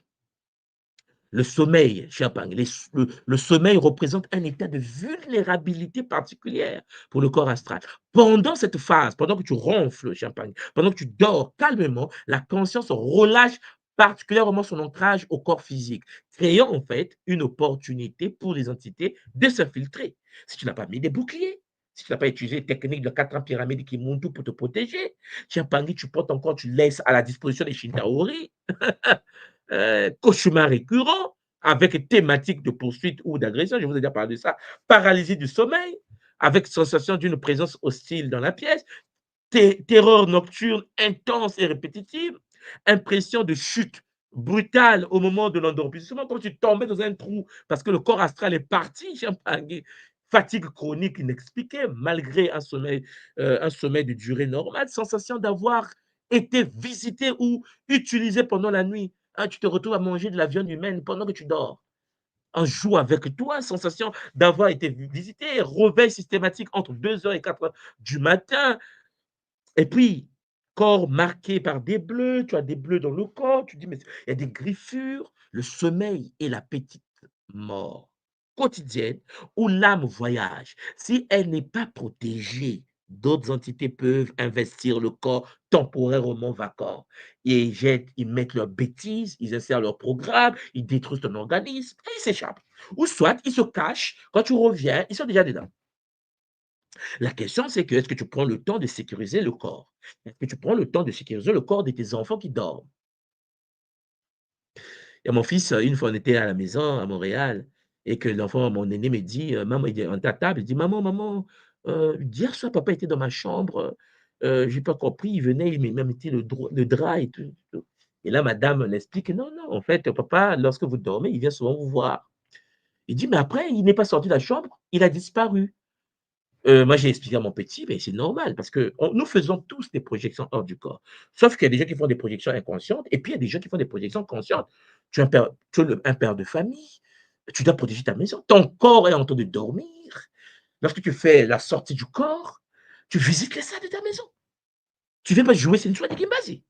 Le sommeil, Champagne, le sommeil représente un état de vulnérabilité particulière pour le corps astral. Pendant cette phase, pendant que tu ronfles, Champagne, pendant que tu dors calmement, la conscience relâche particulièrement son ancrage au corps physique, créant en fait une opportunité pour les entités de s'infiltrer. Si tu n'as pas mis des boucliers, si tu n'as pas utilisé les techniques de 4 ans pyramide qui montent tout pour te protéger, Champagne, tu portes encore, tu laisses à la disposition des Shintaori cauchemar récurrent avec thématique de poursuite ou d'agression, je vous ai déjà parlé de ça, paralysie du sommeil, avec sensation d'une présence hostile dans la pièce, terreur nocturne intense et répétitive, impression de chute brutale au moment de l'endormissement, comme si tu tombais dans un trou parce que le corps astral est parti, Champagne. Fatigue chronique inexpliquée malgré un sommeil de durée normale, sensation d'avoir été visité ou utilisé pendant la nuit. Hein, tu te retrouves à manger de la viande humaine pendant que tu dors. On joue avec toi, sensation d'avoir été visité, réveil systématique entre 2 heures et 4 heures du matin, et puis, corps marqué par des bleus, tu as des bleus dans le corps, tu dis, mais il y a des griffures, le sommeil et la petite mort quotidienne où l'âme voyage. Si elle n'est pas protégée, d'autres entités peuvent investir le corps temporairement vacant. Ils mettent leurs bêtises, ils insèrent leur programme, ils détruisent ton organisme et ils s'échappent. Ou soit ils se cachent, quand tu reviens, ils sont déjà dedans. La question, c'est que est-ce que tu prends le temps de sécuriser le corps? Est-ce que tu prends le temps de sécuriser le corps de tes enfants qui dorment? Et mon fils, une fois, on était à la maison à Montréal et que l'enfant, mon aîné, me dit, maman, il est à table, il dit, maman, hier soir, papa était dans ma chambre, j'ai pas compris, il venait, il m'a mis le drap et tout, tout. Et là, madame l'explique, non, non, en fait, papa, lorsque vous dormez, il vient souvent vous voir. Il dit, mais après, il n'est pas sorti de la chambre, il a disparu. Moi, j'ai expliqué à mon petit, mais c'est normal parce que nous faisons tous des projections hors du corps. Sauf qu'il y a des gens qui font des projections inconscientes et puis il y a des gens qui font des projections conscientes. Tu es un père de famille, tu dois protéger ta maison. Ton corps est en train de dormir. Lorsque tu fais la sortie du corps, tu visites les salles de ta maison. Tu ne viens pas jouer, c'est une chose de Gimbazi.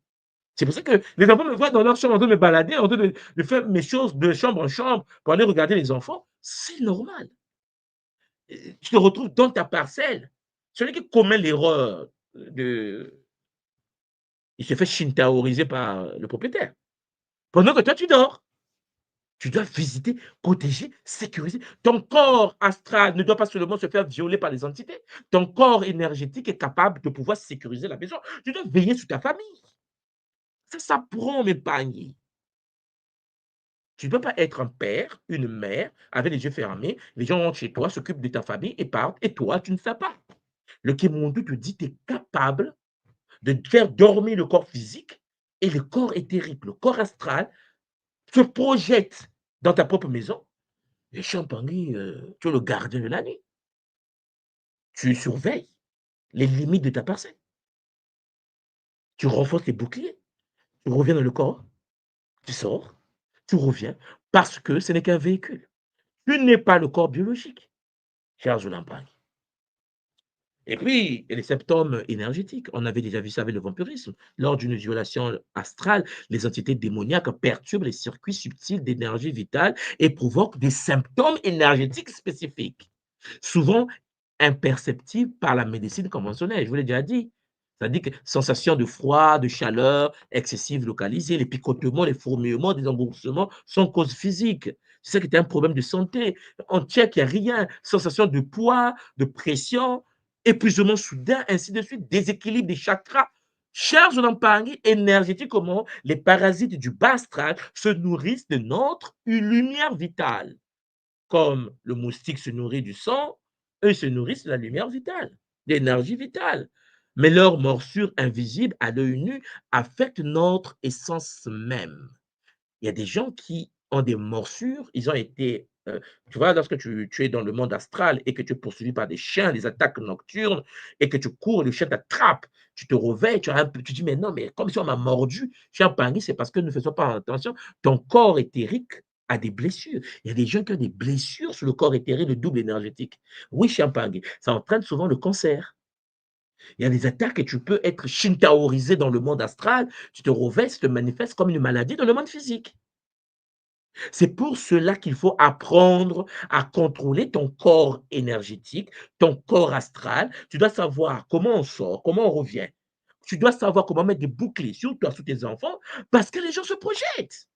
C'est pour ça que les enfants me voient dans leur chambre en train de me balader, en train de faire mes choses de chambre en chambre pour aller regarder les enfants. C'est normal. Tu te retrouves dans ta parcelle. Celui qui commet l'erreur il se fait shintaoriser par le propriétaire. Pendant que toi, tu dors. Tu dois visiter, protéger, sécuriser. Ton corps astral ne doit pas seulement se faire violer par les entités. Ton corps énergétique est capable de pouvoir sécuriser la maison. Tu dois veiller sur ta famille. Ça s'apprend, mes paniers. Tu ne peux pas être un père, une mère, avec les yeux fermés. Les gens rentrent chez toi, s'occupent de ta famille et partent. Et toi, tu ne sais pas. Le Kemondo te dit que tu es capable de faire dormir le corps physique et le corps éthérique, le corps astral se projette dans ta propre maison. Et Champagny, tu es le gardien de la nuit. Tu surveilles les limites de ta parcelle. Tu renforces les boucliers. Tu reviens dans le corps. Tu sors. Tu reviens parce que ce n'est qu'un véhicule. Tu n'es pas le corps biologique, cher Lampagne. Et puis, il y a les symptômes énergétiques. On avait déjà vu ça avec le vampirisme. Lors d'une violation astrale, les entités démoniaques perturbent les circuits subtils d'énergie vitale et provoquent des symptômes énergétiques spécifiques, souvent imperceptibles par la médecine conventionnelle. Je vous l'ai déjà dit. C'est-à-dire que sensation de froid, de chaleur excessive localisée, les picotements, les fourmillements, des emboursements sont causes physiques. C'est ça qui était un problème de santé. On check, il n'y a rien. Sensation de poids, de pression, épuisement soudain, ainsi de suite, déséquilibre des chakras. Charge d'Ampangi énergétique, comment les parasites du bas astral se nourrissent de notre lumière vitale. Comme le moustique se nourrit du sang, eux se nourrissent de la lumière vitale, d'énergie vitale. Mais leur morsure invisible à l'œil nu affecte notre essence même. Il y a des gens qui ont des morsures, ils ont été, tu vois, lorsque tu es dans le monde astral et que tu es poursuivi par des chiens, des attaques nocturnes, et que tu cours, le chien t'attrape, tu te réveilles, tu dis, mais non, mais comme si on m'a mordu. Chien Pangui, c'est parce que ne faisons pas attention, ton corps éthérique a des blessures. Il y a des gens qui ont des blessures sur le corps éthérique de double énergétique. Oui, Chien Pangui, ça entraîne souvent le cancer. Il y a des attaques et tu peux être shintaorisé dans le monde astral, tu te réveilles, ça te manifeste comme une maladie dans le monde physique. C'est pour cela qu'il faut apprendre à contrôler ton corps énergétique, ton corps astral. Tu dois savoir comment on sort, comment on revient. Tu dois savoir comment mettre des boucliers sur toi, sur tes enfants, parce que les gens se projettent.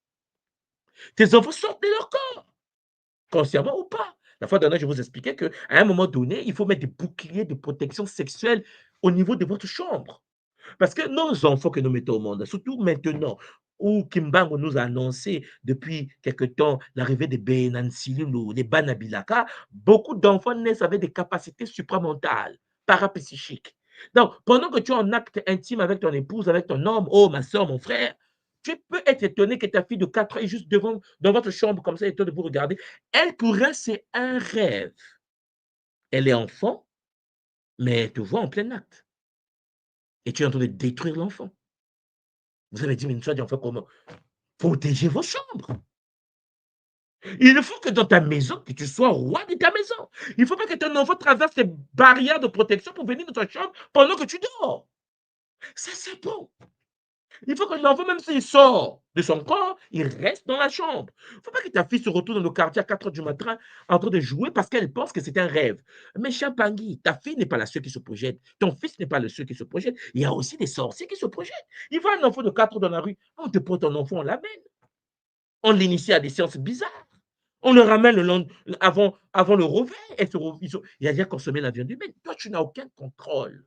Tes enfants sortent de leur corps, consciemment ou pas. La fois dernière, je vous expliquais qu'à un moment donné, il faut mettre des boucliers de protection sexuelle au niveau de votre chambre. Parce que nos enfants que nous mettons au monde, surtout maintenant où Kimbango nous a annoncé depuis quelque temps l'arrivée des Benansilulu, des Banabilaka, beaucoup d'enfants naissent avec des capacités supramentales, parapsychiques. Donc, pendant que tu es en acte intime avec ton épouse, avec ton homme, oh ma soeur, mon frère, tu peux être étonné que ta fille de 4 ans est juste devant, dans votre chambre comme ça, et toi de vous regarder. Elle pourrait, c'est un rêve. Elle est enfant, mais elle te voit en plein acte. Et tu es en train de détruire l'enfant. Vous avez dit, mais une fois comment? Protégez vos chambres. Il faut que dans ta maison, que tu sois roi de ta maison. Il ne faut pas que ton enfant traverse les barrières de protection pour venir dans ta chambre pendant que tu dors. Ça, c'est bon. Il faut que l'enfant, même s'il sort de son corps, il reste dans la chambre. Il ne faut pas que ta fille se retrouve dans le quartier à 4 heures du matin en train de jouer parce qu'elle pense que c'est un rêve. Mais Champangui, ta fille n'est pas la seule qui se projette. Ton fils n'est pas le seul qui se projette. Il y a aussi des sorciers qui se projettent. Il voit un enfant de 4 ans dans la rue. On te prend ton enfant, on l'amène. On l'initie à des séances bizarres. On le ramène avant le réveil. Il a déjà consommé la viande humaine. Toi, tu n'as aucun contrôle.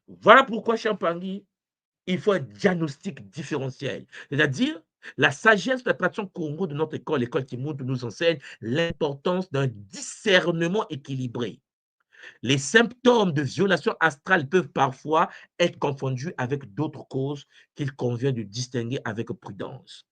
Voilà pourquoi, Champangui, il faut un diagnostic différentiel. C'est-à-dire, la sagesse de la tradition Congo de notre école, l'école Kimoun, nous enseigne l'importance d'un discernement équilibré. Les symptômes de violation astrale peuvent parfois être confondus avec d'autres causes qu'il convient de distinguer avec prudence.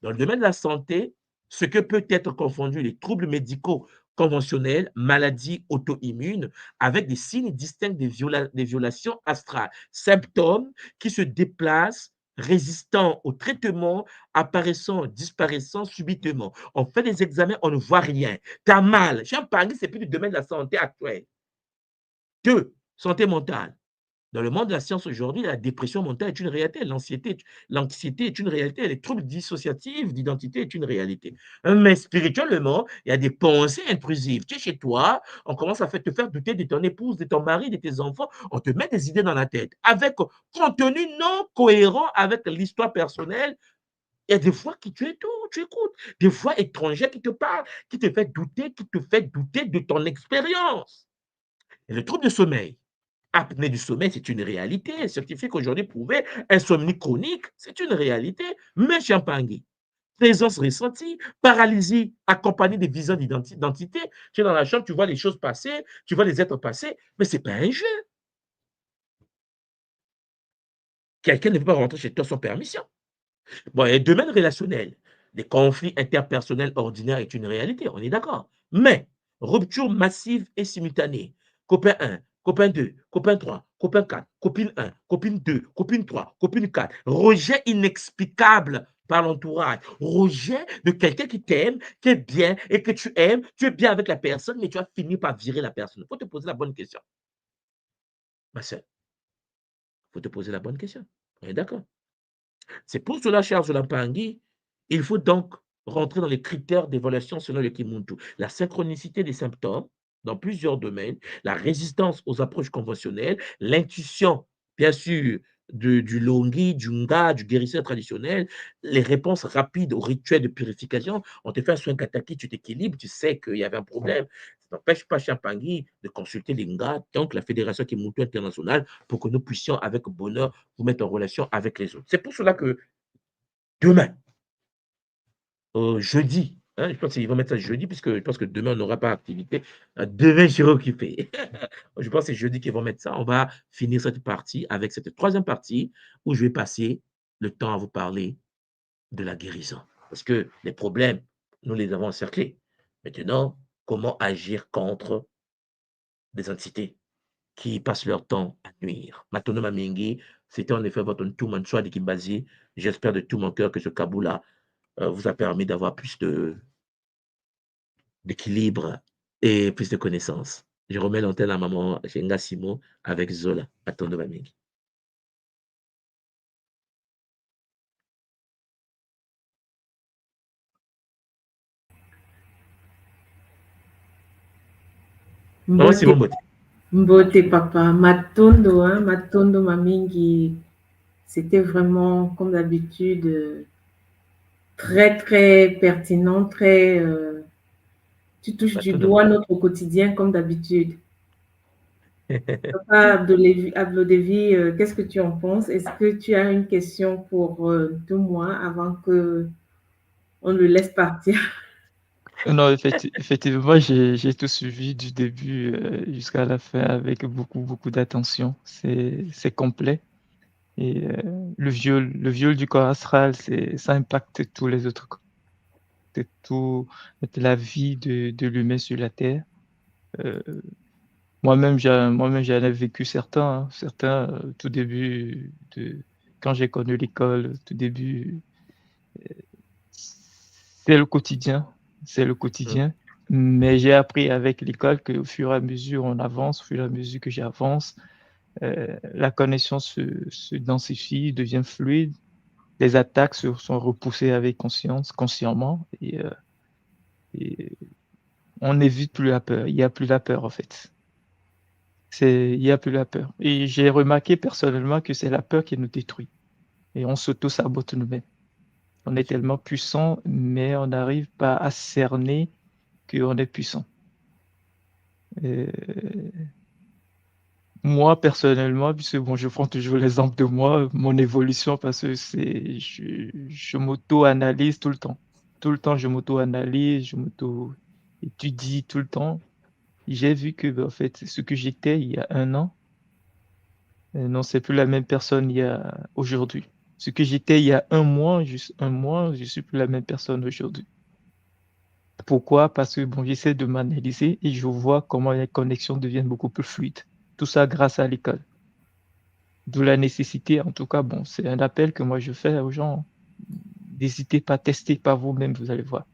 Dans le domaine de la santé, ce que peut être confondu les troubles médicaux conventionnels, maladies auto-immunes, avec des signes distincts des violations astrales, symptômes qui se déplacent, résistant au traitement, apparaissant, disparaissant subitement. On fait des examens, on ne voit rien. Tu as mal. J'ai parlé, c'est plus du domaine de la santé actuelle. 2, santé mentale. Dans le monde de la science aujourd'hui, la dépression mentale est une réalité, l'anxiété est une réalité, les troubles dissociatifs d'identité est une réalité. Mais spirituellement, il y a des pensées intrusives. Tu es chez toi, on commence à te faire douter de ton épouse, de ton mari, de tes enfants, on te met des idées dans la tête, avec contenu non cohérent avec l'histoire personnelle. Il y a des voix qui tu écoutes, des voix étrangères qui te parlent, qui te fait douter de ton expérience. Et le trouble de sommeil. Apnée du sommeil, c'est une réalité. Scientifique aujourd'hui prouvé, insomnie chronique, c'est une réalité. Mais Champangui, présence ressentie, paralysie accompagnée des visions d'identité. Tu es dans la chambre, tu vois les choses passer, tu vois les êtres passer, mais ce n'est pas un jeu. Quelqu'un ne peut pas rentrer chez toi sans permission. Bon, et le domaine relationnel, des conflits interpersonnels ordinaires est une réalité, on est d'accord. Mais rupture massive et simultanée, copain 1, copain 2, copain 3, copain 4, copine 1, copine 2, copine 3, copine 4, rejet inexplicable par l'entourage, rejet de quelqu'un qui t'aime, qui est bien et que tu aimes, tu es bien avec la personne, mais tu as fini par virer la personne. Il faut te poser la bonne question. Ma soeur, il faut te poser la bonne question. On est d'accord. C'est pour cela, cher Zolampangi, il faut donc rentrer dans les critères d'évaluation selon le Kimuntu. La synchronicité des symptômes dans plusieurs domaines, la résistance aux approches conventionnelles, l'intuition, bien sûr, du Longi, du Nga, du guérisseur traditionnel, les réponses rapides aux rituels de purification. On te fait un soin kataki, tu t'équilibres, tu sais qu'il y avait un problème. n'empêche pas Champangui de consulter l'INGA, donc la Fédération Kimuntu internationale, pour que nous puissions avec bonheur vous mettre en relation avec les autres. C'est pour cela que demain, jeudi, hein, je pense qu'ils vont mettre ça jeudi, puisque je pense que demain, on n'aura pas d'activité. Demain, je serai occupé. Je pense que c'est jeudi qu'ils vont mettre ça. On va finir cette partie avec cette troisième partie où je vais passer le temps à vous parler de la guérison. Parce que les problèmes, nous les avons encerclés. Maintenant, comment agir contre des entités qui passent leur temps à nuire? Matono Mamingi, c'était en effet votre tout manchois de Kimbazi. J'espère de tout mon cœur que ce Kaboula vous a permis d'avoir plus d'équilibre et plus de connaissances. Je remets l'antenne à maman Jenga Simo avec Zola. Matono Mamingi. Maman Simon Bote. Mbote papa, Matondo, hein, Matondo Mamingi, c'était vraiment, comme d'habitude, très, très pertinent, très... tu touches du doigt notre quotidien, comme d'habitude. Papa Ablodevi, qu'est-ce que tu en penses? Est-ce que tu as une question pour tout moi avant que on le laisse partir? Non, effectivement, j'ai tout suivi du début jusqu'à la fin avec beaucoup d'attention. C'est complet. Et le viol du corps astral, ça impacte tous les autres corps. C'est tout la vie de l'humain sur la Terre. Moi-même, j'en ai vécu certains, tout début quand j'ai connu l'école, tout début, c'est le quotidien. Mais j'ai appris avec l'école qu'au fur et à mesure on avance, au fur et à mesure que j'avance, la connaissance se densifie, devient fluide. Les attaques sont repoussées avec consciemment, et on n'évite plus la peur. Il n'y a plus la peur, en fait. Il n'y a plus la peur. Et j'ai remarqué personnellement que c'est la peur qui nous détruit. Et on s'auto-sabote nous-mêmes. On est tellement puissant, mais on n'arrive pas à cerner qu'on est puissant. Moi, personnellement, puisque bon, je prends toujours l'exemple de moi, mon évolution, parce que je m'auto-analyse tout le temps. Tout le temps, je m'auto-analyse, je m'auto-étudie tout le temps. J'ai vu que, en fait, ce que j'étais il y a 1 an, non, c'est plus la même personne aujourd'hui. Ce que j'étais il y a 1 mois, juste 1 mois, je suis plus la même personne aujourd'hui. Pourquoi? Parce que bon, j'essaie de m'analyser et je vois comment les connexions deviennent beaucoup plus fluides. Tout ça grâce à l'école. D'où la nécessité, en tout cas, bon, c'est un appel que moi je fais aux gens. N'hésitez pas, testez par vous-même, vous allez voir.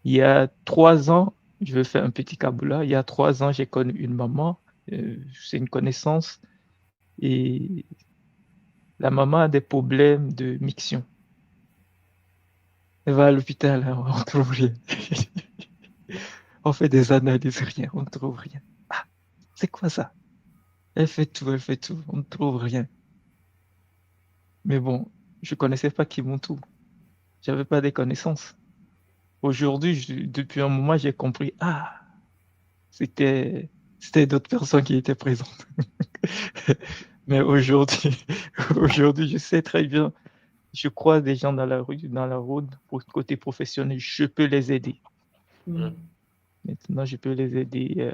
Il y a 3 ans, je vais faire un petit kaboula. Il y a 3 ans, j'ai connu une maman, c'est une connaissance, et la maman a des problèmes de miction. Elle va à l'hôpital, hein, on ne trouve rien. On fait des analyses, rien, on ne trouve rien. Ah, c'est quoi ça? Elle fait tout, on ne trouve rien. Mais bon, je ne connaissais pas Kimuntu. Je n'avais pas des connaissances. Aujourd'hui, depuis un moment, j'ai compris, c'était d'autres personnes qui étaient présentes. Mais aujourd'hui, je sais très bien, je croise des gens dans la route, pour le côté professionnel, je peux les aider. Maintenant, je peux les aider.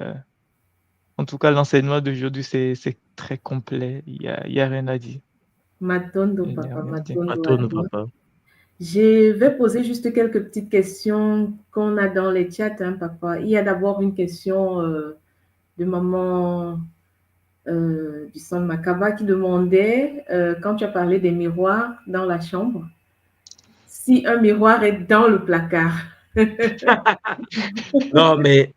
En tout cas, l'enseignement d'aujourd'hui, c'est très complet. Il y a rien à dire. Matondo, Il y a papa, rien à dire. Matondo. Matondo, papa. Je vais poser juste quelques petites questions qu'on a dans les chats, hein, papa. Il y a d'abord une question de maman du sang de Makaba qui demandait, quand tu as parlé des miroirs dans la chambre, si un miroir est dans le placard. Non, mais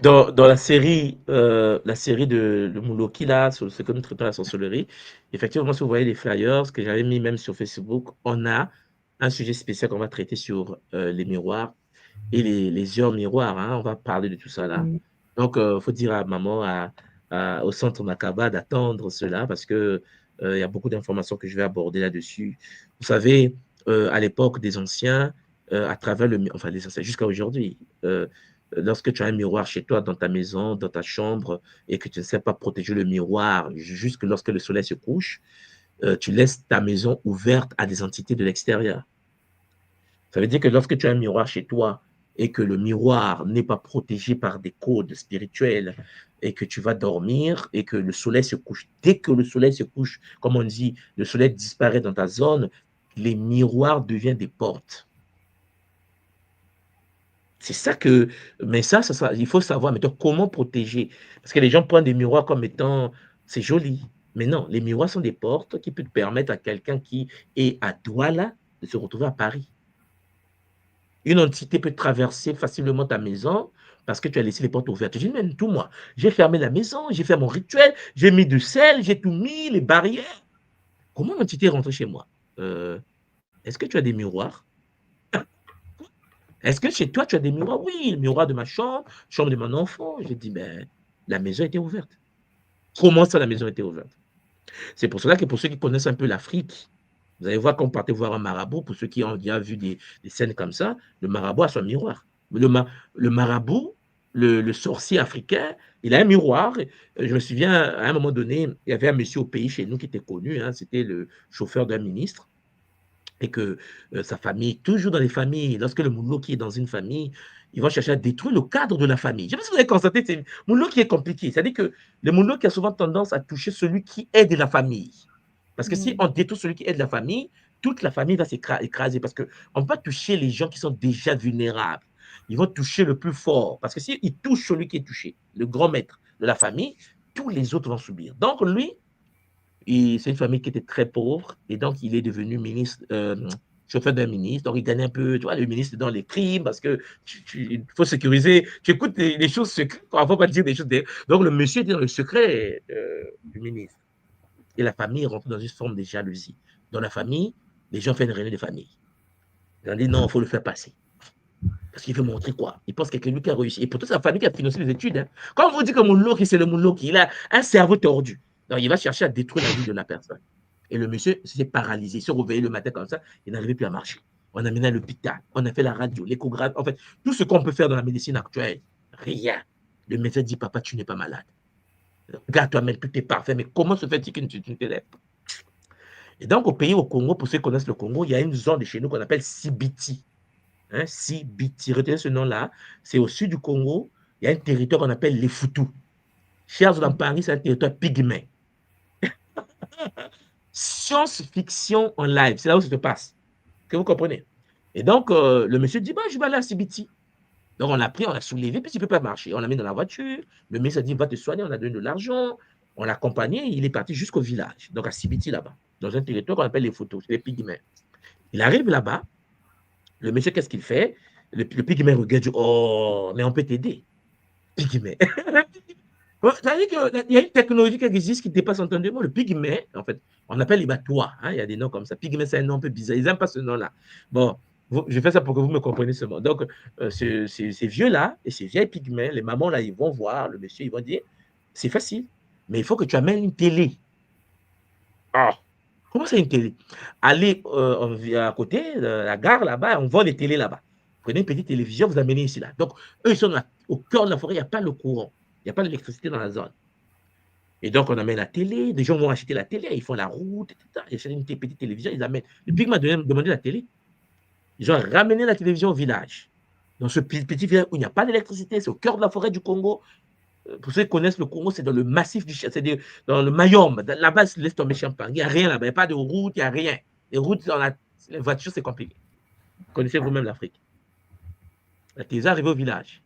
dans la série de Mouloki, là, sur ce que nous traitons la sorcellerie, effectivement, si vous voyez les flyers que j'avais mis même sur Facebook, on a un sujet spécial qu'on va traiter sur les miroirs et les heures miroirs. Hein, on va parler de tout ça là. Donc, il faut dire à maman, au centre Makaba, d'attendre cela parce que il y a beaucoup d'informations que je vais aborder là-dessus. Vous savez, à l'époque des anciens, à travers les anciens jusqu'à aujourd'hui, lorsque tu as un miroir chez toi, dans ta maison, dans ta chambre, et que tu ne sais pas protéger le miroir jusque lorsque le soleil se couche, tu laisses ta maison ouverte à des entités de l'extérieur. Ça veut dire que lorsque tu as un miroir chez toi et que le miroir n'est pas protégé par des codes spirituels et que tu vas dormir et que le soleil se couche, dès que le soleil se couche, comme on dit, le soleil disparaît dans ta zone, les miroirs deviennent des portes. C'est ça que, mais ça, il faut savoir maintenant comment protéger. Parce que les gens prennent des miroirs comme étant, c'est joli. Mais non, les miroirs sont des portes qui peuvent permettre à quelqu'un qui est à Douala de se retrouver à Paris. Une entité peut traverser facilement ta maison parce que tu as laissé les portes ouvertes. Je dis, même tout moi, j'ai fermé la maison, j'ai fait mon rituel, j'ai mis du sel, j'ai tout mis, les barrières. Comment l'entité est rentrée chez moi? Est-ce que tu as des miroirs? Est-ce que chez toi, tu as des miroirs? Oui, le miroir de ma chambre de mon enfant. J'ai dit, ben, la maison était ouverte. Comment ça, la maison était ouverte? C'est pour cela que pour ceux qui connaissent un peu l'Afrique, vous allez voir quand vous partez voir un marabout, pour ceux qui ont déjà vu des scènes comme ça, le marabout a son miroir. Le marabout, le sorcier africain, il a un miroir. Je me souviens, à un moment donné, il y avait un monsieur au pays chez nous qui était connu, hein, c'était le chauffeur d'un ministre. Et que sa famille, toujours dans les familles, lorsque le Moulo qui est dans une famille, ils vont chercher à détruire le cadre de la famille. Je ne sais pas si vous avez constaté, c'est Moulo qui est compliqué. C'est-à-dire que le Moulo qui a souvent tendance à toucher celui qui aide la famille. Parce que si on détruit celui qui aide la famille, toute la famille va s'écraser. Parce qu'on ne peut pas toucher les gens qui sont déjà vulnérables. Ils vont toucher le plus fort. Parce que s'ils touchent celui qui est touché, le grand maître de la famille, tous les autres vont subir. Donc lui, c'est une famille qui était très pauvre et donc il est devenu ministre, chauffeur d'un ministre. Donc il gagnait un peu, tu vois, le ministre dans les crimes parce que il faut sécuriser. Tu écoutes les choses secrètes, il ne faut pas dire des choses. Donc le monsieur était dans le secret du ministre. Et la famille est rentrée dans une forme de jalousie. Dans la famille, les gens font une réunion de famille. Ils ont dit non, il faut le faire passer. Parce qu'il veut montrer quoi? Il pense que c'est lui qui a réussi. Et pourtant, c'est la famille qui a financé les études. Hein. Quand on vous dit que Mouloki, c'est le Mouloki, il a un cerveau tordu. Donc, il va chercher à détruire la vie de la personne. Et le monsieur s'est paralysé, il s'est réveillé le matin comme ça, il n'arrivait plus à marcher. On a mené à l'hôpital, on a fait la radio, l'échographie, en fait, tout ce qu'on peut faire dans la médecine actuelle, rien. Le médecin dit, papa, tu n'es pas malade. Regarde toi-même, tout est parfait, mais comment se fait-il que tu ne t'élèves pas? Et donc, au Congo, pour ceux qui connaissent le Congo, il y a une zone de chez nous qu'on appelle Sibiti. Hein, Sibiti, retenez ce nom-là, c'est au sud du Congo, il y a un territoire qu'on appelle les Foutou. Chers dans Paris, c'est un territoire pygmée. Science-fiction en live, c'est là où ça se passe. Que vous comprenez? Et donc, le monsieur dit, bah, je vais aller à Sibiti. Donc, on l'a pris, on l'a soulevé, puis il ne peut pas marcher. On l'a mis dans la voiture. Le ministre a dit, va te soigner, on a donné de l'argent. On l'a accompagné, il est parti jusqu'au village, donc à Sibiti là-bas, dans un territoire qu'on appelle les Photos, c'est les pygmées. Il arrive là-bas, le monsieur, qu'est-ce qu'il fait? Le pygmée regarde, dit, oh, mais on peut t'aider. Pygmée. C'est-à-dire qu'il y a une technologie qui existe qui dépasse entendement. Le pygmée, en fait, on appelle les batois. Hein, il y a des noms comme ça. Pygmée, c'est un nom un peu bizarre. Ils n'aiment pas ce nom-là. Bon, je fais ça pour que vous me compreniez seulement. Donc, ces vieux-là et ces vieilles pygmées, les mamans, là, ils vont voir le monsieur, ils vont dire, c'est facile, mais il faut que tu amènes une télé. Ah, comment c'est une télé? Allez à côté, la gare là-bas, on vend des télés là-bas. Prenez une petite télévision, vous amenez ici là. Donc, eux, ils sont au cœur de la forêt, il n'y a pas le courant. Il n'y a pas d'électricité dans la zone. Et donc, on amène la télé. Des gens vont acheter la télé. Ils font la route, etc. Ils achètent une petite télévision. Ils amènent. Le pygmée m'a demandé la télé. Ils ont ramené la télévision au village. Dans ce petit village où il n'y a pas d'électricité, c'est au cœur de la forêt du Congo. Pour ceux qui connaissent le Congo, c'est dans le massif du c'est dans le Mayombe. Là-bas, laisse tomber Champagne. Il n'y a rien là-bas. Il n'y a pas de route, il n'y a rien. Les routes, les voitures, c'est compliqué. Vous connaissez vous-même l'Afrique. La télévision est arrivée au village.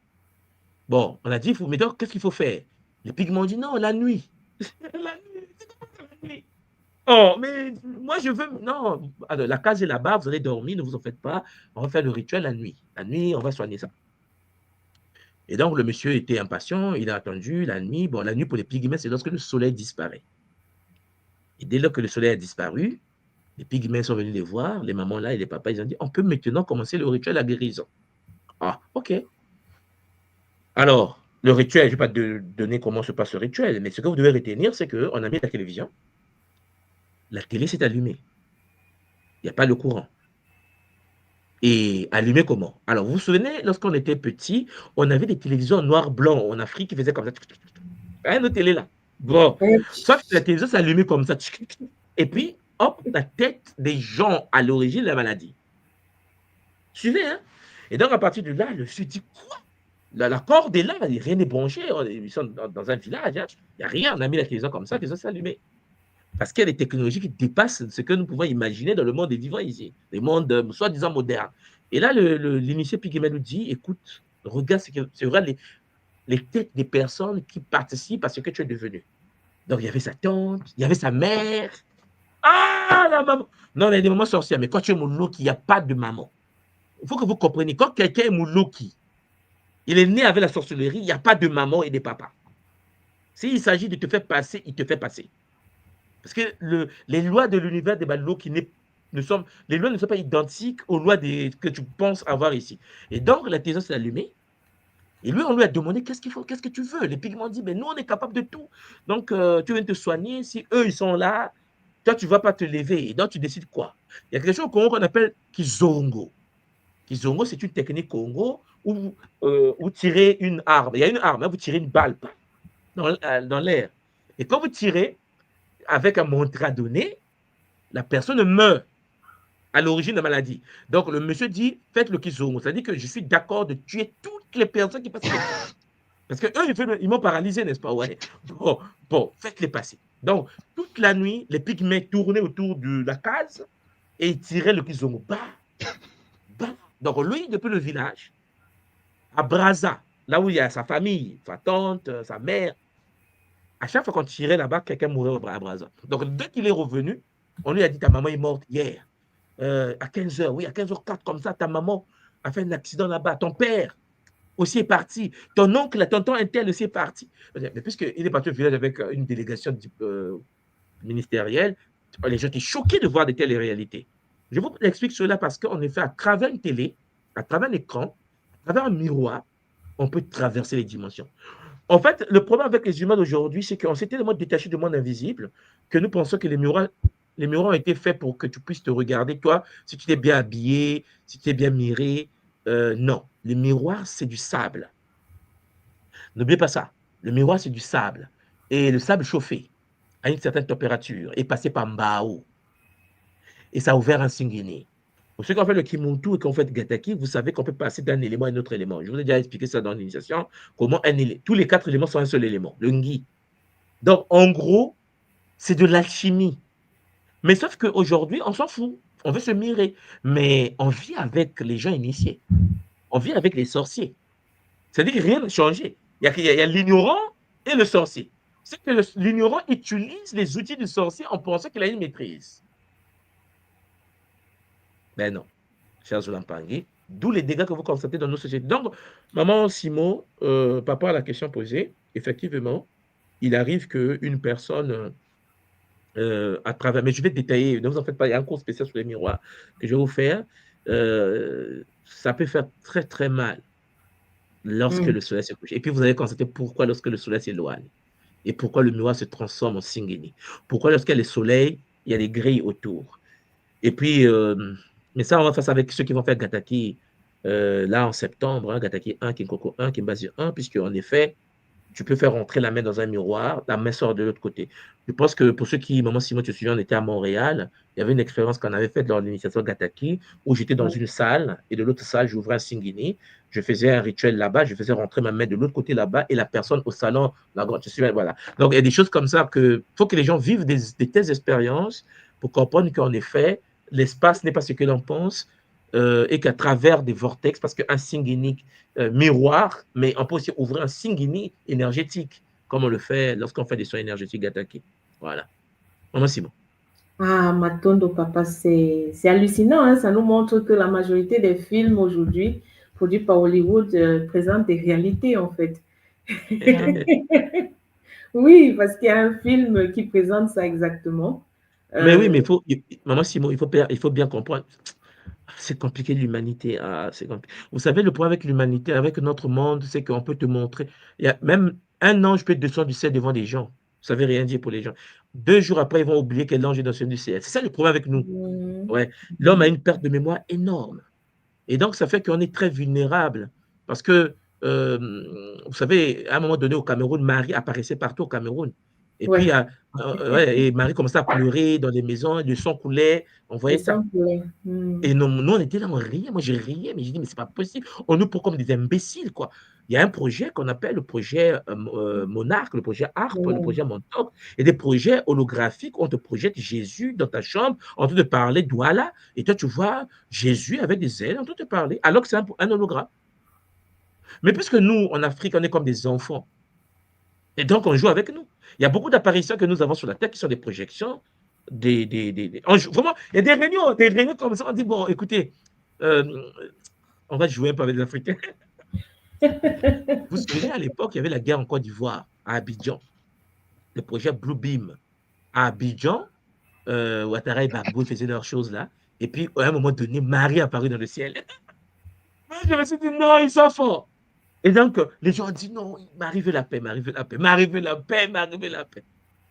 Bon, on a dit, mais donc, qu'est-ce qu'il faut faire? Les pygmées ont dit, non, la nuit. La nuit, c'est comment la nuit? Oh, mais moi, je veux... Non, alors, la case est là-bas, vous allez dormir, ne vous en faites pas. On va faire le rituel la nuit. La nuit, on va soigner ça. Et donc, le monsieur était impatient, il a attendu la nuit. Bon, la nuit, pour les pygmées, c'est lorsque le soleil disparaît. Et dès lors que le soleil a disparu, les pygmées sont venus les voir, les mamans là et les papas, ils ont dit, on peut maintenant commencer le rituel à guérison. Ah, ok. Alors, le rituel, je ne vais pas te donner comment se passe le rituel, mais ce que vous devez retenir, c'est qu'on a mis la télévision. La télé s'est allumée. Il n'y a pas le courant. Et allumé comment? Alors, vous vous souvenez, lorsqu'on était petit, on avait des télévisions noir-blanc en Afrique qui faisaient comme ça. Rien de télé là. Bon, sauf que la télévision s'allumait comme ça. Et puis, hop, la tête des gens à l'origine de la maladie. Suivez, hein? Et donc, à partir de là, je me suis dit, quoi? La corde est là, rien n'est branché. Ils sont dans un village, hein. Il n'y a rien. On a mis la télévision comme ça, la télévision s'est allumée. Parce qu'il y a des technologies qui dépassent ce que nous pouvons imaginer dans le monde des vivants ici, le monde soi-disant moderne. Et là, l'initié Pygmée nous dit, écoute, regarde, c'est vrai, les têtes des personnes qui participent à ce que tu es devenu. Donc, il y avait sa tante, il y avait sa mère. Ah, la maman! Non, il y a des mamans sorcières, mais quand tu es Mouloki, il n'y a pas de maman. Il faut que vous compreniez, quand quelqu'un est Mouloki, il est né avec la sorcellerie, il n'y a pas de maman et de papa. S'il s'agit de te faire passer, il te fait passer. Parce que les lois de l'univers des Mouloki les lois ne sont pas identiques aux lois que tu penses avoir ici. Et donc, la télévision s'est allumée. Et lui, on lui a demandé qu'est-ce qu'il faut, qu'est-ce que tu veux. Les pygmées ont dit, mais nous, on est capable de tout. Donc, tu viens te soigner. Si eux, ils sont là, toi, tu ne vas pas te lever. Et donc, tu décides quoi? Il y a quelque chose au Congo qu'on appelle Kizongo. Kizongo, c'est une technique Congo où vous tirez une arme. Il y a une arme, hein, vous tirez une balle dans l'air. Et quand vous tirez, avec un mantra donné, la personne meurt à l'origine de la maladie. Donc, le monsieur dit, faites le Kizongo. C'est-à-dire que je suis d'accord de tuer toutes les personnes qui passent. Parce qu'eux, ils m'ont paralysé, n'est-ce pas? Ouais. Bon, faites-les passer. Donc, toute la nuit, les pygmées tournaient autour de la case et ils tiraient le Kizongo. Bah. Donc, lui, depuis le village, à Brazza, là où il y a sa famille, sa tante, sa mère, à chaque fois qu'on tirait là-bas, quelqu'un mourait à Brazza. Donc, dès qu'il est revenu, on lui a dit, ta maman est morte hier. À 15h, oui, à 15h04, comme ça, ta maman a fait un accident là-bas. Ton père aussi est parti. Ton oncle, tonton Intel aussi est parti. Mais puisqu'il est parti au village avec une délégation ministérielle, les gens étaient choqués de voir de telles réalités. Je vous explique cela parce qu'en effet, à travers une télé, à travers un écran, à travers un miroir, on peut traverser les dimensions. En fait, le problème avec les humains d'aujourd'hui, c'est qu'on s'est tellement détaché du monde invisible que nous pensons que les miroirs ont été faits pour que tu puisses te regarder, toi, si tu t'es bien habillé, si tu es bien miré. Non, les miroirs, c'est du sable. N'oubliez pas ça. Le miroir, c'est du sable. Et le sable chauffé à une certaine température est passé par Mbao. Et ça a ouvert un Singini. Pour ceux qui ont fait le Kimuntu et qui ont fait Gataki, vous savez qu'on peut passer d'un élément à un autre élément. Je vous ai déjà expliqué ça dans l'initiation, comment tous les 4 éléments sont un seul élément, le Ngi. Donc, en gros, c'est de l'alchimie. Mais sauf qu'aujourd'hui, on s'en fout. On veut se mirer. Mais on vit avec les gens initiés. On vit avec les sorciers. C'est-à-dire que rien n'a changé. Il y a l'ignorant et le sorcier. C'est que l'ignorant utilise les outils du sorcier en pensant qu'il a une maîtrise. Mais non, chers Olampangui, d'où les dégâts que vous constatez dans nos sociétés. Donc, maman Simon, par rapport à la question posée, effectivement, il arrive qu'une personne, à travers, mais je vais détailler, ne vous en faites pas, il y a un cours spécial sur les miroirs que je vais vous faire, ça peut faire très très mal lorsque le soleil se couche. Et puis vous allez constater pourquoi lorsque le soleil s'éloigne et pourquoi le miroir se transforme en Singini. Pourquoi lorsqu'il y a le soleil, il y a des grilles autour. Et puis, mais ça, on va faire ça avec ceux qui vont faire Gataki là en septembre, hein, Gataki 1, Kinkoko 1, Kimbazi 1, puisque en effet, tu peux faire rentrer la main dans un miroir, la main sort de l'autre côté. Je pense que pour ceux qui, maman Simon, tu te souviens, on était à Montréal, il y avait une expérience qu'on avait faite lors de l'initiation Gataki, où j'étais dans une salle, et de l'autre salle, j'ouvrais un Singini, je faisais un rituel là-bas, je faisais rentrer ma main de l'autre côté là-bas, et la personne au salon, voilà. Donc, il y a des choses comme ça il faut que les gens vivent des telles expériences pour comprendre qu'en effet, l'espace n'est pas ce que l'on pense, et qu'à travers des vortex, parce qu'un Singini miroir, mais on peut aussi ouvrir un Singini énergétique, comme on le fait lorsqu'on fait des soins énergétiques Gataki. Voilà. Maman Simon. Ah, Matondo, papa, c'est hallucinant. Hein? Ça nous montre que la majorité des films aujourd'hui produits par Hollywood présentent des réalités, en fait. Oui, parce qu'il y a un film qui présente ça exactement. Mais oui, mais maman Simon, il faut bien comprendre. C'est compliqué l'humanité. Vous savez, le problème avec l'humanité, avec notre monde, c'est qu'on peut te montrer. Il y a même un ange peut descendre du ciel devant des gens. Ça ne veut rien dire pour les gens. 2 jours après, ils vont oublier que l'ange est descendu du ciel. C'est ça le problème avec nous. Ouais. L'homme a une perte de mémoire énorme. Et donc, ça fait qu'on est très vulnérable. Parce que, vous savez, à un moment donné, au Cameroun, Marie apparaissait partout au Cameroun. Et puis, Ouais, ouais, et Marie commençait à pleurer dans les maisons, le sang coulait, on le voyait ça. sang coulait. Et nous, on était là, on riait. Moi, je riais, mais j'ai dit, mais c'est pas possible. On nous prend comme des imbéciles, quoi. Il y a un projet qu'on appelle le projet Monarque, le projet Harpe, le Ouais. projet Montauk, et des projets holographiques où on te projette Jésus dans ta chambre en train de parler d'Ouala, et toi, tu vois Jésus avec des ailes en train de te parler, alors que c'est un hologramme. Mais puisque nous, en Afrique, on est comme des enfants, et donc on joue avec nous. Il y a beaucoup d'apparitions que nous avons sur la Terre qui sont des projections, vraiment, il y a des réunions comme ça, on dit, bon, écoutez, on va jouer un peu avec les Africains. Vous vous souvenez, à l'époque, il y avait la guerre en Côte d'Ivoire, à Abidjan, le projet Blue Beam. À Abidjan, Ouattara et Gbagbo faisaient leurs choses là. Et puis, à un moment donné, Marie apparut dans le ciel. Moi, je me suis dit, non, ils sont forts. Et donc, les gens ont dit, non, Marie veut la paix, Marie veut la paix, Marie veut la paix, Marie veut la paix.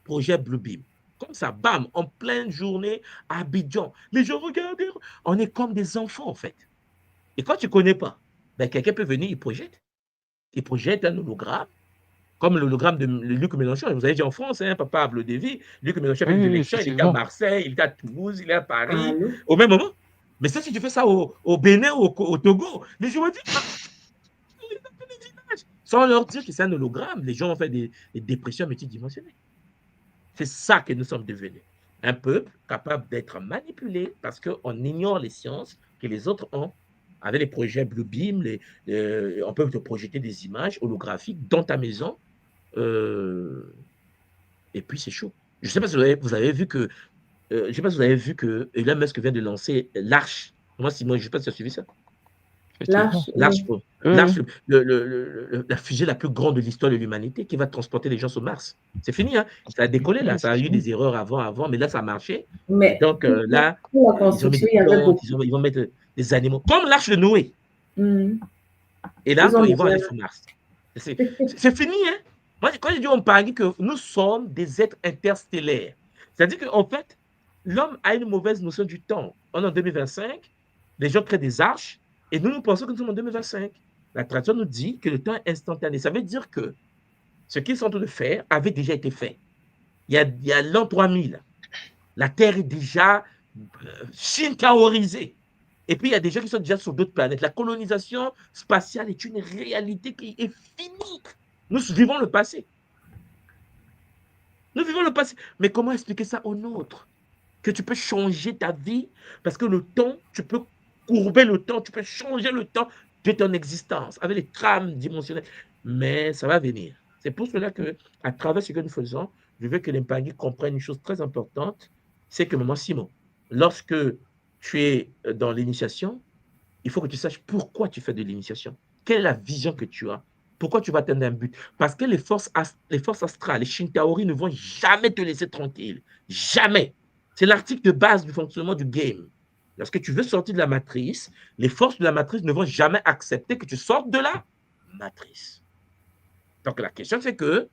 Projet Blue Beam. Comme ça, bam, en pleine journée, à Abidjan. Les gens regardent, on est comme des enfants, en fait. Et quand tu ne connais pas, ben, quelqu'un peut venir, il projette. Il projette un hologramme, comme l'hologramme de Luc Mélenchon. Vous avez dit en France, hein, Papa Ablo-Devi, Luc Mélenchon fait des Oui, oui, élections, il était à effectivement. Marseille, il était à Toulouse, il est à Paris, Allô? au même moment. Mais ça, si tu fais ça au Bénin ou au Togo, les gens vont dire, sans leur dire que c'est un hologramme, les gens vont faire des dépressions multidimensionnelles. C'est ça que nous sommes devenus. Un peuple capable d'être manipulé parce qu'on ignore les sciences que les autres ont. Avec les projets Blue Beam, on peut te projeter des images holographiques dans ta maison. Et puis, c'est chaud. Je ne sais pas si vous avez vu que, je sais pas si vous avez vu que Elon Musk vient de lancer l'Arche. Moi, je ne sais pas si tu as suivi ça. Effectivement. L'Arche, Oui. Oui, la fusée la plus grande de l'histoire de l'humanité qui va transporter les gens sur Mars. C'est fini, hein? Ça a décollé là. oui, Ça c'est a eu fini. des erreurs avant, mais là, ça a marché. Et Mais donc là, pour la ils ont mis construction, des il y avait plantes, beaucoup. ils vont mettre des animaux, comme l'Arche de Noé. Et là, Ils ont ils vont déjà... aller sur Mars. C'est fini, hein? Moi, quand je dis on parle que nous sommes des êtres interstellaires, c'est-à-dire qu'en fait, l'homme a une mauvaise notion du temps. On est en 2025, les gens créent des arches, et nous pensons que nous sommes en 2025. La tradition nous dit que le temps est instantané. Ça veut dire que ce qu'ils sont en train de faire avait déjà été fait. Il y a l'an 3000. La Terre est déjà shinkaorisée. Et puis, il y a des gens qui sont déjà sur d'autres planètes. La colonisation spatiale est une réalité qui est finie. Nous vivons le passé. Nous vivons le passé. Mais comment expliquer ça aux nôtres? Que tu peux changer ta vie parce que le temps, tu peux courber le temps, tu peux changer le temps de ton existence avec les trames dimensionnelles. Mais ça va venir. C'est pour cela que, à travers ce que nous faisons, je veux que les Mpangui comprennent une chose très importante, c'est que, maman Simon, lorsque tu es dans l'initiation, il faut que tu saches pourquoi tu fais de l'initiation. Quelle est la vision que tu as? Pourquoi tu vas atteindre un but? Parce que les forces astrales, les Shintaori ne vont jamais te laisser tranquille. Jamais. C'est l'article de base du fonctionnement du game. Lorsque tu veux sortir de la matrice, les forces de la matrice ne vont jamais accepter que tu sortes de la matrice. Donc la question, c'est que,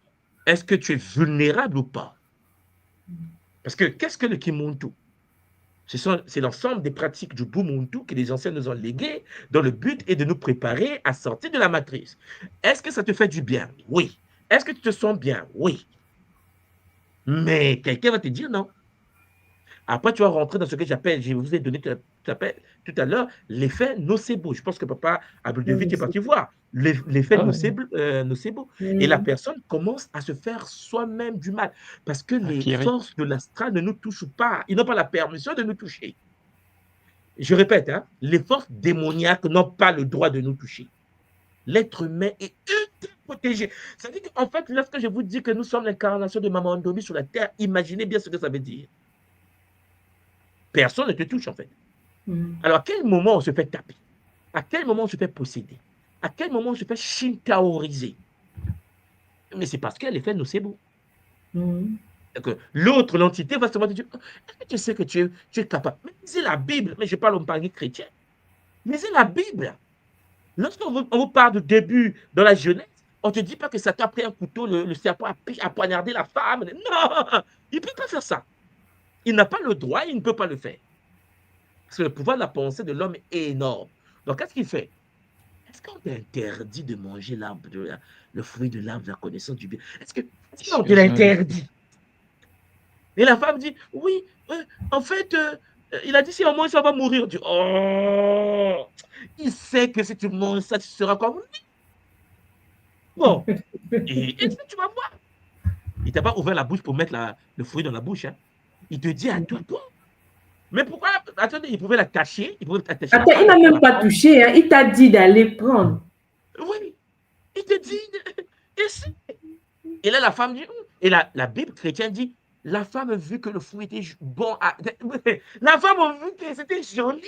est-ce que tu es vulnérable ou pas? Parce que qu'est-ce que le Kimuntu? C'est l'ensemble des pratiques du Bumuntu que les anciens nous ont léguées, dont le but est de nous préparer à sortir de la matrice. Est-ce que ça te fait du bien? Oui. Est-ce que tu te sens bien? Oui. Mais quelqu'un va te dire non. Après, tu vas rentrer dans ce que j'appelle, je vous ai donné tout à l'heure, l'effet nocebo. Je pense que Papa Abdou-Devi est parti voir l'effet nocebo. Et la personne commence à se faire soi-même du mal parce que les forces de l'astral ne nous touchent pas. Ils n'ont pas la permission de nous toucher. Je répète, hein, les forces démoniaques n'ont pas le droit de nous toucher. L'être humain est ultra protégé. Ça veut dire qu'en fait, lorsque je vous dis que nous sommes l'incarnation de Maman Ndomi sur la terre, imaginez bien ce que ça veut dire. Personne ne te touche, en fait. Alors, à quel moment on se fait taper? À quel moment on se fait posséder? À quel moment on se fait shintaoriser? Mais c'est parce qu'il y a l'effet nocebo. L'autre, l'entité, va se dire, est-ce que tu sais que tu es capable? Mais lisez la Bible. Mais je parle au Mpangui chrétien. Lisez la Bible. Lorsqu'on vous parle du début dans la jeunesse, on ne te dit pas que Satan a pris un couteau, le serpent a poignardé la femme. Non, il ne peut pas faire ça. Il n'a pas le droit, il ne peut pas le faire. Parce que le pouvoir de la pensée de l'homme est énorme. Donc, qu'est-ce qu'il fait? Est-ce qu'on t'interdit de manger le fruit de l'arbre de la connaissance du bien? Est-ce qu'on te l'interdit? Et la femme dit, oui, en fait, il a dit, si on mange, ça va mourir. On dit, oh, il sait que si tu manges ça, tu seras comme lui. Bon, et est-ce que tu vas voir? Il t'a pas ouvert la bouche pour mettre le fruit dans la bouche. Hein. Il te dit à toi. Mais pourquoi? Attendez, il pouvait la cacher. Il pouvait attacher Attends, il n'a même pas touché. Hein. Il t'a dit d'aller prendre. Oui, il te dit, essaie. Et là, la femme dit, et la Bible chrétienne dit, la femme a vu que le fruit était bon. La femme a vu que c'était joli.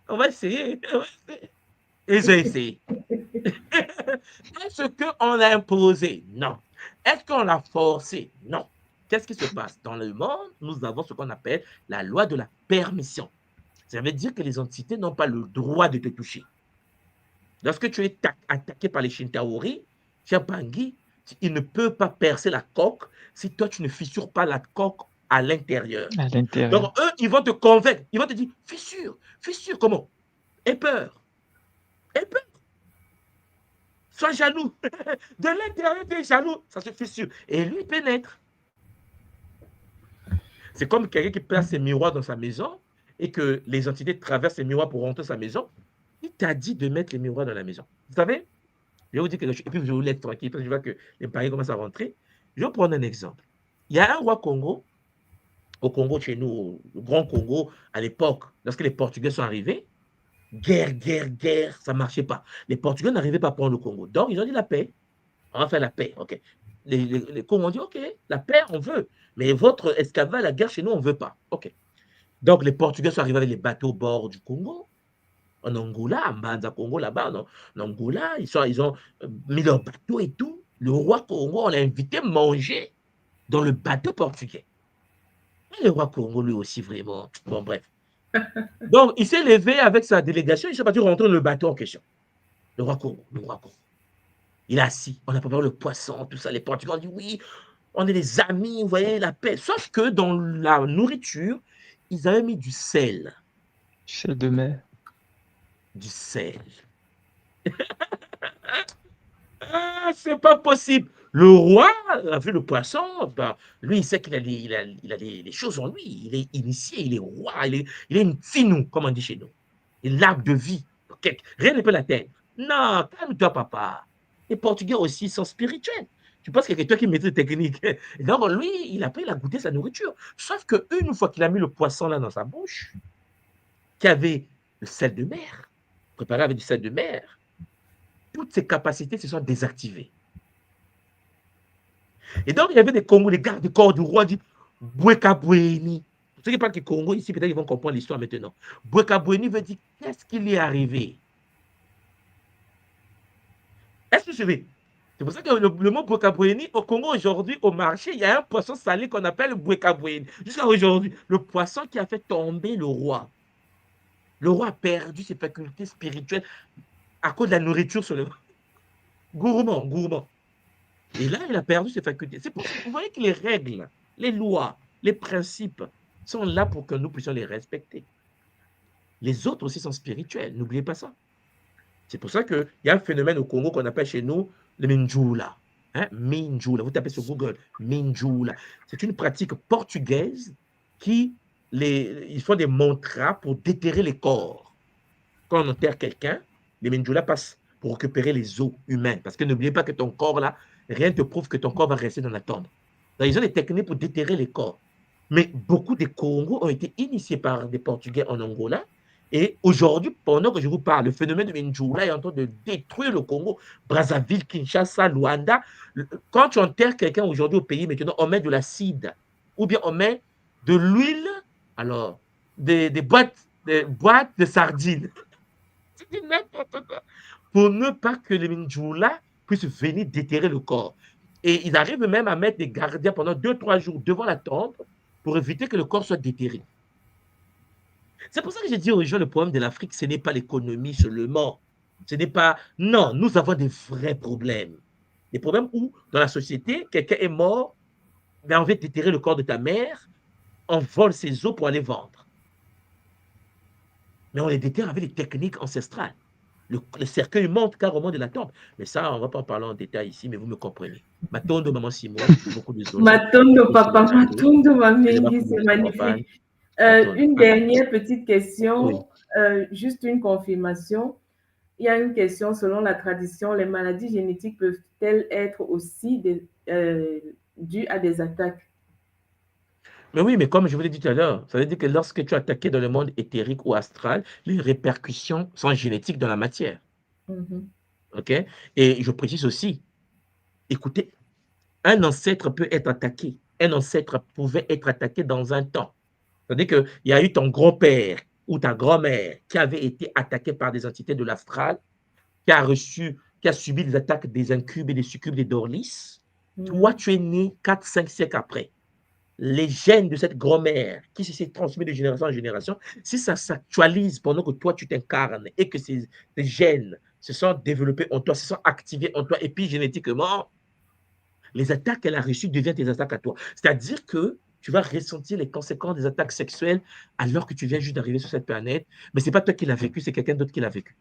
On va essayer. Et j'ai essayé. Est-ce qu'on l'a imposé? Non. Est-ce qu'on l'a forcé? Non. Qu'est-ce qui se passe? Dans le monde, nous avons ce qu'on appelle la loi de la permission. Ça veut dire que les entités n'ont pas le droit de te toucher. Lorsque tu es attaqué par les Shintaori, cher Bangui, il ne peut pas percer la coque si toi, tu ne fissures pas la coque à l'intérieur. Donc, eux, ils vont te convaincre. Ils vont te dire, fissure. Fissure, comment? Aie peur. Aie peur. Sois jaloux. De l'intérieur, tu es jaloux. Ça se fissure. Et lui, il pénètre. C'est comme quelqu'un qui place ses miroirs dans sa maison et que les entités traversent les miroirs pour rentrer dans sa maison. Il t'a dit de mettre les miroirs dans la maison. Vous savez? Je vais vous dire quelque chose. Et puis, je vous laisse tranquille parce que je vois que les paris commencent à rentrer. Je vais vous prendre un exemple. Il y a un roi Congo, au Congo chez nous, le Grand Congo, à l'époque, lorsque les Portugais sont arrivés, guerre, ça ne marchait pas. Les Portugais n'arrivaient pas à prendre le Congo. Donc, ils ont dit la paix. On va faire la paix. OK. Les Congos ont dit, OK, la paix, on veut. Mais votre esclavage, la guerre chez nous, on ne veut pas. OK. Donc, les Portugais sont arrivés avec les bateaux au bord du Congo. En Angola, en Banza Congo, là-bas, en Angola, ils ont mis leur bateau et tout. Le roi Congo, on l'a invité à manger dans le bateau portugais. Et le roi Congo, lui aussi, vraiment. Bon, bref. Donc, il s'est levé avec sa délégation, il s'est parti rentrer dans le bateau en question. Le roi Congo. Il est assis, on a préparé le poisson, tout ça. Les Portugais ont dit oui, on est des amis, vous voyez, la paix. Sauf que dans la nourriture, ils avaient mis du sel. Du sel de mer. Du sel. Ah, c'est pas possible. Le roi a vu le poisson, ben, lui, il sait qu'il a, les choses en lui. Il est initié, il est roi, il est une finou, comme on dit chez nous. Il est l'arbre de vie. Rien ne peut l'atteindre. Non, calme-toi, papa. Les Portugais aussi sont spirituels. Tu penses qu'il y a quelqu'un qui maîtrise les techniques. Donc, lui, il a goûté sa nourriture. Sauf qu'une fois qu'il a mis le poisson là dans sa bouche, qui avait le sel de mer, préparé avec du sel de mer, toutes ses capacités se sont désactivées. Et donc, il y avait des Congos, les gardes du corps du roi dit Bouekaboueni. Ceux qui parlent du Congo ici, peut-être qu'ils vont comprendre l'histoire maintenant. Bouekaboueni veut dire qu'est-ce qui lui est arrivé? Est-ce que vous savez? C'est pour ça que le mot Bouekaboueni, au Congo aujourd'hui, au marché, il y a un poisson salé qu'on appelle Bouekaboueni. Jusqu'à aujourd'hui, le poisson qui a fait tomber le roi. Le roi a perdu ses facultés spirituelles à cause de la nourriture sur le gourmand. Et là, il a perdu ses facultés. C'est pour ça que vous voyez que les règles, les lois, les principes sont là pour que nous puissions les respecter. Les autres aussi sont spirituels, n'oubliez pas ça. C'est pour ça qu'il y a un phénomène au Congo qu'on appelle chez nous le Minjula. Hein? Minjula, vous tapez sur Google, Minjula. C'est une pratique portugaise ils font des mantras pour déterrer les corps. Quand on enterre quelqu'un, les Minjula passent pour récupérer les os humains. Parce que n'oubliez pas que ton corps là, rien ne te prouve que ton corps va rester dans la tombe. Donc, ils ont des techniques pour déterrer les corps. Mais beaucoup des Congos ont été initiés par des Portugais en Angola. Et aujourd'hui, pendant que je vous parle, le phénomène de Minjula est en train de détruire le Congo, Brazzaville, Kinshasa, Luanda. Quand tu enterres quelqu'un aujourd'hui au pays, maintenant, on met de l'acide ou bien on met de l'huile, alors, des boîtes de sardines. C'est n'importe quoi. Pour ne pas que les Minjula puissent venir déterrer le corps. Et ils arrivent même à mettre des gardiens pendant 2-3 jours devant la tombe pour éviter que le corps soit déterré. C'est pour ça que j'ai dit aux gens, le problème de l'Afrique, ce n'est pas l'économie seulement. Ce n'est pas... Non, nous avons des vrais problèmes. Des problèmes où, dans la société, quelqu'un est mort, mais on veut déterrer le corps de ta mère, on vole ses os pour aller vendre. mais on les déterre avec les techniques ancestrales. Le cercueil monte carrément de la tombe. Mais ça, on ne va pas en parler en détail ici, mais vous me comprenez. Matondo, maman Simo, je suis beaucoup désolé. Matondo, Je suis papa, désolé. Matondo, Excusez-moi Mamengi, pour c'est mon comprendre. magnifique. Matondo. Une dernière petite Oui. question, juste une confirmation. Il y a une question, selon la tradition, les maladies génétiques peuvent-elles être aussi dues à des attaques? Mais oui, mais comme je vous l'ai dit tout à l'heure, ça veut dire que lorsque tu es attaqué dans le monde éthérique ou astral, les répercussions sont génétiques dans la matière. Mhm. OK? Et je précise aussi, écoutez, un ancêtre peut être attaqué. Un ancêtre pouvait être attaqué dans un temps. C'est-à-dire qu'il y a eu ton grand-père ou ta grand-mère qui avait été attaqué par des entités de l'astral, qui a subi des attaques des incubes et des succubes des Dorlis. Toi, tu es né 4-5 siècles après. Les gènes de cette grand-mère qui s'est transmis de génération en génération, si ça s'actualise pendant que toi, tu t'incarnes et que ces gènes se sont développés en toi, se sont activés en toi épigénétiquement, les attaques qu'elle a reçues deviennent tes attaques à toi. C'est-à-dire que tu vas ressentir les conséquences des attaques sexuelles alors que tu viens juste d'arriver sur cette planète, mais ce n'est pas toi qui l'as vécu, c'est quelqu'un d'autre qui l'a vécu.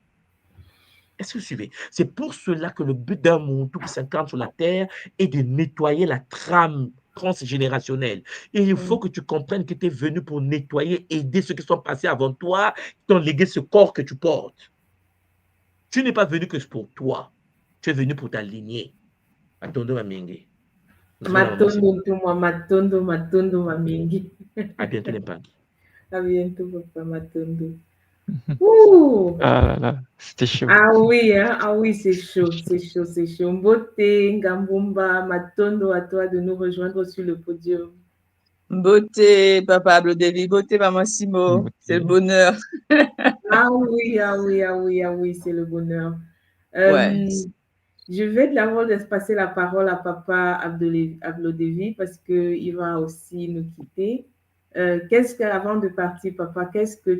Est-ce que vous suivez? C'est pour cela que le but d'un monde qui s'incarne sur la Terre est de nettoyer la trame transgénérationnelle. Et il faut que tu comprennes que tu es venu pour nettoyer, aider ceux qui sont passés avant toi, qui t'ont légué ce corps que tu portes. Tu n'es pas venu que pour toi. Tu es venu pour ta lignée. Atondo Mamingi. Matondo, Mamengi. À bientôt, les Mpagi. À bientôt, papa Matondo. Ouh! Ah là là, c'était chaud. Ah oui, hein? Ah oui, c'est chaud, c'est chaud, c'est chaud. Mbote, Ngambumba, Matondo, à toi de nous rejoindre sur le podium. Beauté, papa Ablodevi, beauté, maman Simo, c'est le bonheur. Ah oui, ah oui, ah oui, ah oui, c'est le bonheur. Ouais. Je vais d'abord passer la parole à papa Ablodevi parce qu'il va aussi nous quitter. Avant de partir, papa, est-ce que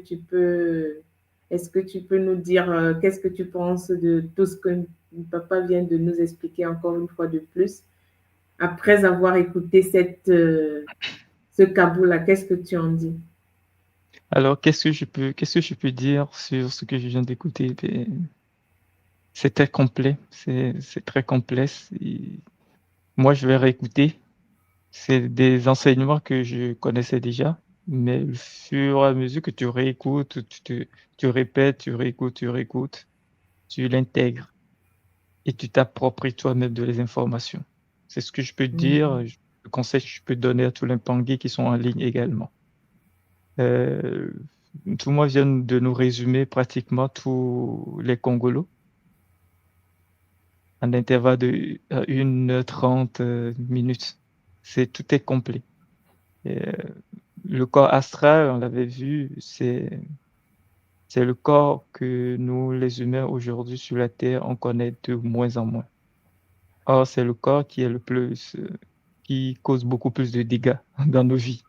tu peux nous dire qu'est-ce que tu penses de tout ce que papa vient de nous expliquer encore une fois de plus? Après avoir écouté ce Kaboul-là, qu'est-ce que tu en dis? Alors, qu'est-ce que je peux dire sur ce que je viens d'écouter? C'est très complet, c'est très complexe. Moi, je vais réécouter. C'est des enseignements que je connaissais déjà, mais au fur et à mesure que tu réécoutes, tu répètes, tu réécoutes, tu l'intègres et tu t'appropries toi-même de les informations. C'est ce que je peux dire, le conseil que je peux donner à tous les Mpangui qui sont en ligne également. Tout le monde vient de nous résumer pratiquement tous les Congolos en intervalle de 1h30 minutes. Tout est complet. Le corps astral, on l'avait vu, c'est le corps que nous, les humains, aujourd'hui sur la Terre, on connaît de moins en moins. Or, c'est le corps qui est qui cause beaucoup plus de dégâts dans nos vies.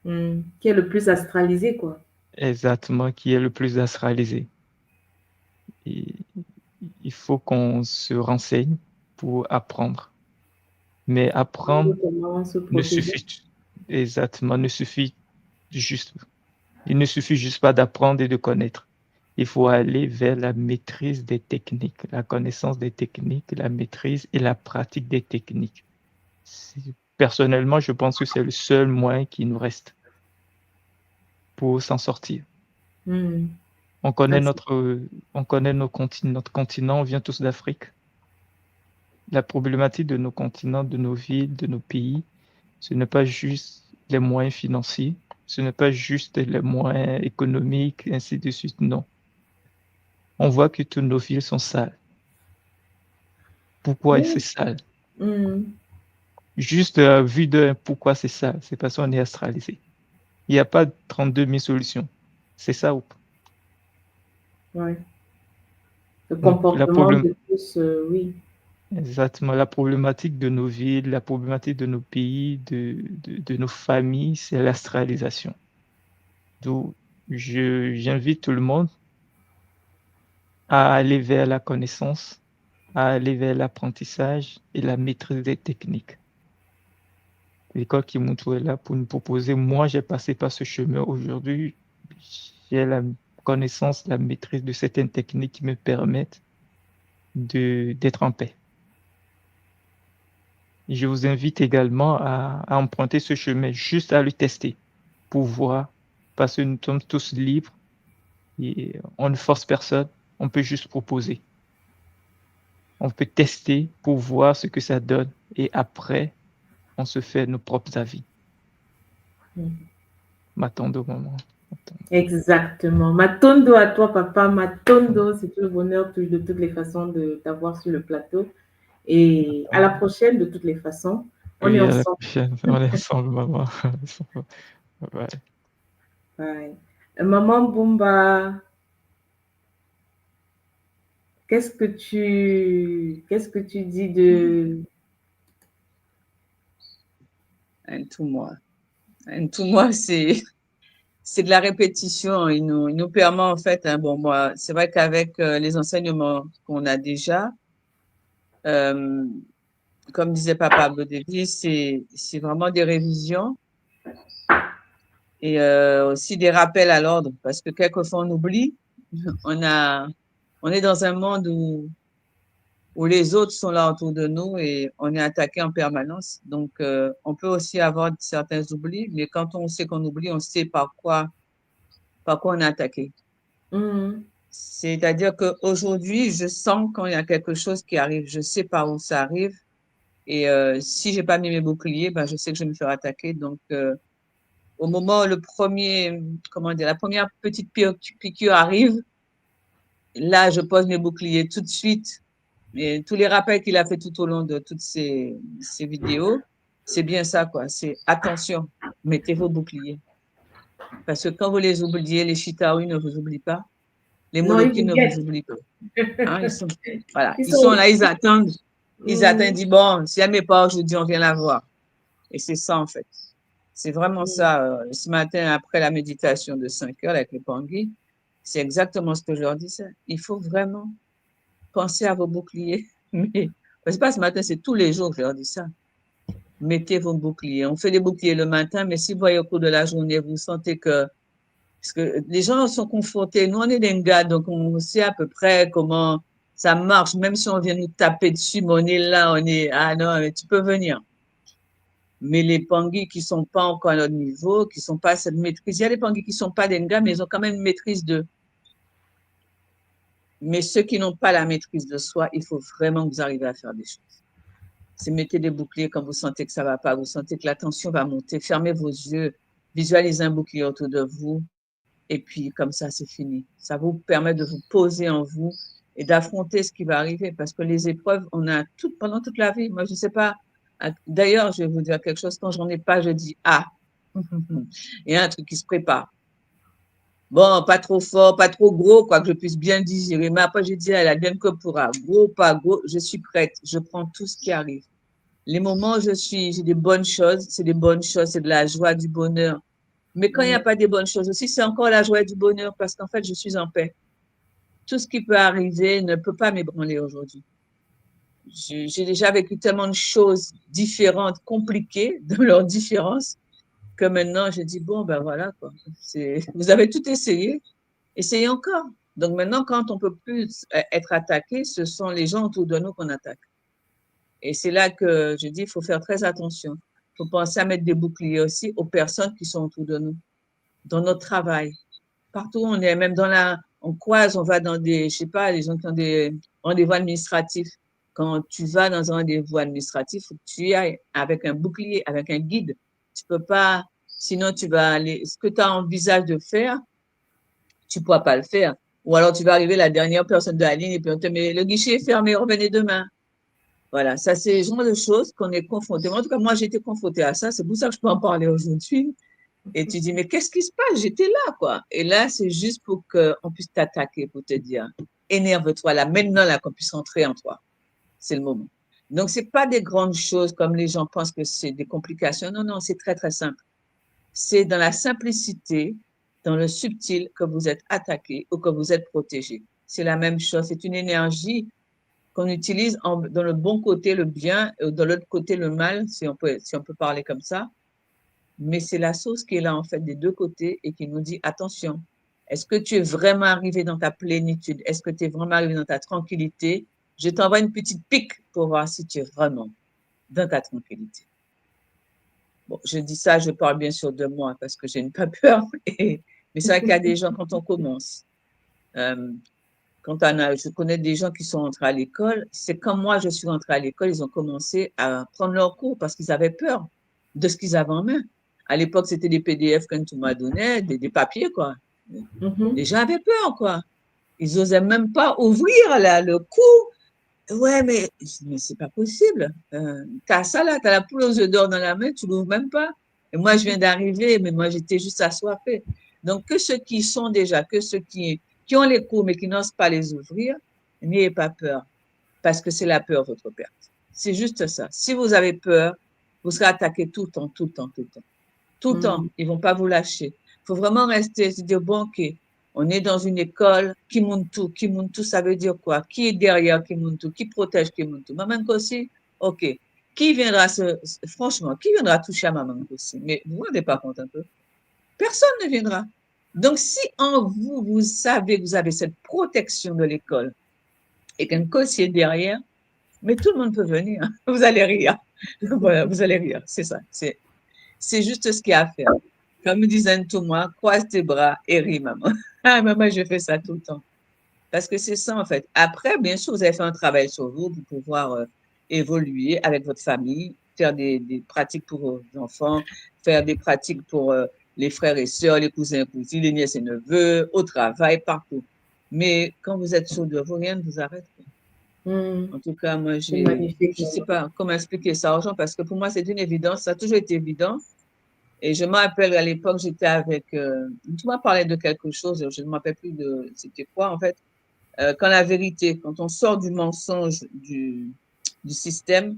Qui est le plus astralisé, quoi. Exactement, qui est le plus astralisé. Et il faut qu'on se renseigne pour apprendre. Mais apprendre ne suffit il ne suffit juste pas d'apprendre et de connaître. Il faut aller vers la maîtrise des techniques, la connaissance des techniques, la maîtrise et la pratique des techniques. Personnellement, je pense que c'est le seul moyen qui nous reste pour s'en sortir. On connaît notre continent, on vient tous d'Afrique. La problématique de nos continents, de nos villes, de nos pays, ce n'est pas juste les moyens financiers, ce n'est pas juste les moyens économiques, ainsi de suite, non. On voit que toutes nos villes sont sales. Pourquoi c'est sale? Juste vu de pourquoi c'est sale, c'est parce qu'on est astralisé. Il n'y a pas 32 000 solutions. C'est ça ou pas? Oui. Le comportement de tous, oui. Exactement. La problématique de nos villes, la problématique de nos pays, de nos familles, c'est l'astralisation. Donc, j'invite tout le monde à aller vers la connaissance, à aller vers l'apprentissage et la maîtrise des techniques. L'école Kimuntu est là pour nous proposer. Moi, j'ai passé par ce chemin aujourd'hui. J'ai la connaissance, la maîtrise de certaines techniques qui me permettent d'être en paix. Et je vous invite également à emprunter ce chemin, juste à le tester, pour voir, parce que nous sommes tous libres et on ne force personne, on peut juste proposer. On peut tester pour voir ce que ça donne et après, on se fait nos propres avis. Matondo, maman. Exactement. Matondo à toi, papa. Matondo, c'est un bonheur de toutes les façons de t'avoir sur le plateau. Et à la prochaine, de toutes les façons. On est Oui, à la ensemble. prochaine. On est ensemble, maman. Ouais. Ouais. Maman Bumba, qu'est-ce que tu dis de... Un tout moi, c'est de la répétition. Il nous permet en fait, hein, bon, moi, c'est vrai qu'avec les enseignements qu'on a déjà, comme disait Papa Abodévi, c'est vraiment des révisions et aussi des rappels à l'ordre, parce que quelquefois on oublie. On est dans un monde où les autres sont là autour de nous et on est attaqué en permanence. Donc, on peut aussi avoir certains oublis, mais quand on sait qu'on oublie, on sait par quoi on est attaqué. C'est-à-dire qu'aujourd'hui, je sens quand il y a quelque chose qui arrive, je sais par où ça arrive. Et si j'ai pas mis mes boucliers, ben, je sais que je vais me faire attaquer. Donc, au moment où la première petite piqûre arrive, là, je pose mes boucliers tout de suite. Et tous les rappels qu'il a fait tout au long de toutes ces vidéos, c'est bien ça, quoi. C'est attention, mettez vos boucliers. Parce que quand vous les oubliez, les Chitaoui ne vous oublient pas. Les Moloki ne vous oublient pas. Hein, ils sont là, ils attendent. Ils attendent, ils disent, bon, si elle ne met pas aujourd'hui, on vient la voir. Et c'est ça, en fait. C'est vraiment ça. Ce matin, après la méditation de 5 heures avec les Pangui, c'est exactement ce que je leur disais. Il faut vraiment penser à vos boucliers. Mais c'est pas ce matin, c'est tous les jours que je leur dis ça. Mettez vos boucliers. On fait des boucliers le matin, mais si vous voyez au cours de la journée, vous sentez que... Parce que les gens sont confrontés. Nous, on est des gars, donc on sait à peu près comment ça marche. Même si on vient nous taper dessus, mais on est là, ah non, mais tu peux venir. Mais les Pangui qui sont pas encore à notre niveau, qui sont pas à cette maîtrise, il y a des Pangui qui sont pas des gars, mais ils ont quand même une maîtrise d'eux. Mais ceux qui n'ont pas la maîtrise de soi, il faut vraiment que vous arriviez à faire des choses. C'est mettez des boucliers quand vous sentez que ça va pas, vous sentez que la tension va monter, fermez vos yeux, visualisez un bouclier autour de vous, et puis comme ça, c'est fini. Ça vous permet de vous poser en vous et d'affronter ce qui va arriver, parce que les épreuves, on a toutes pendant toute la vie. Moi, je sais pas. D'ailleurs, je vais vous dire quelque chose. Quand j'en ai pas, je dis ah, il y a un truc qui se prépare. Bon, pas trop fort, pas trop gros, quoi que je puisse bien digérer. Mais après, je dis, elle a bien que pourra. Gros, pas gros, je suis prête. Je prends tout ce qui arrive. Les moments où j'ai des bonnes choses, c'est des bonnes choses, c'est de la joie, du bonheur. Mais quand il n'y a pas des bonnes choses aussi, c'est encore la joie et du bonheur parce qu'en fait, je suis en paix. Tout ce qui peut arriver ne peut pas m'ébranler aujourd'hui. J'ai déjà vécu tellement de choses différentes, compliquées dans leurs différences, que maintenant, je dis, bon, ben voilà, quoi. Vous avez tout essayé, essayez encore. Donc maintenant, quand on peut plus être attaqué, ce sont les gens autour de nous qu'on attaque. Et c'est là que je dis, il faut faire très attention. Il faut penser à mettre des boucliers aussi aux personnes qui sont autour de nous, dans notre travail. Partout où on est, même on croise, on va dans des, je sais pas, les gens qui ont des rendez-vous administratifs. Quand tu vas dans un rendez-vous administratif, il faut que tu y ailles avec un bouclier, avec un guide. Tu peux pas, sinon tu vas aller, ce que tu as envisagé de faire, tu pourras pas le faire. Ou alors tu vas arriver la dernière personne de la ligne et puis on te met le guichet est fermé, revenez demain. Voilà, ça c'est le genre de choses qu'on est confronté. En tout cas, moi j'ai été confrontée à ça, c'est pour ça que je peux en parler aujourd'hui. Et tu dis, mais qu'est-ce qui se passe? J'étais là, quoi. Et là, c'est juste pour qu'on puisse t'attaquer, pour te dire, énerve-toi là, maintenant, là, qu'on puisse entrer en toi. C'est le moment. Donc, c'est pas des grandes choses comme les gens pensent que c'est des complications. Non, non, c'est très, très simple. C'est dans la simplicité, dans le subtil que vous êtes attaqué ou que vous êtes protégé. C'est la même chose. C'est une énergie qu'on utilise dans le bon côté, le bien, et dans l'autre côté, le mal, si on peut parler comme ça. Mais c'est la source qui est là, en fait, des deux côtés et qui nous dit, attention, Est-ce que tu es vraiment arrivé dans ta plénitude? Est-ce que tu es vraiment arrivé dans ta tranquillité? Je t'envoie une petite pique pour voir si tu es vraiment dans ta tranquillité. Bon, je dis ça, je parle bien sûr de moi parce que je n'ai pas peur. Mais c'est vrai qu'il y a des gens, quand on commence, je connais des gens qui sont entrés à l'école, c'est comme moi, je suis entrée à l'école, ils ont commencé à prendre leurs cours parce qu'ils avaient peur de ce qu'ils avaient en main. À l'époque, c'était des PDF que tu m'as donné, des papiers, quoi. Les gens avaient peur, quoi. Ils n'osaient même pas ouvrir le cours. Ouais, mais c'est pas possible. T'as ça là, t'as la poule aux œufs d'or dans la main, tu l'ouvres même pas. Et moi, je viens d'arriver, mais moi, j'étais juste assoiffée. Donc, que ceux qui sont déjà, que ceux qui ont les cours, mais qui n'osent pas les ouvrir, n'ayez pas peur, parce que c'est la peur, votre perte. C'est juste ça. Si vous avez peur, vous serez attaqué tout le temps, tout le temps, tout le temps. Tout le temps. Ils vont pas vous lâcher. Il faut vraiment rester, se dire, bon, ok, on est dans une école, Kimuntu. Kimuntu, ça veut dire quoi? Qui est derrière Kimuntu? Qui protège Kimuntu? Maman Nkosi? Ok. Qui viendra franchement, qui viendra toucher à Maman Nkosi? Mais vous vous rendez pas compte un peu? Personne ne viendra. Donc, si en vous, vous savez que vous avez cette protection de l'école et qu'un Nkosi est derrière, mais tout le monde peut venir. Vous allez rire. Voilà, vous allez rire. C'est ça. C'est juste ce qu'il y a à faire. Comme me disait tout moi, croise tes bras et ris, maman. Ah, maman, je fais ça tout le temps. Parce que c'est ça, en fait. Après, bien sûr, vous avez fait un travail sur vous pour pouvoir évoluer avec votre famille, faire des pratiques pour vos enfants, faire des pratiques pour les frères et sœurs, les cousins et cousines, les nièces et neveux, au travail, partout. Mais quand vous êtes sûr de vous, rien ne vous arrête. En tout cas, moi, je ne sais pas comment expliquer ça aux gens parce que pour moi, c'est une évidence. Ça a toujours été évident. Et je me rappelle à l'époque, j'étais avec. Tu m'as parlé de quelque chose, je ne me rappelle plus de. C'était quoi, en fait? Quand la vérité, quand on sort du mensonge du système,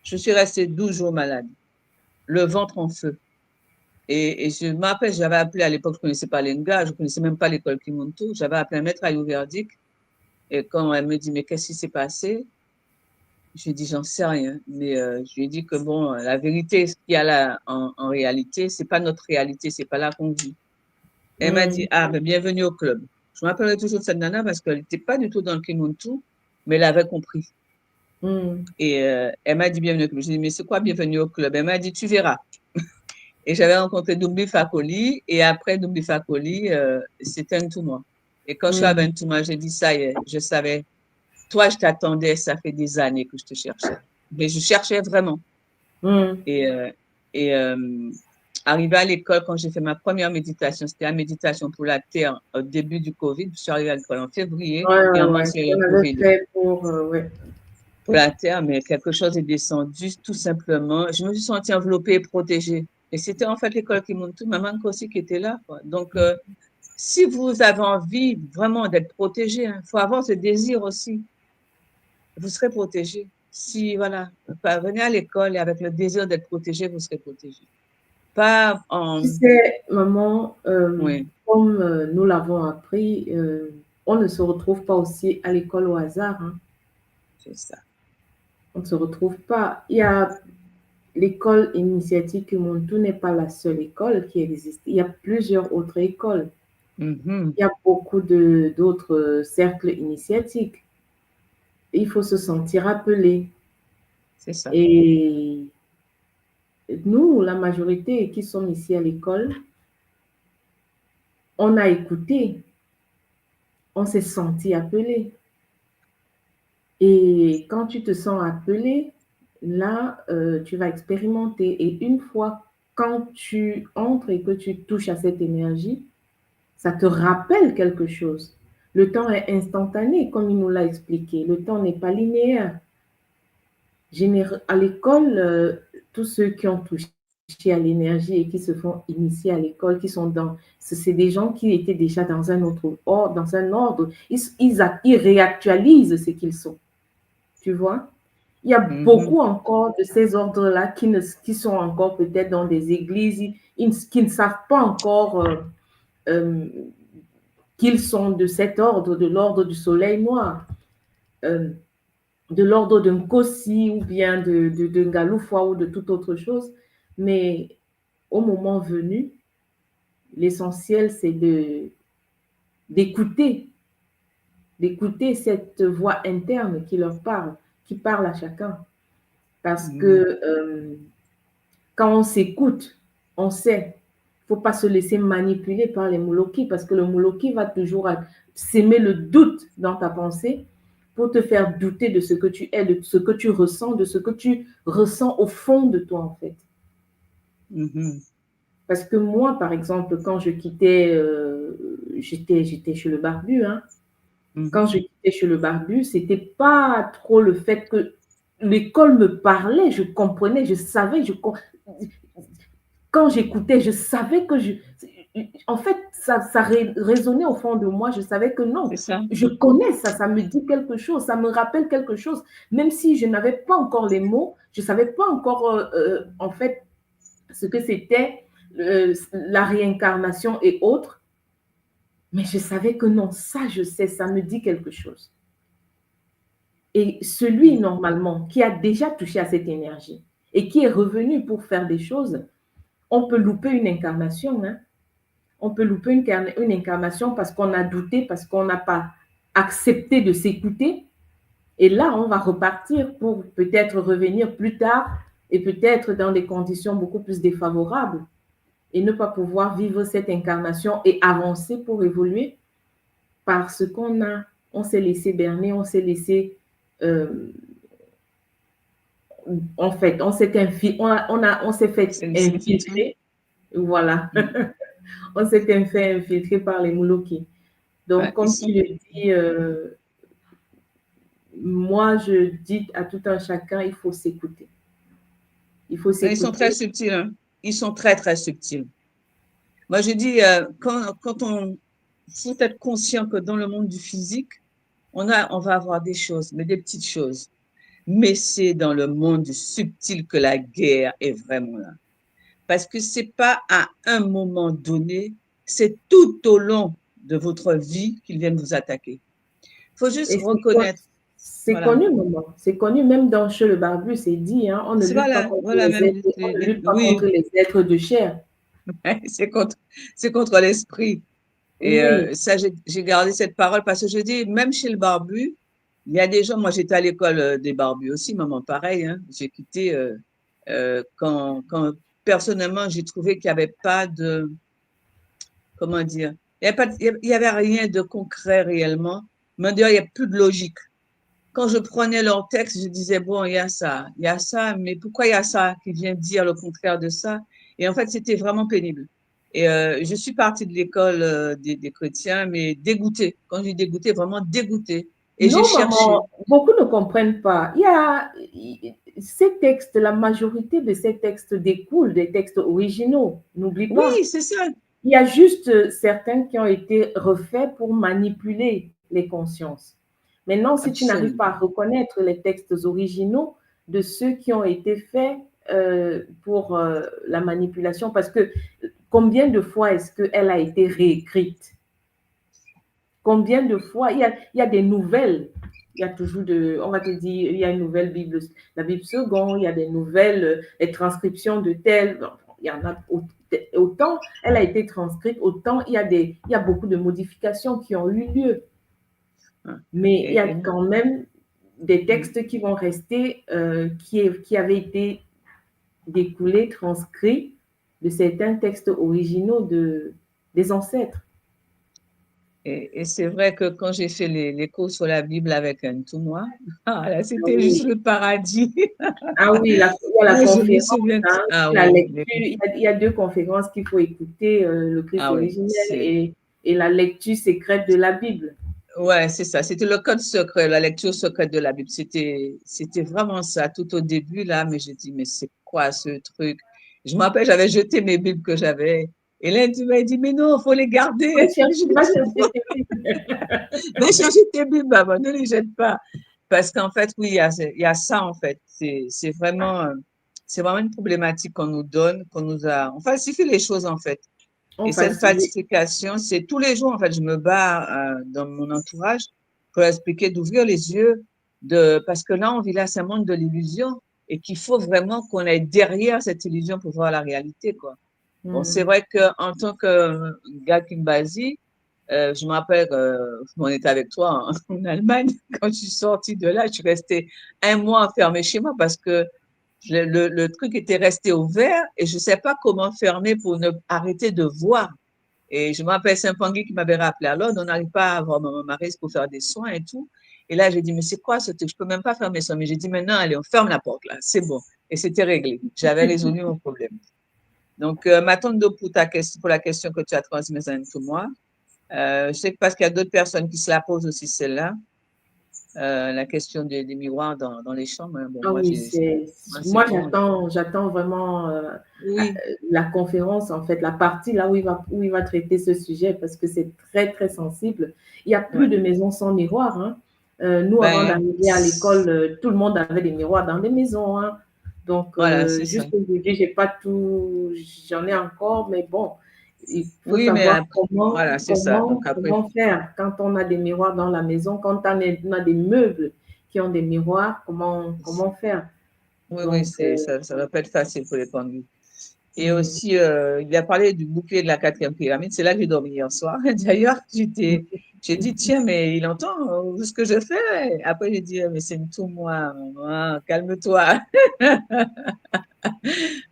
je suis restée 12 jours malade, le ventre en feu. Et je me rappelle, j'avais appelé à l'époque, je ne connaissais pas l'ENGA, je ne connaissais même pas l'école Kimuntu. J'avais appelé un maître à Verdict. Et quand elle me dit, mais qu'est-ce qui s'est passé? Je lui ai dit, j'en sais rien. Mais je lui ai dit que bon, la vérité, ce qu'il y a là en réalité, c'est pas notre réalité, c'est pas là qu'on vit. Elle m'a dit, ah, ben, bienvenue au club. Je me rappellerai toujours de cette nana parce qu'elle n'était pas du tout dans le Kimuntu, mais elle avait compris. Et elle m'a dit, bienvenue au club. J'ai dit, mais c'est quoi bienvenue au club? Elle m'a dit, tu verras. Et j'avais rencontré Doumbi Fakoli, et après Doumbi Fakoli, c'était un tout moi. Et quand je suis à un tout moi, j'ai dit, ça y est, je savais. Toi, je t'attendais, ça fait des années que je te cherchais. Mais je cherchais vraiment. Et arrivé à l'école, quand j'ai fait ma première méditation, c'était la méditation pour la Terre au début du Covid. Je suis arrivée à l'école en février. Et en mars, il y a eu le Covid. Pour la Terre, mais quelque chose est descendu tout simplement. Je me suis sentie enveloppée et protégée. Et c'était en fait l'école Kimuntu, maman aussi qui était là, quoi. Donc, si vous avez envie vraiment d'être protégé, il faut avoir ce désir aussi. Vous serez protégé. Si, voilà, venez à l'école et avec le désir d'être protégé, vous serez protégé. Pas en... Tu sais, maman, comme nous l'avons appris, on ne se retrouve pas aussi à l'école au hasard. Hein. C'est ça. On ne se retrouve pas. Il y a l'école initiatique Kimuntu n'est pas la seule école qui existe. Il y a plusieurs autres écoles. Il y a beaucoup d'autres cercles initiatiques. Il faut se sentir appelé. C'est ça. Et nous, la majorité qui sommes ici à l'école, on a écouté, on s'est senti appelé. Et quand tu te sens appelé, là, tu vas expérimenter. Et une fois, quand tu entres et que tu touches à cette énergie, ça te rappelle quelque chose. Le temps est instantané, comme il nous l'a expliqué. Le temps n'est pas linéaire. À l'école, tous ceux qui ont touché à l'énergie et qui se font initier à l'école, c'est des gens qui étaient déjà dans un autre ordre, dans un ordre. Ils réactualisent ce qu'ils sont. Tu vois? Il y a beaucoup encore de ces ordres-là qui sont encore peut-être dans des églises, qui ne savent pas encore qu'ils sont de cet ordre, de l'ordre du soleil noir, de l'ordre d'un Kossi ou bien de Galoufoua ou de toute autre chose. Mais au moment venu, l'essentiel, c'est d'écouter cette voix interne qui leur parle, qui parle à chacun. Parce que quand on s'écoute, on sait. Il ne faut pas se laisser manipuler par les mouloki, parce que le mouloki va toujours s'aimer le doute dans ta pensée pour te faire douter de ce que tu es, de ce que tu ressens, de ce que tu ressens au fond de toi, en fait. Parce que moi, par exemple, quand je quittais, j'étais chez le barbu, hein. Quand je quittais chez le barbu, c'était pas trop le fait que l'école me parlait, je comprenais, je savais, quand j'écoutais, je savais que en fait, ça résonnait au fond de moi, je savais que non, je connais ça, ça me dit quelque chose, ça me rappelle quelque chose, même si je n'avais pas encore les mots, je savais pas encore, en fait, ce que c'était la réincarnation et autres, mais je savais que non, ça je sais, ça me dit quelque chose. Et celui, normalement, qui a déjà touché à cette énergie et qui est revenu pour faire des choses, on peut louper une incarnation. Hein? On peut louper une incarnation parce qu'on a douté, parce qu'on n'a pas accepté de s'écouter. Et là, on va repartir pour peut-être revenir plus tard et peut-être dans des conditions beaucoup plus défavorables et ne pas pouvoir vivre cette incarnation et avancer pour évoluer parce on s'est laissé berner, on s'est laissé... en fait, on s'est fait infiltrer. Voilà. On s'est fait infiltrer par les mouloki. Donc, comme tu le dis, moi, je dis à tout un chacun, il faut s'écouter. Il faut s'écouter. Ils sont très subtils. Hein? Ils sont très, très subtils. Moi, je dis, quand on faut être conscient que dans le monde du physique, on va avoir des choses, mais des petites choses. Mais c'est dans le monde du subtil que la guerre est vraiment là. Parce que c'est pas à un moment donné, c'est tout au long de votre vie qu'ils viennent vous attaquer. Il faut juste reconnaître. C'est connu, maman. C'est connu, même chez le barbu, c'est dit, hein, on ne lutte pas contre les êtres de chair. C'est contre l'esprit. Et ça, j'ai gardé cette parole parce que je dis, même chez le barbu, il y a des gens, moi j'étais à l'école des barbus aussi, maman, pareil, hein, j'ai quitté quand personnellement j'ai trouvé qu'il n'y avait pas de, comment dire, il n'y avait rien de concret réellement, mais d'ailleurs il n'y a plus de logique. Quand je prenais leur texte, je disais, bon, il y a ça, mais pourquoi il y a ça qui vient dire le contraire de ça? Et en fait, c'était vraiment pénible. Et je suis partie de l'école des chrétiens, mais dégoûtée. Quand je dis dégoûtée, vraiment dégoûtée. Et non, maman, beaucoup ne comprennent pas. Ces textes, la majorité de ces textes découlent des textes originaux. N'oublie pas. Oui, c'est ça. Il y a juste certains qui ont été refaits pour manipuler les consciences. Maintenant, si tu n'arrives pas à reconnaître les textes originaux de ceux qui ont été faits pour la manipulation, parce que combien de fois est-ce qu'elle a été réécrite? Combien de fois il y a des nouvelles, il y a toujours on va te dire, il y a une nouvelle Bible, la Bible seconde, il y a des nouvelles, les transcriptions de telles, il y en a autant, elle a été transcrite, autant il y a beaucoup de modifications qui ont eu lieu. Mais il y a quand même des textes qui vont rester, qui avaient été découlés, transcrits de certains textes originaux des ancêtres. Et c'est vrai que quand j'ai fait les cours sur la Bible avec un tout moi, c'était juste le paradis. Ah oui, il y a la conférence, la lecture, il y a 2 conférences qu'il faut écouter, le Christ originel et la lecture secrète de la Bible. Ouais, c'est ça. C'était le code secret, la lecture secrète de la Bible. C'était vraiment ça tout au début là, mais j'ai dit mais c'est quoi ce truc? Je me rappelle, j'avais jeté mes Bibles que j'avais. Et là, tu m'as dit, mais non, il faut les garder. Va chercher tes Bibles, maman, ne les jette pas. Parce qu'en fait, oui, il y a ça, en fait. C'est vraiment une problématique qu'on nous donne, on falsifie les choses, en fait. Cette falsification, c'est tous les jours, en fait, je me bats dans mon entourage pour expliquer, d'ouvrir les yeux, parce que là, on vit là, c'est un monde de l'illusion et qu'il faut vraiment qu'on aille derrière cette illusion pour voir la réalité, quoi. Bon, c'est vrai qu'en tant que gars Kimbazi, Je me rappelle, on était avec toi en Allemagne. Quand je suis sortie de là, je suis restée un mois enfermée chez moi parce que le truc était resté ouvert et je ne sais pas comment fermer pour ne arrêter de voir. Et je me rappelle Saint-Pangui qui m'avait rappelé. Alors, on n'arrive pas à avoir mon mari pour faire des soins et tout. Et là, j'ai dit, mais c'est quoi ce truc? Je peux même pas faire mes soins. Mais j'ai dit, maintenant, allez, on ferme la porte là. C'est bon. Et c'était réglé. J'avais résolu mon problème. Donc, Matondo, pour la question que tu as transmise à moi, je sais que parce qu'il y a d'autres personnes qui se la posent aussi celle-là, la question des miroirs dans les chambres. Bon, Ah moi, oui, moi, moi j'attends vraiment oui, la conférence, en fait, la partie là où il va traiter ce sujet parce que c'est très, très sensible. Il n'y a plus ouais. de maisons sans miroir, hein. Nous, avant Ben, d'arriver à l'école, tout le monde avait des miroirs dans les maisons, hein. Donc, voilà, c'est ça. juste aujourd'hui, j'ai pas tout, j'en ai encore, mais bon, il faut Oui, mais savoir après, voilà, c'est ça. Donc, après, comment faire quand on a des miroirs dans la maison, quand on a des meubles qui ont des miroirs, comment faire? oui, Donc, ça ne va pas être facile pour les pendules. Et aussi, il a parlé du bouclier de la 4e pyramide. C'est là que j'ai dormi hier soir. D'ailleurs, j'ai dit, tiens, mais il entend ce que je fais. Après, j'ai dit, mais c'est tout moi. Maman, calme-toi.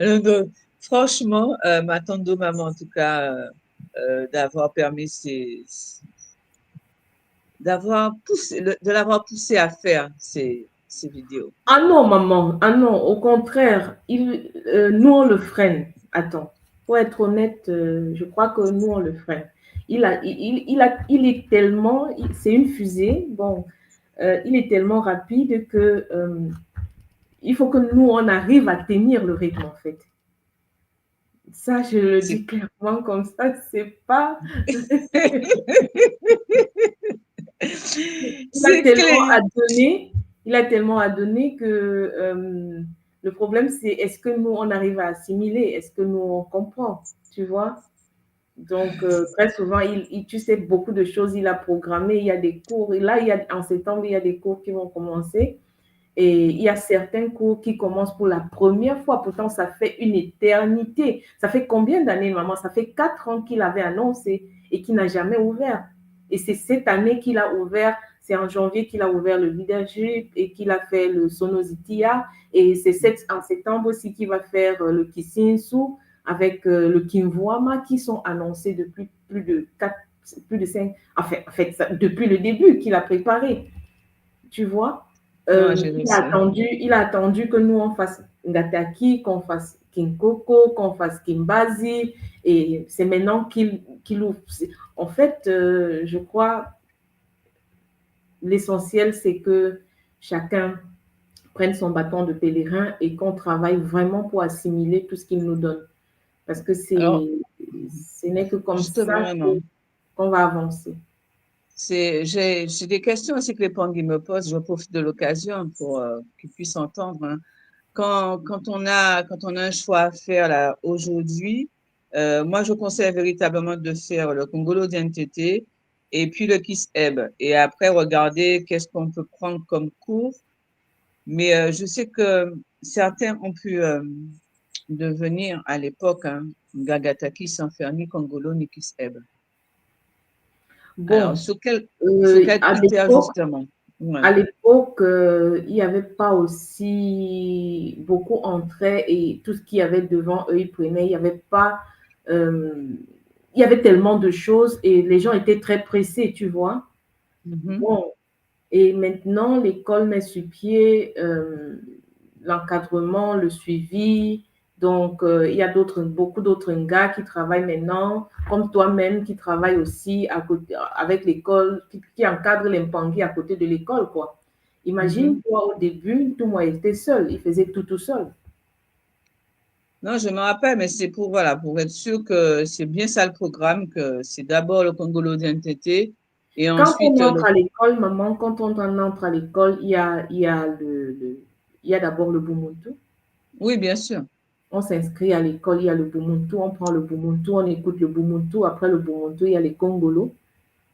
Donc, franchement, ma tante de maman, en tout cas, d'avoir permis de l'avoir poussé à faire ces vidéos. ah non, maman, ah non, au contraire, nous on le freine. Attends, pour être honnête, je crois que nous on le freine. Il est tellement, c'est une fusée, bon, il est tellement rapide que il faut que nous on arrive à tenir le rythme en fait. Ça, je le dis clairement comme ça, c'est pas. Il a tellement à donner que le problème, c'est est-ce que nous, on arrive à assimiler, est-ce que nous, on comprend, tu vois? Donc, très souvent, tu sais, beaucoup de choses, il a programmé, il y a des cours, et là, en septembre, il y a des cours qui vont commencer, et il y a certains cours qui commencent pour la première fois, pourtant, ça fait une éternité. Ça fait combien d'années, maman? Ça fait 4 ans qu'il avait annoncé et qu'il n'a jamais ouvert. Et c'est cette année qu'il a ouvert, c'est en janvier qu'il a ouvert le leadership et qu'il a fait le Sonositia. Et c'est en septembre aussi qu'il va faire le Kisinsu avec le Kimvuama qui sont annoncés depuis plus de 5, en fait depuis le début qu'il a préparé. Tu vois? Il a attendu que nous on fasse Ngataki, qu'on fasse Kinkoko, qu'on fasse Kimbazi, et c'est maintenant qu'il ouvre. En fait, je crois l'essentiel, c'est que chacun prenne son bâton de pèlerin et qu'on travaille vraiment pour assimiler tout ce qu'il nous donne. Parce que ce n'est que comme ça qu'on va avancer. J'ai des questions aussi que les Pangui me posent. Je profite de l'occasion pour qu'ils puissent entendre. Hein. Quand on a un choix à faire là aujourd'hui, moi je conseille véritablement de faire le Congolo d'NTT et puis le KISEB. Et après, regarder qu'est-ce qu'on peut prendre comme cours. Mais je sais que certains ont pu devenir à l'époque Ngagataki sans faire ni Congolo ni KISEB. Bon, alors, sur quel critère justement? Ouais. À l'époque, il n'y avait pas aussi beaucoup entrées et tout ce qu'il y avait devant eux, ils prenaient. Il n'y avait pas. Il y avait tellement de choses et les gens étaient très pressés, tu vois. Bon. Et maintenant, l'école met sur pied l'encadrement, le suivi. Donc, il y a beaucoup d'autres gars qui travaillent maintenant, comme toi-même, qui travaillent aussi à côté, avec l'école, qui encadrent les Mpangui à côté de l'école, quoi. Imagine, toi, au début, tout moi était seul. Il faisait tout seul. Non, je me rappelle, mais c'est pour être sûr que c'est bien ça le programme, que c'est d'abord le Congolo d'NTT et ensuite… Quand on entre à l'école, maman, quand on entre à l'école, il y a d'abord le Bumuntu. Oui, bien sûr. On s'inscrit à l'école, il y a le Bumuntu, on prend le Bumuntu, on écoute le Bumuntu. Après le Bumuntu, il y a les Congolos.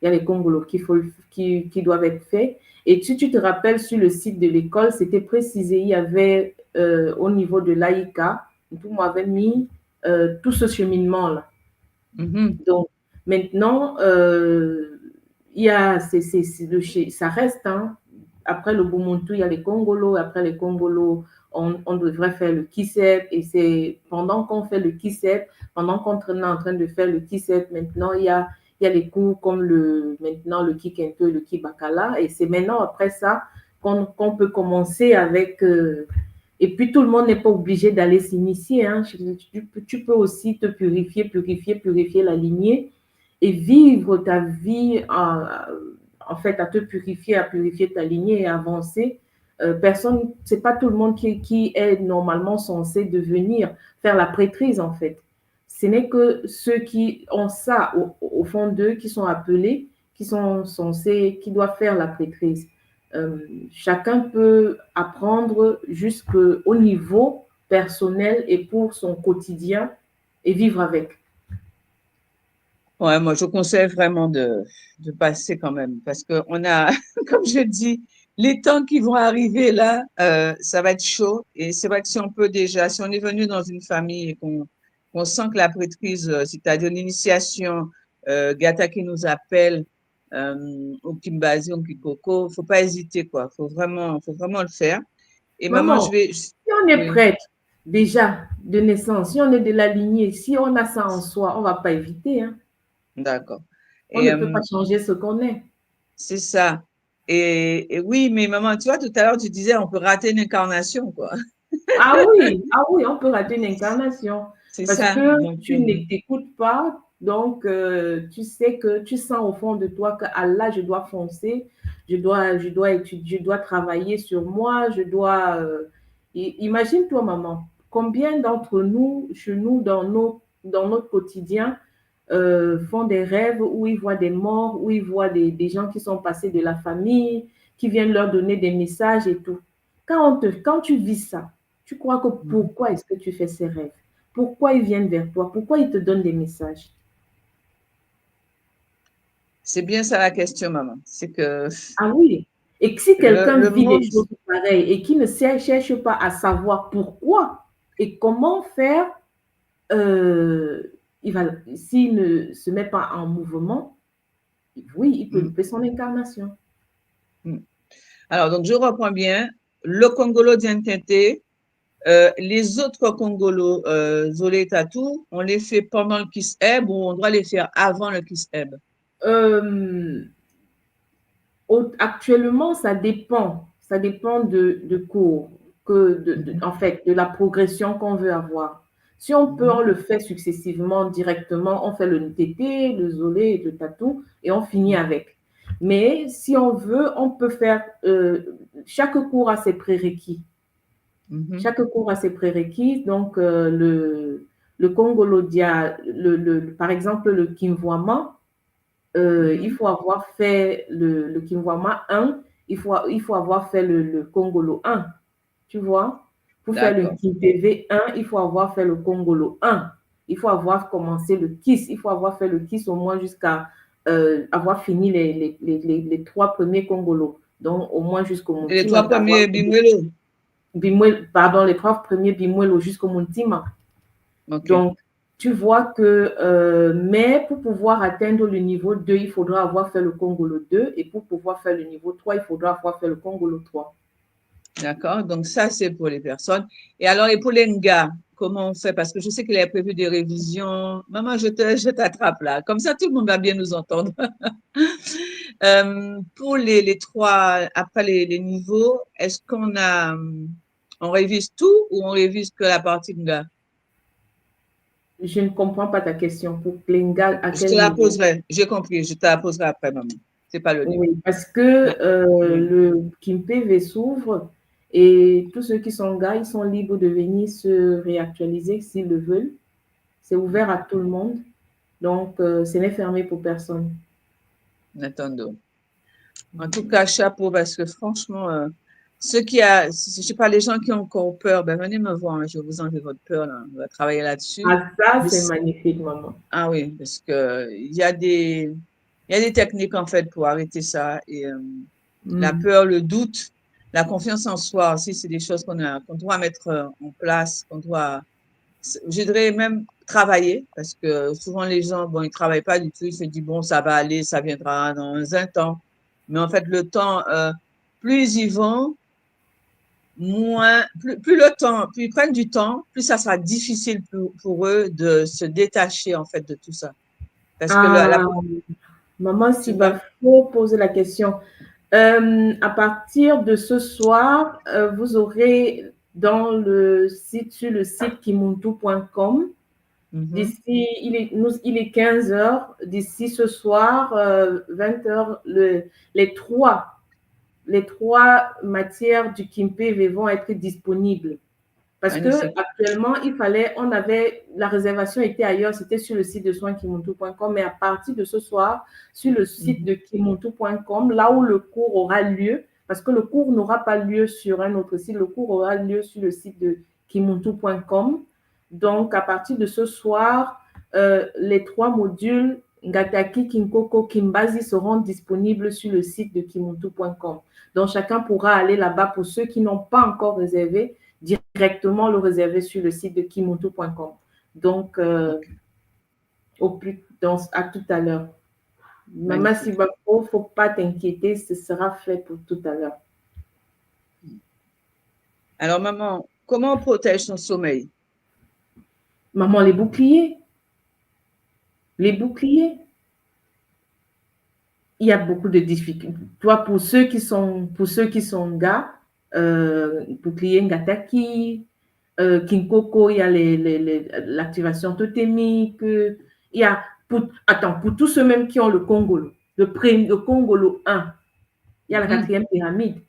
Il y a les Congolos qui doivent être faits. Et si tu te rappelles, sur le site de l'école, c'était précisé, il y avait au niveau de l'AICA, on m'avait mis tout ce cheminement-là. Donc, Maintenant, il y a, ça reste, hein. Après le Bumuntu, il y a les Congolos. Après les Congolos, on devrait faire le Kisep. Et c'est pendant qu'on fait le Kisep, pendant qu'on est en train de faire le Kisep, maintenant, il y a les cours comme maintenant le Kikento et le Kibakala. Et c'est maintenant, après ça, qu'on peut commencer avec... et puis, tout le monde n'est pas obligé d'aller s'initier, hein. Tu peux aussi te purifier la lignée et vivre ta vie en fait, à te purifier, à purifier ta lignée et avancer. Personne, c'est pas tout le monde qui est normalement censé devenir, faire la prêtrise, en fait. Ce n'est que ceux qui ont ça au fond d'eux, qui sont appelés, qui sont censés, qui doivent faire la prêtrise. Chacun peut apprendre jusqu'au niveau personnel et pour son quotidien et vivre avec. Ouais, moi, je conseille vraiment de passer quand même parce qu'on a, comme je dis, les temps qui vont arriver là, ça va être chaud. Et c'est vrai que si on peut déjà, si on est venu dans une famille et qu'on sent que la prêtrise, c'est-à-dire l'initiation, Gata qui nous appelle, au Kimbazi, au Kikoko, faut pas hésiter, quoi. Faut vraiment le faire. Et maman, Maman, si on est oui, prêtre déjà de naissance, si on est de la lignée, si on a ça en soi, on va pas éviter, hein. d'accord. On Et ne peut pas changer ce qu'on est. c'est ça. Et oui, mais maman, tu vois, tout à l'heure, tu disais, on peut rater une incarnation, quoi. Ah oui, on peut rater une incarnation C'est parce ça. que Donc, tu ne t'écoutes pas, donc tu sais que tu sens au fond de toi que ah là, je dois foncer, je dois étudier, je dois travailler sur moi, je dois. Imagine-toi, maman, combien d'entre nous, chez nous, dans notre quotidien, font des rêves où ils voient des morts, où ils voient des gens qui sont passés de la famille, qui viennent leur donner des messages et tout. Quand tu vis ça, tu crois que pourquoi est-ce que tu fais ces rêves? Pourquoi ils viennent vers toi? Pourquoi ils te donnent des messages? c'est bien ça la question, maman. C'est que Ah oui. Et que si quelqu'un le vit des monde, choses pareilles et qui ne cherche pas à savoir pourquoi et comment faire, s'il ne se met pas en mouvement, oui, il peut louper son incarnation. alors, donc, je reprends bien. Le Congolo Diantete, les autres Congolo, Zolé Tatou, on les fait pendant le Kiss-Eb ou on doit les faire avant le Kiss-Eb? Actuellement, ça dépend de cours, en fait, de la progression qu'on veut avoir. Si on peut, on le fait successivement, directement, on fait le NTT, le Zolé, le Tatou, et on finit avec. Mais si on veut, on peut faire, chaque cours a ses prérequis. Chaque cours a ses prérequis. Donc, le Congolodia, par exemple, le Kimvwama, il faut avoir fait le Kimvwama 1, il faut avoir fait le Congolo 1, tu vois. Pour faire le KIMPV 1, il faut avoir fait le Congolo 1. Il faut avoir commencé le KISS, il faut avoir fait le KISS au moins jusqu'à avoir fini les 3 premiers Congolos. Donc, au moins jusqu'au Muntima. Les 3 premiers Bimwelo. Les 3 premiers Bimwelo jusqu'au Muntima. Okay. Donc, tu vois que, mais pour pouvoir atteindre le niveau 2, il faudra avoir fait le Congolo 2. Et pour pouvoir faire le niveau 3, il faudra avoir fait le Congolo 3. D'accord. Donc, ça, c'est pour les personnes. Et alors, et pour les Nga, comment on fait? Parce que je sais qu'il y a prévu des révisions. Maman, je t'attrape là. Comme ça, tout le monde va bien nous entendre. Pour les 3, après les niveaux, est-ce on révise tout ou on révise que la partie Nga? Je ne comprends pas ta question. Pour Nga, à je quel te la niveau? poserai. J'ai compris. Je te la poserai après, maman. C'est pas le livre. Oui, parce que le KIMPV s'ouvre et tous ceux qui sont Nga, ils sont libres de venir se réactualiser s'ils le veulent. C'est ouvert à tout le monde. Donc, ce n'est fermé pour personne. Attendons. En tout cas, chapeau, parce que franchement, je sais pas, les gens qui ont encore peur, ben venez me voir, hein, je vais vous enlever votre peur, là. On va travailler là-dessus. Ah, ça, c'est magnifique, maman. Ah oui, parce que il y a des techniques, en fait, pour arrêter ça. Et la peur, le doute, la confiance en soi aussi, c'est des choses qu'on doit mettre en place, je dirais même travailler, parce que souvent les gens, bon, ils travaillent pas du tout, ils se disent, bon, ça va aller, ça viendra dans un temps. Mais en fait, le temps, plus ils vont, plus le temps, plus ils prennent du temps, plus ça sera difficile pour eux de se détacher, en fait, de tout ça. Parce que Maman, tu s'il vois, va faut poser la question. À partir de ce soir, vous aurez dans le site, sur le site kimuntu.com, d'ici, il est 15 heures, d'ici ce soir, 20 heures, les trois matières du KimPV vont être disponibles. Parce que magnifique. actuellement, la réservation était ailleurs, c'était sur le site de soinskimuntu.com, mais à partir de ce soir, sur le site de kimuntu.com, là où le cours aura lieu, parce que le cours n'aura pas lieu sur un autre site, le cours aura lieu sur le site de kimuntu.com. Donc, à partir de ce soir, les 3 modules Ngataki, Kinkoko, Kimbazi seront disponibles sur le site de kimuntu.com. Donc, chacun pourra aller là-bas pour ceux qui n'ont pas encore réservé, directement le réserver sur le site de kimuntu.com. Donc, à tout à l'heure. Maman Sibako, il ne faut pas t'inquiéter, ce sera fait pour tout à l'heure. Alors, maman, comment on protège son sommeil? Maman, les boucliers. Les boucliers. Il y a beaucoup de difficultés. Toi, pour ceux qui sont gars, bouclier Ngataki, Kinkoko, il y a l'activation totémique. Il y a, pour tous ceux même qui ont le Congolo, le Congolo 1, il y a la 4e pyramide.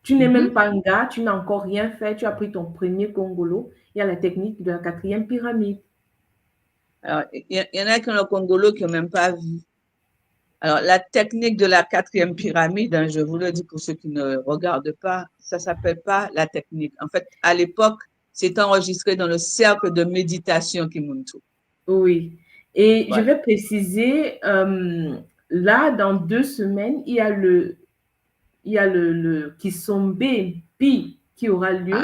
Tu n'es même pas un gars, tu n'as encore rien fait, tu as pris ton premier Congolo, il y a la technique de la 4e pyramide. Alors, il y en a qui ont le Congolo qui n'ont même pas vu. Alors, la technique de la 4e pyramide, hein, je vous le dis pour ceux qui ne regardent pas, ça ne s'appelle pas la technique. En fait, à l'époque, c'est enregistré dans le cercle de méditation Kimuntu. Oui. Et je vais préciser, là, dans 2 semaines, il y a le Kisombe Pi qui aura lieu.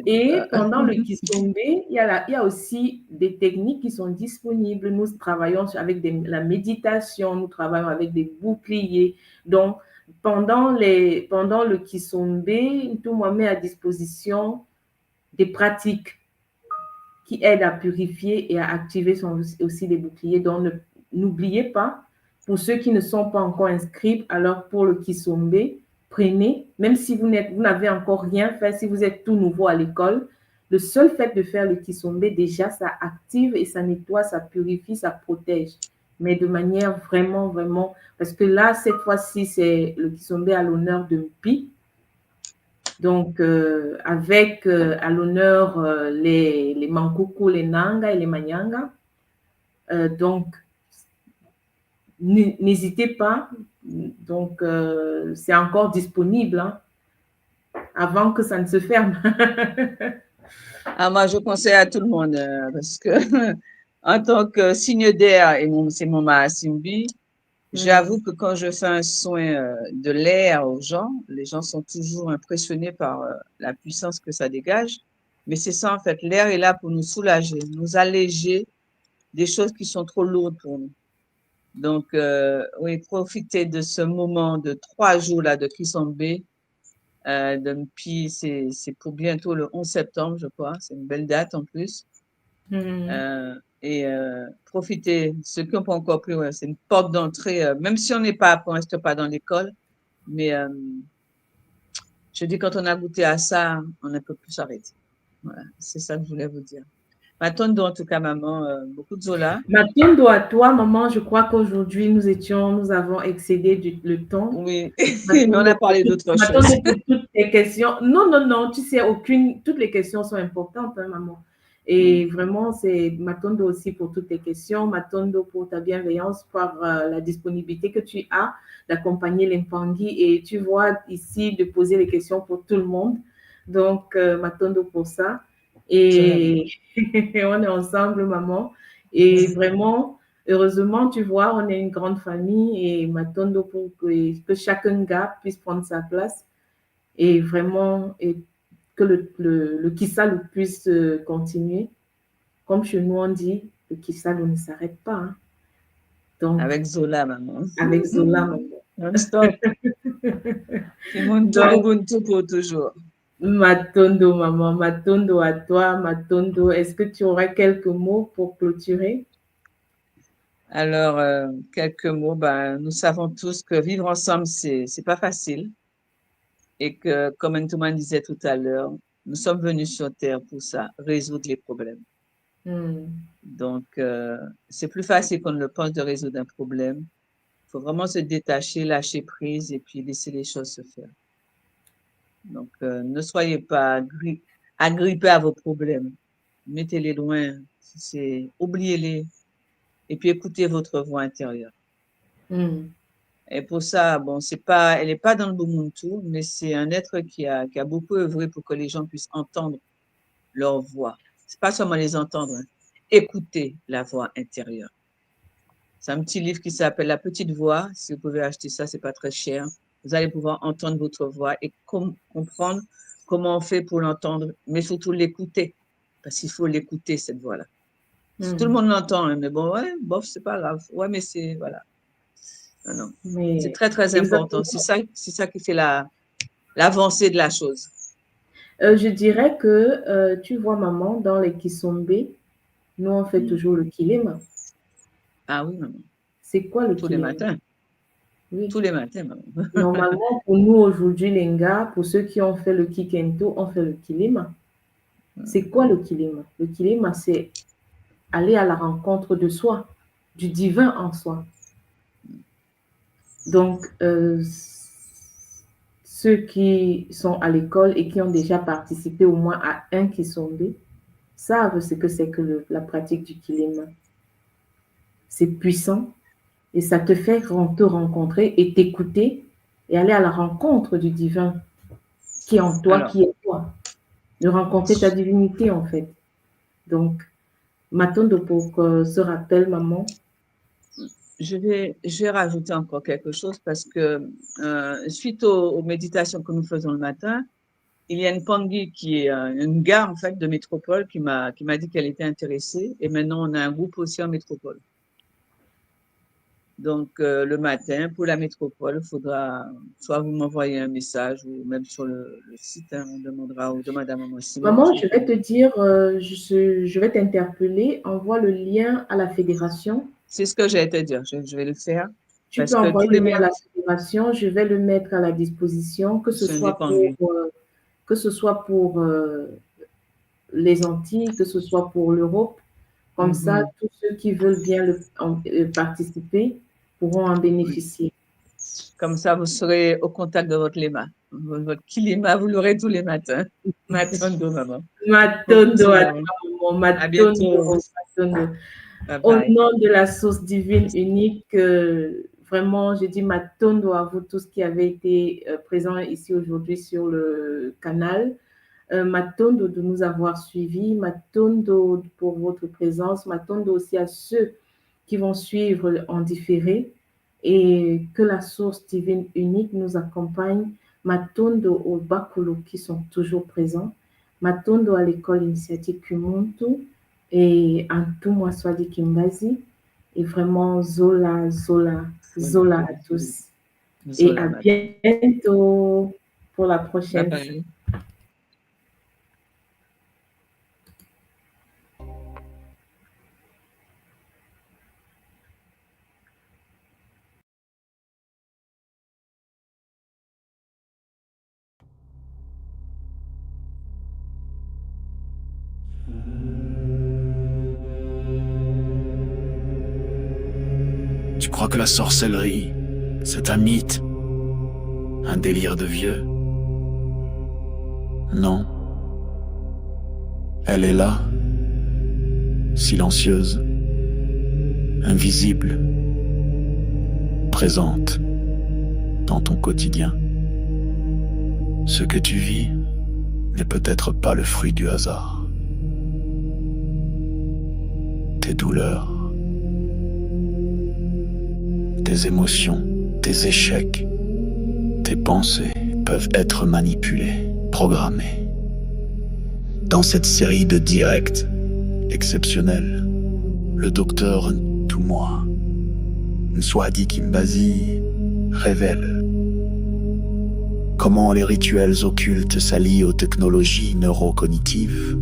Et pendant le Kisombe, il y a aussi des techniques qui sont disponibles. Nous travaillons avec la méditation, nous travaillons avec des boucliers. Donc, pendant le Kisombe, tout le monde met à disposition des pratiques qui aident à purifier et à activer aussi les boucliers. Donc, n'oubliez pas, pour ceux qui ne sont pas encore inscrits, alors pour le Kisombe, prenez, même si vous n'avez encore rien fait, si vous êtes tout nouveau à l'école, le seul fait de faire le Kisombe, déjà, ça active et ça nettoie, ça purifie, ça protège. Mais de manière vraiment, vraiment, parce que là, cette fois-ci, c'est le Kisombe à l'honneur de Mpi. Donc, avec à l'honneur les Mankoukou, les Nanga et les Manyanga. Donc, n'hésitez pas. Donc, c'est encore disponible avant que ça ne se ferme. Moi, je conseille à tout le monde parce que en tant que signe d'air, et c'est mon Mahasimbi, j'avoue que quand je fais un soin de l'air aux gens, les gens sont toujours impressionnés par la puissance que ça dégage. Mais c'est ça, en fait, l'air est là pour nous soulager, nous alléger des choses qui sont trop lourdes pour nous. Donc, oui, profitez de ce moment de 3 jours là de Kisombe. Puis c'est pour bientôt le 11 septembre, je crois. C'est une belle date en plus. Profitez, ceux qui n'ont pas encore pris, c'est une porte d'entrée, même si on ne reste pas dans l'école, mais je dis quand on a goûté à ça, on ne peut plus s'arrêter. Voilà, c'est ça que je voulais vous dire. Matondo, en tout cas, maman, beaucoup de zola. Matondo, à toi, maman, je crois qu'aujourd'hui, nous avons excédé le temps. Oui, mais on a parlé d'autres choses. Matondo, pour toutes les questions. Non, tu sais, toutes les questions sont importantes, hein, maman. Et vraiment, c'est Matondo aussi pour toutes les questions, Matondo pour ta bienveillance, par la disponibilité que tu as d'accompagner l'Impangi. Et tu vois ici de poser les questions pour tout le monde. Donc, Matondo pour ça. Et on est ensemble, maman. Et vraiment, heureusement, tu vois, on est une grande famille et Matondo pour que chacun gars puisse prendre sa place. Et vraiment, que le Kisalu puisse continuer. Comme chez nous, on dit, le Kisalu ne s'arrête pas. Hein. Donc, Avec Zola, maman. avec Zola, maman. Non-stop. Ubuntu pour toujours. Matondo, maman, Matondo à toi, Matondo. Est-ce que tu aurais quelques mots pour clôturer? Alors, quelques mots. Nous savons tous que vivre ensemble, c'est pas facile. Et que, comme Ntouma disait tout à l'heure, nous sommes venus sur Terre pour ça, résoudre les problèmes. Donc, c'est plus facile qu'on ne le pense de résoudre un problème. Il faut vraiment se détacher, lâcher prise et puis laisser les choses se faire. Donc, ne soyez pas agrippés à vos problèmes. Mettez-les loin, oubliez-les et puis écoutez votre voix intérieure. Et pour ça, bon, elle n'est pas dans le Ubuntu, mais c'est un être qui a beaucoup œuvré pour que les gens puissent entendre leur voix. C'est pas seulement les entendre, hein. Écouter la voix intérieure. C'est un petit livre qui s'appelle La Petite Voix. Si vous pouvez acheter ça, c'est pas très cher. Vous allez pouvoir entendre votre voix et comprendre comment on fait pour l'entendre, mais surtout l'écouter, parce qu'il faut l'écouter, cette voix-là. Tout le monde l'entend, hein, mais bon, ouais, bof, c'est pas grave. Ouais, mais c'est, voilà. Non. C'est très, très important. C'est ça qui fait l'avancée de la chose. Je dirais que, tu vois, maman, dans les Kisombe, nous, on fait toujours le kilima. Ah oui, maman. C'est quoi le kilima? Tous les matins. Oui. Tous les matins, maman. Normalement, pour nous, aujourd'hui, les gars, pour ceux qui ont fait le kikento, on fait le kilima. C'est quoi le kilima? Le kilima, c'est aller à la rencontre de soi, du divin en soi. Donc, ceux qui sont à l'école et qui ont déjà participé au moins à un Kisombe savent ce que c'est que la pratique du kilima. C'est puissant et ça te fait te rencontrer et t'écouter et aller à la rencontre du divin qui est en toi, qui est toi. De rencontrer ta divinité, en fait. Donc, Matondo, pour ce rappel, maman. Je vais rajouter encore quelque chose parce que suite aux méditations que nous faisons le matin, il y a une Pangui qui est une gare en fait de métropole qui m'a dit qu'elle était intéressée et maintenant on a un groupe aussi en métropole. Donc le matin pour la métropole, il faudra soit vous m'envoyer un message ou même sur le site, hein, on demandera ou demande à maman aussi. Maman, je vais te dire, je vais t'interpeller, envoie le lien à la fédération. C'est ce que j'allais te dire, je vais le faire. Tu peux envoyer le lien à la fédération, je vais le mettre à la disposition, que ce soit pour les Antilles, que ce soit pour l'Europe. Comme ça, tous ceux qui veulent bien participer pourront en bénéficier. Comme ça, vous serez au contact de votre lema. Votre kilima, vous l'aurez tous les matins. Matondo, maman. Matondo, maman. Matondo. Au nom de la source divine unique, vraiment, je dis Matondo à vous tous qui avez été présents ici aujourd'hui sur le canal. Matondo de nous avoir suivis, Matondo pour votre présence, Matondo aussi à ceux qui vont suivre en différé et que la source divine unique nous accompagne. Matondo au Bakulo qui sont toujours présents, Matondo à l'école initiatique Kumuntu et Antumwa Swadi Kimbazi et vraiment Zola à tous. Et à bientôt pour la prochaine. Bye bye. Tu crois que la sorcellerie, c'est un mythe, un délire de vieux? Non. Elle est là, silencieuse, invisible, présente dans ton quotidien. Ce que tu vis n'est peut-être pas le fruit du hasard. Tes douleurs, tes émotions, tes échecs, tes pensées peuvent être manipulées, programmées, Dans cette série de directs exceptionnels, le docteur Ntumwa Nswadi Kimbazi révèle comment les rituels occultes s'allient aux technologies neurocognitives,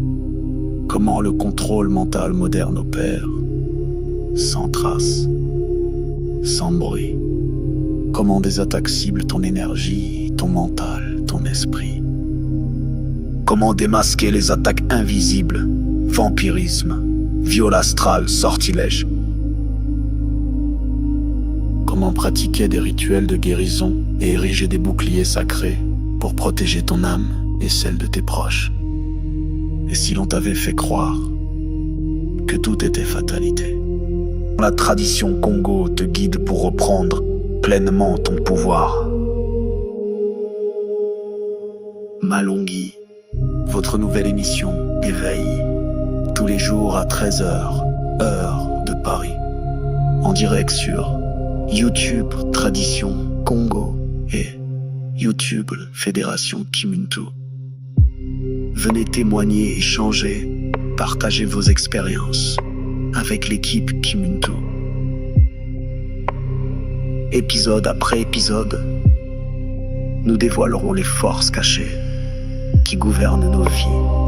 comment le contrôle mental moderne opère, sans trace, sans bruit, comment des attaques ciblent ton énergie, ton mental, ton esprit, comment démasquer les attaques invisibles, vampirisme, viol astral, sortilège, comment pratiquer des rituels de guérison et ériger des boucliers sacrés pour protéger ton âme et celle de tes proches. Et si l'on t'avait fait croire que tout était fatalité, la tradition Congo te guide pour reprendre pleinement ton pouvoir. Malonghi, votre nouvelle émission Éveil, tous les jours à 13h, heure de Paris, en direct sur YouTube Tradition Congo et YouTube Fédération Kimuntu. Venez témoigner, échanger, partager vos expériences avec l'équipe Kimuntu. Épisode après épisode, nous dévoilerons les forces cachées qui gouvernent nos vies.